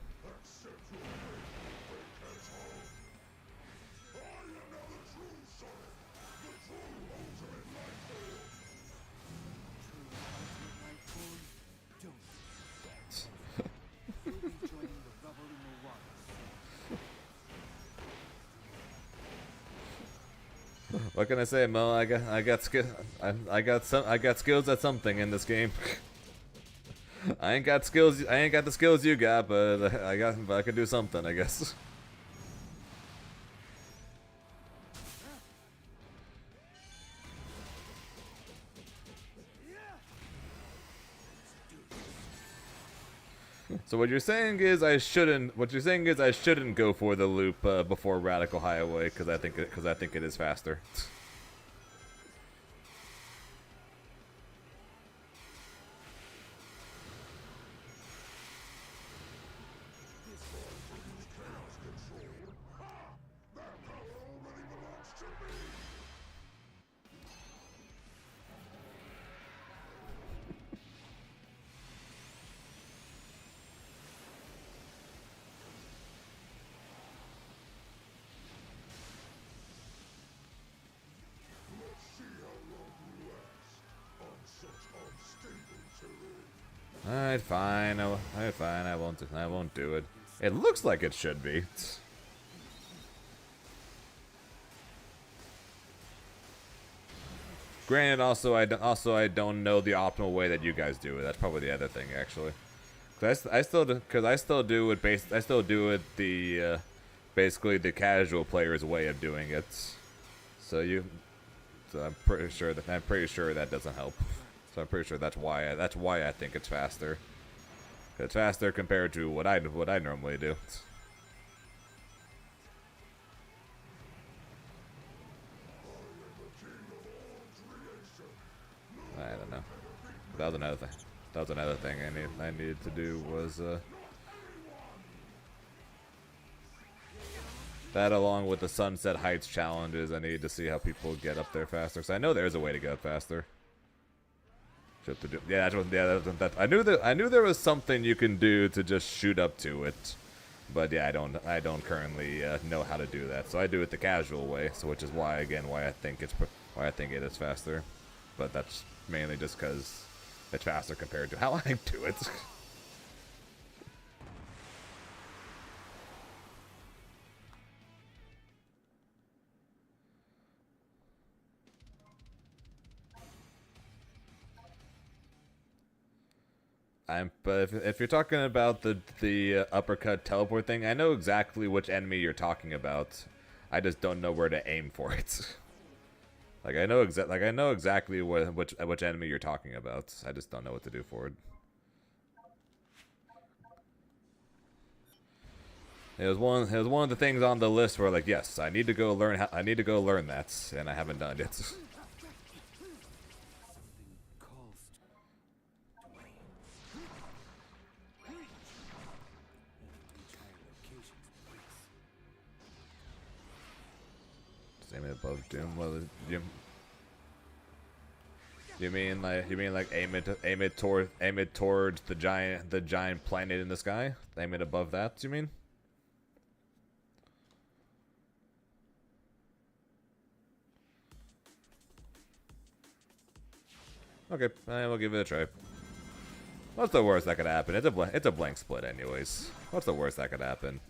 What can I say, Mo? I got skills at something in this game. I ain't got the skills you got, but I can do something, I guess. So what you're saying is I shouldn't go for the loop before Radical Highway because I think it is faster. Alright, fine. Alright, fine. I won't do it. It looks like it should be. Granted, I don't know the optimal way that you guys do it. That's probably the other thing, actually. I still do it basically the casual player's way of doing it. So So I'm pretty sure that doesn't help. So I'm pretty sure that's why I think it's faster. It's faster compared to what I normally do. I don't know. That was another thing. That was another thing I needed to do was that, along with the Sunset Heights challenges. I need to see how people get up there faster. Cause I know there's a way to get up faster. Just to do, yeah, I knew there was something you can do to just shoot up to it, but yeah, I don't currently know how to do that. So I do it the casual way. So which is why I think it is faster, but that's mainly just because it's faster compared to how I do it. But if you're talking about the uppercut teleport thing, I know exactly which enemy you're talking about. I just don't know where to aim for it. Like I know exactly which enemy you're talking about. I just don't know what to do for it. It was one of the things on the list where, like, yes, I need to go learn that, and I haven't done it. Aim it above Doom. Well, you mean like aim it towards the giant planet in the sky? Aim it above that? You mean? Okay, we'll give it a try. What's the worst that could happen? It's a blank split, anyways. What's the worst that could happen?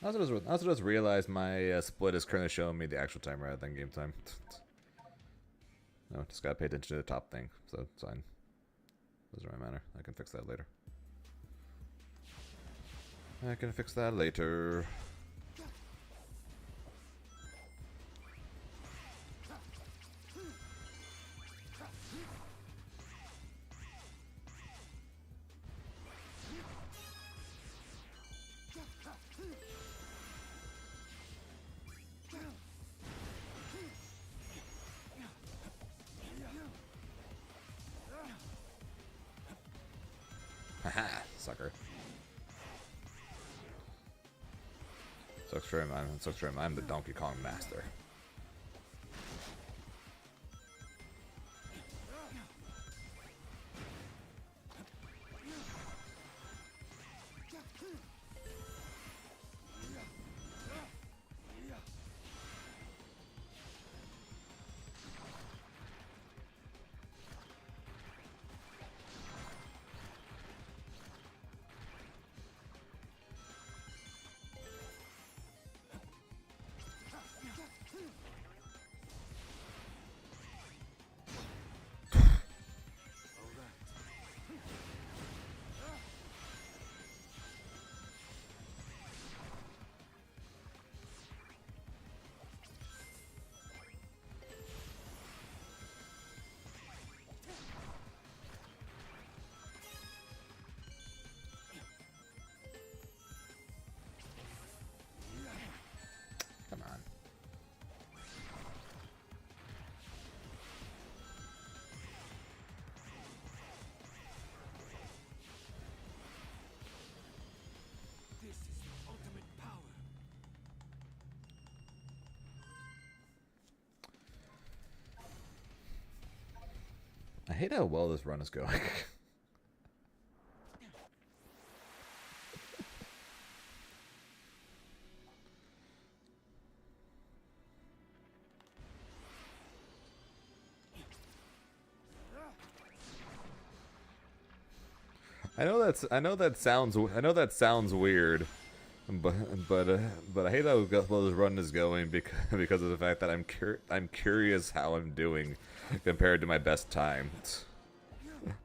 I also just realized my split is currently showing me the actual time rather than game time. No, just gotta pay attention to the top thing, so it's fine. Doesn't really matter. I can fix that later. I can fix that later. Haha, sucker. Sucks for him, I'm the Donkey Kong master. Come on. This is the ultimate power. I hate how well this run is going. I know that sounds weird, but I hate how well this run is going because of the fact that I'm curious how I'm doing compared to my best time.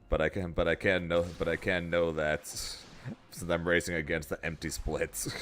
But I can know that since I'm racing against the empty splits.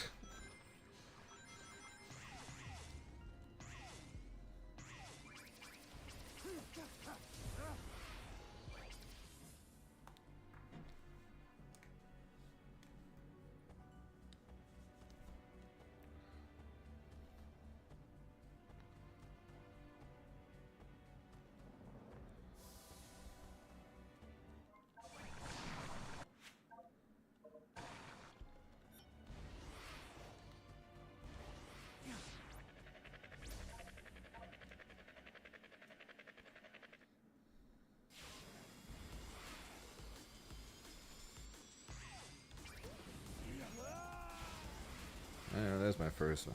Yeah, that's my first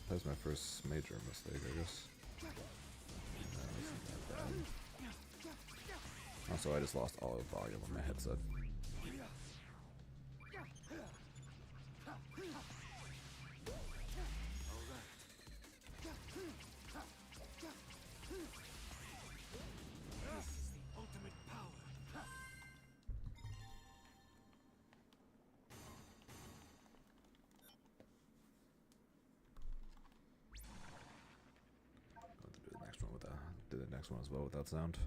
major mistake, I guess. That wasn't that bad. Also, I just lost all the volume on my headset. Do the next one as well without sound.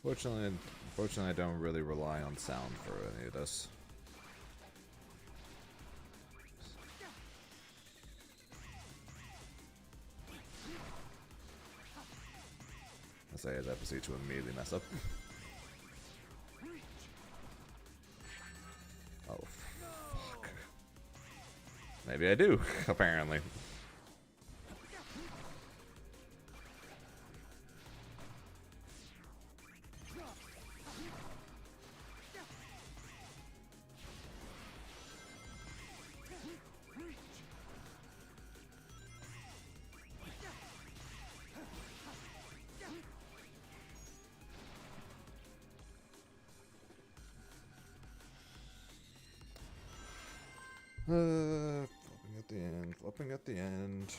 Fortunately, I don't really rely on sound for any of this. I say as I proceed to immediately mess up. Oh, fuck. Maybe I do, apparently. Flipping at the end.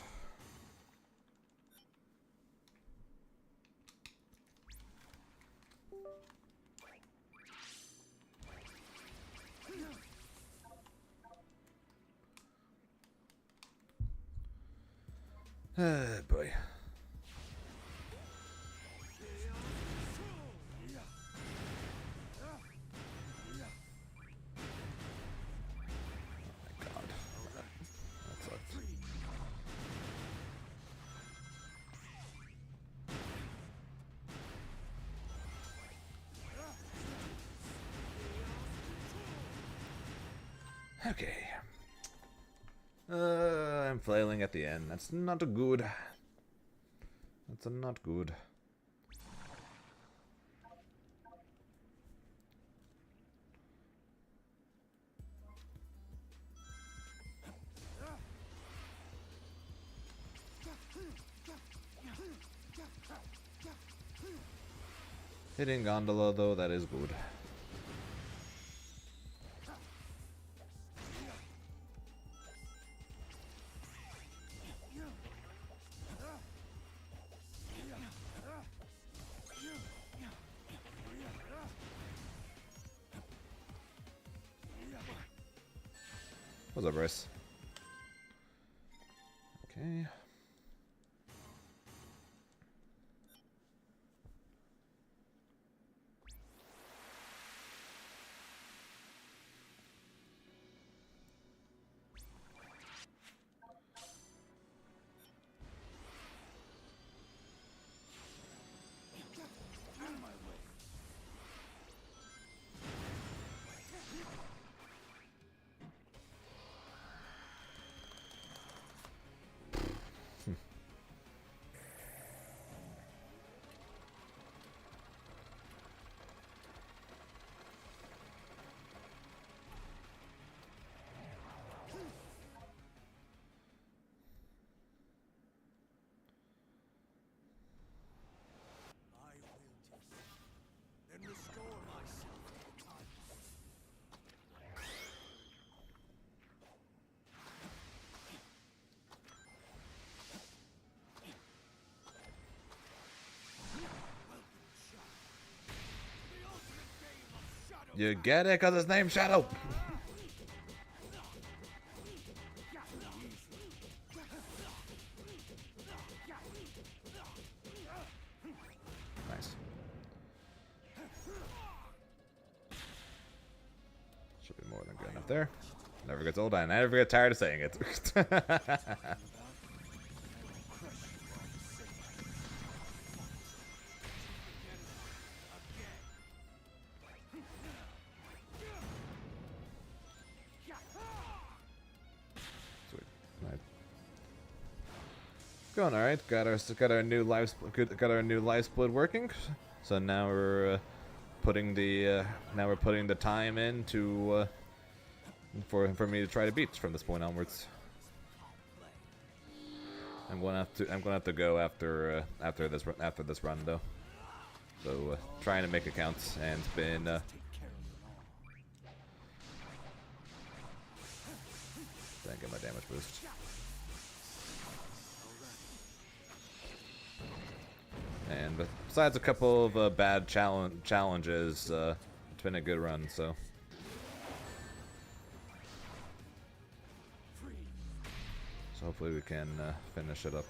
Boy. Okay. I'm flailing at the end. That's not good. That's not good. Hitting Gondola though, that is good. What's up, Bryce? Okay. I will take then restore myself to time. You get it, cause his name's Shadow. Nice. Should be more than good enough there. Never gets old, I never get tired of saying it. Sweet. Nice. Going alright. Got our new life split working. So now we're putting the time in to for me to try to beat from this point onwards. I'm gonna have to go after this run though. So trying to make it count, and it's been didn't get my damage boost. And besides a couple of bad challenges, it's been a good run. So hopefully we can finish it up.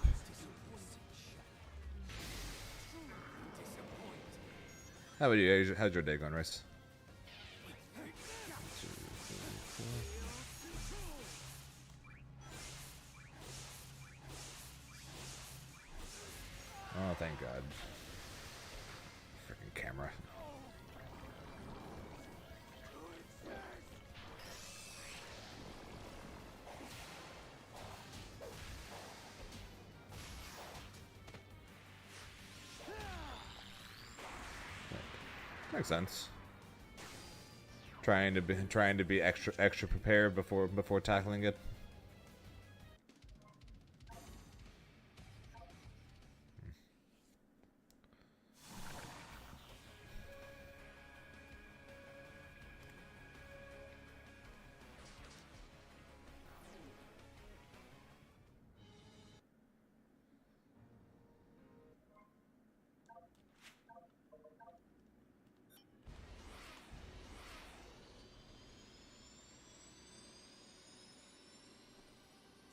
How about you? How's your day going, Rice? Oh, thank God. Freaking camera. Makes sense. Trying to be extra prepared before tackling it.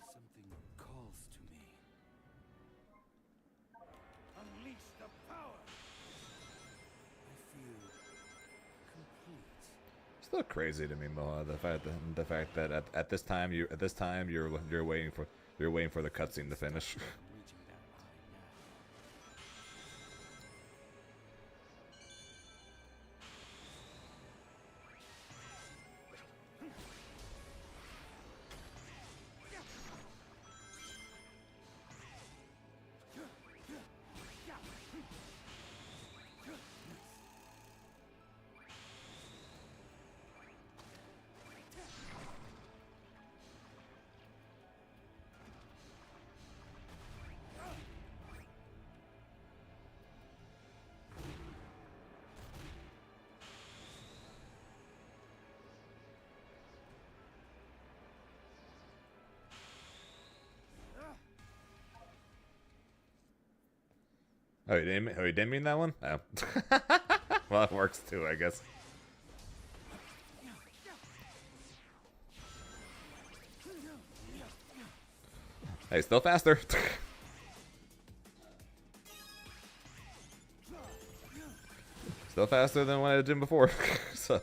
Something calls to me. Unleash the power. I feel complete. Still crazy to me, Moa. The fact that at this time you're waiting for the cutscene to finish. I'm reaching that line now. Oh, he didn't mean that one? Oh. Well, it works too, I guess. Hey, still faster. Still faster than what I did before. So.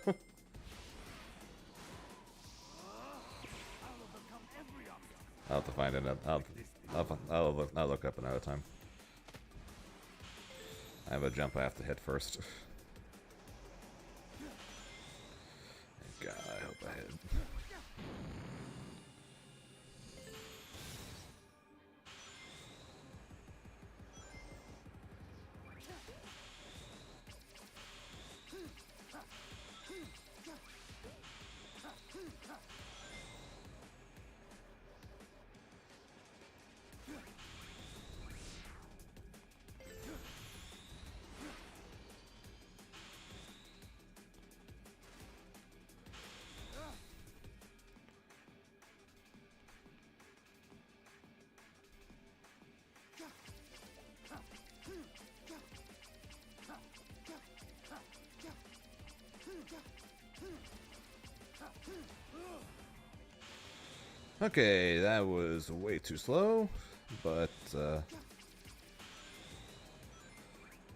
I'll have to find it. I'll look up another time. I have a jump I have to hit first. God, I hope I hit. Okay, that was way too slow, but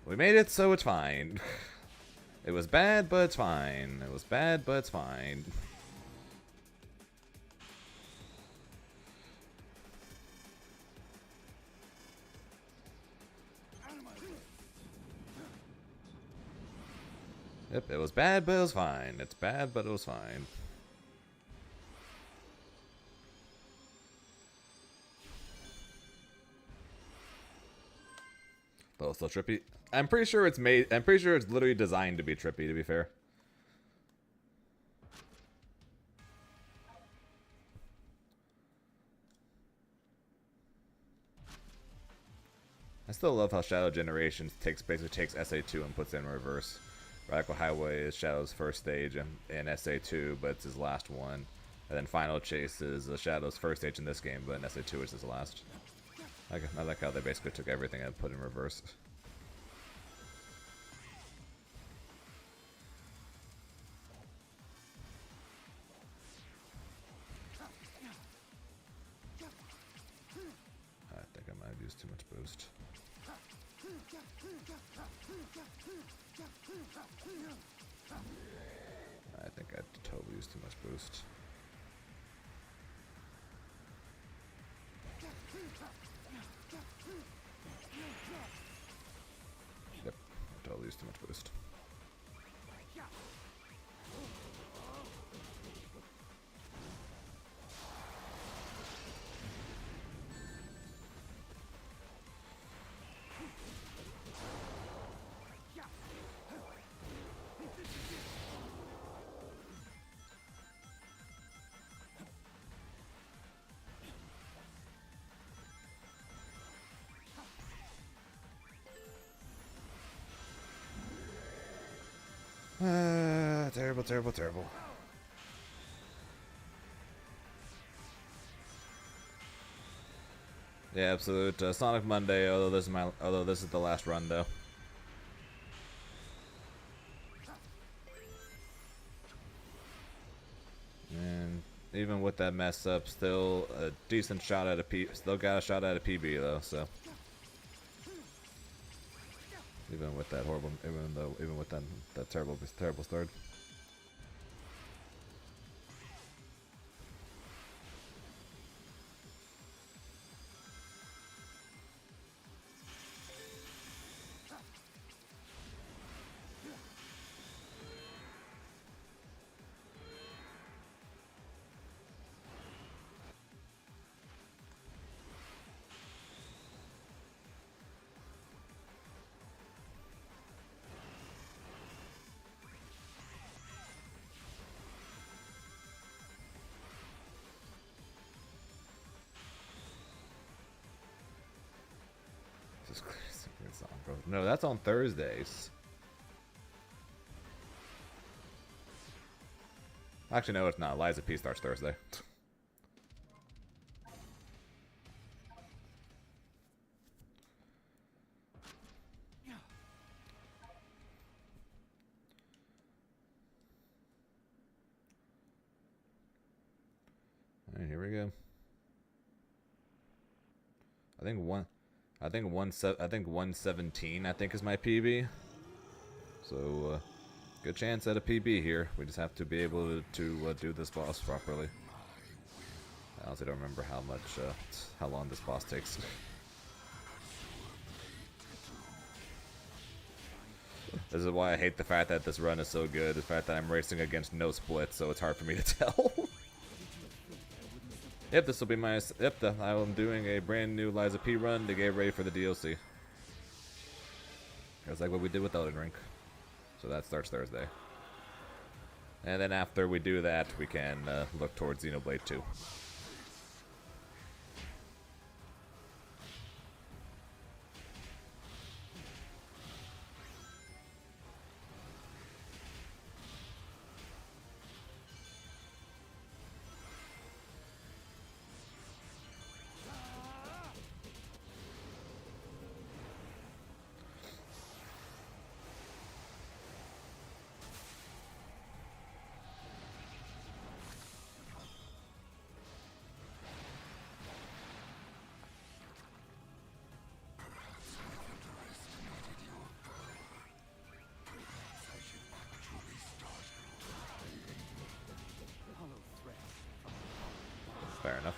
we made it, so it's fine. It was bad, but it's fine. It was bad, but it's fine. Yep, it was bad, but it was fine. It's bad, but it was fine. Oh, so trippy. I'm pretty sure it's made. I'm pretty sure it's literally designed to be trippy. To be fair. I still love how Shadow Generations basically takes SA2 and puts it in reverse. Radical Highway is Shadow's first stage in SA2, but it's his last one. And then Final Chase is Shadow's first stage in this game, but in SA2 is his last. I like how they basically took everything and put it in reverse. I think I might have used too much boost. I think I totally used too much boost. Yep, I totally used too much boost. Terrible, terrible, terrible. Yeah, absolute Sonic Monday. Although this is the last run though. And even with that mess up, still a decent shot at a P. Still got a shot at a PB though. So even with that horrible, even with that terrible start. No, that's on Thursdays. Actually, no, it's not. Lies of P starts Thursday. Alright, here we go. I think 117 I think is my PB. So good chance at a PB here. We just have to be able to do this boss properly. I honestly don't remember how long this boss takes. This is why I hate the fact that this run is so good. The fact that I'm racing against no split, so it's hard for me to tell. Yep, this will be my. Yep, I'm doing a brand new Liza P run to get ready for the DLC. It's like what we did with Elden Ring. So that starts Thursday. And then after we do that, we can look towards Xenoblade 2. Fair enough.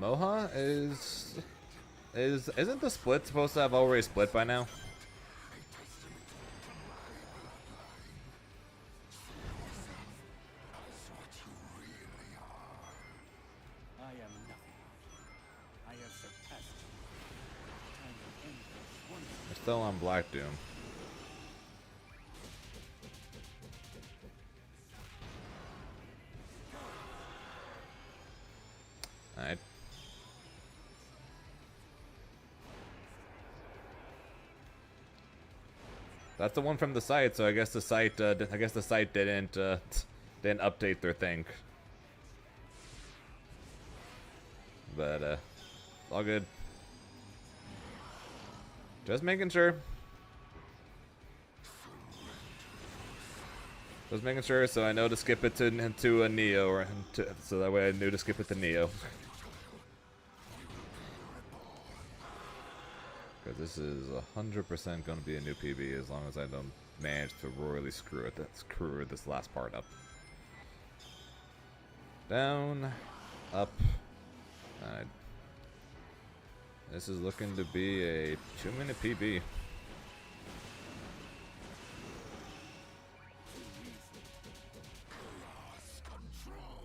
Moha isn't the split supposed to have already split by now? I am nothing. I have surpassed you. Time to end this wonderful. We're still on Black Doom. Alright. That's the one from the site, so I guess the site didn't didn't update their thing. But all good. Just making sure. Just making sure, so I know to skip it to a Neo, or so that way I knew to skip it to Neo. Because this is 100% going to be a new PB as long as I don't manage to royally screw this last part up. Down, up. Alright. This is looking to be a 2-minute PB.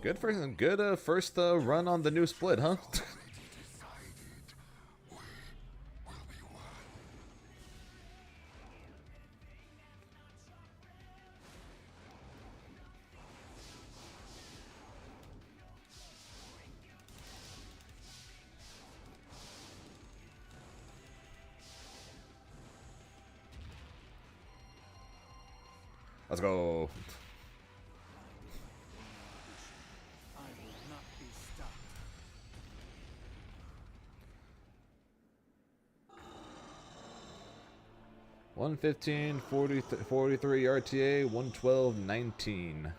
Good first run on the new split, huh? Let's go. I will not be stopped. 115, 43 RTA, 112, 19.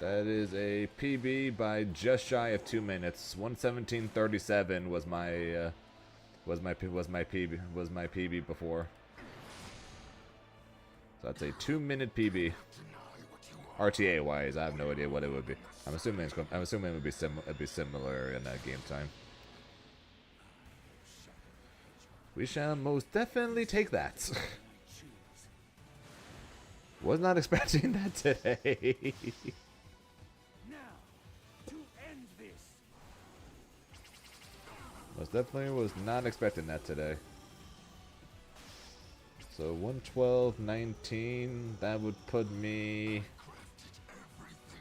That is a PB by just shy of 2 minutes. 1:17:37 was my PB before. So that's a 2-minute PB. RTA wise, I have no idea what it would be. I'm assuming it would be similar in game time. We shall most definitely take that. Was not expecting that today. Now, to end this. Most definitely was not expecting that today. So 112.19, that would put me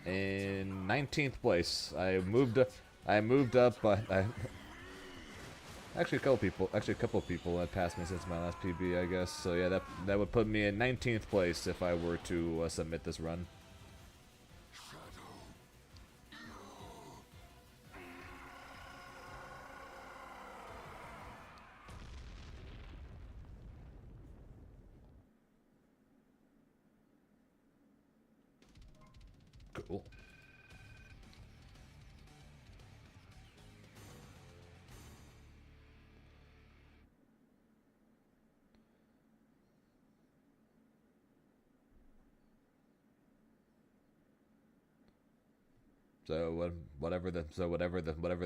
in 19th place. I moved up, but actually a couple people had passed me since my last PB, I guess. So yeah, that would put me in 19th place if I were to submit this run. Cool. So whatever the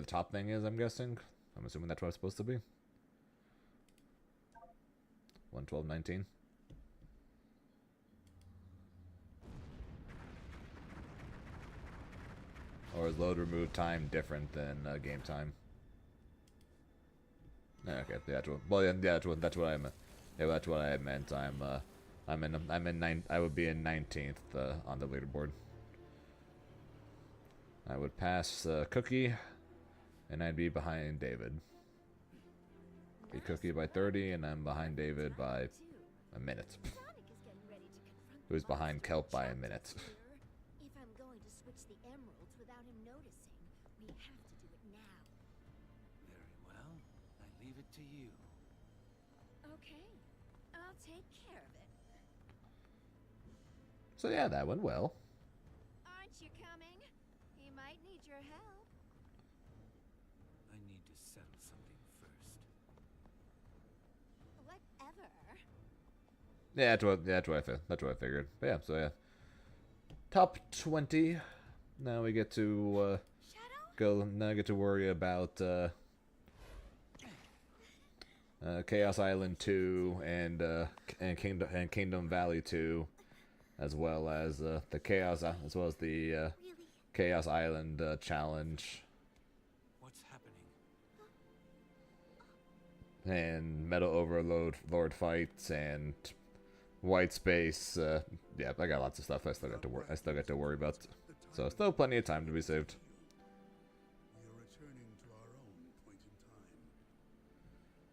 top thing is, I'm guessing. I'm assuming that's what it's supposed to be. 112.19. Or is load remove time different than game time? Okay, yeah, that's what I meant. Yeah, that's what I meant. I would be in 19th on the leaderboard. I would pass Cookie, and I'd be behind David. Be Cookie by 30, and I'm behind David by a minute. Who's behind Kelp by a minute. If I'm going to switch the emeralds without him noticing, we have to do it now. Very well. I leave it to you. Okay, I'll take care of it. So yeah, that went well. Aren't you coming? He might need your help. I need to settle something first. Whatever. Yeah, that's what I figured. But yeah, so yeah. Top 20. Now we get to Now I get to worry about Chaos Island 2 and Kingdom Valley 2, as well as the Chaos Island challenge What's happening? and Metal Overload Lord fights and White Space. Yeah, I got lots of stuff I still got to worry about. So still plenty of time to be saved. We are returning to our own point in time.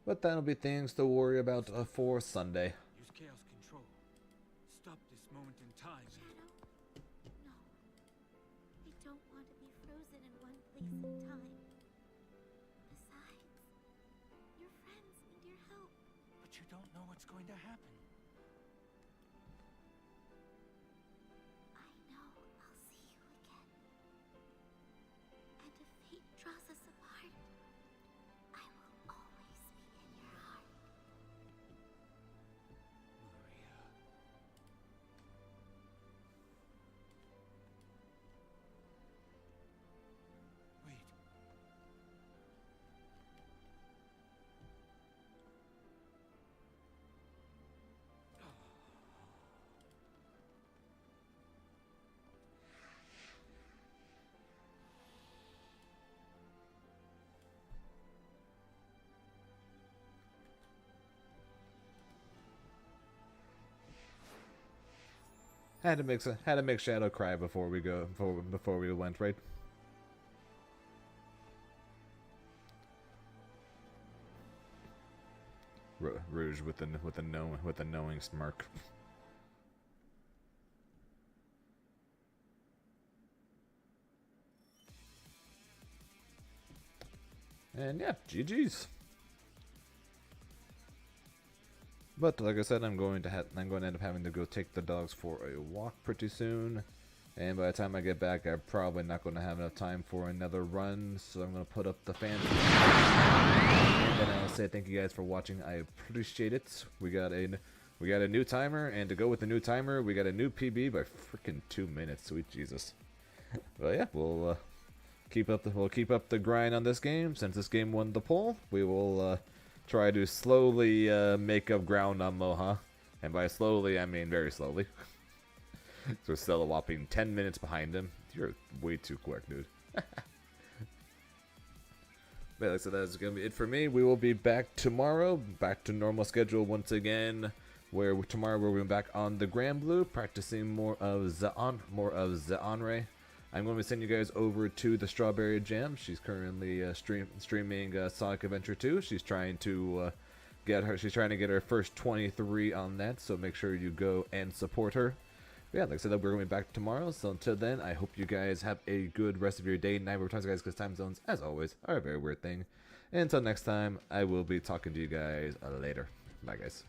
But that'll be things to worry about for Sunday. Use chaos control. Stop this moment in time. Shadow? No. I don't want to be frozen in one place in time. Besides, your friends need your help. But you don't know what's going to happen. I know I'll see you again. And if fate draws us apart, I will always be in your heart. Maria. Wait. Had to make Shadow cry before we went, right? Rouge with a knowing smirk. And yeah, GG's. But like I said, I'm going to end up having to go take the dogs for a walk pretty soon, And by the time I get back, I'm probably not going to have enough time for another run, so I'm going to put up the fancy. And then I'll say thank you guys for watching. I appreciate it. We got a new timer, and to go with the new timer, we got a new PB by freaking 2 minutes. Sweet Jesus. But yeah, we'll keep up the grind on this game. Since this game won the poll, we will try to slowly make up ground on Moha, and by slowly I mean very slowly. So we're still a whopping 10 minutes behind him. You're way too quick, dude. But like I said, that's gonna be it for me. We will be back tomorrow, back to normal schedule once again. Tomorrow we'll be back on the Grand Blue, practicing more of Zeonre. I'm going to send you guys over to the Strawberry Jam. She's currently streaming Sonic Adventure 2. She's trying to get her first 23 on that. So make sure you go and support her. But yeah, like I said, we're going to be back tomorrow. So until then, I hope you guys have a good rest of your day, night, whatever times, guys, because time zones, as always, are a very weird thing. And until next time, I will be talking to you guys later. Bye, guys.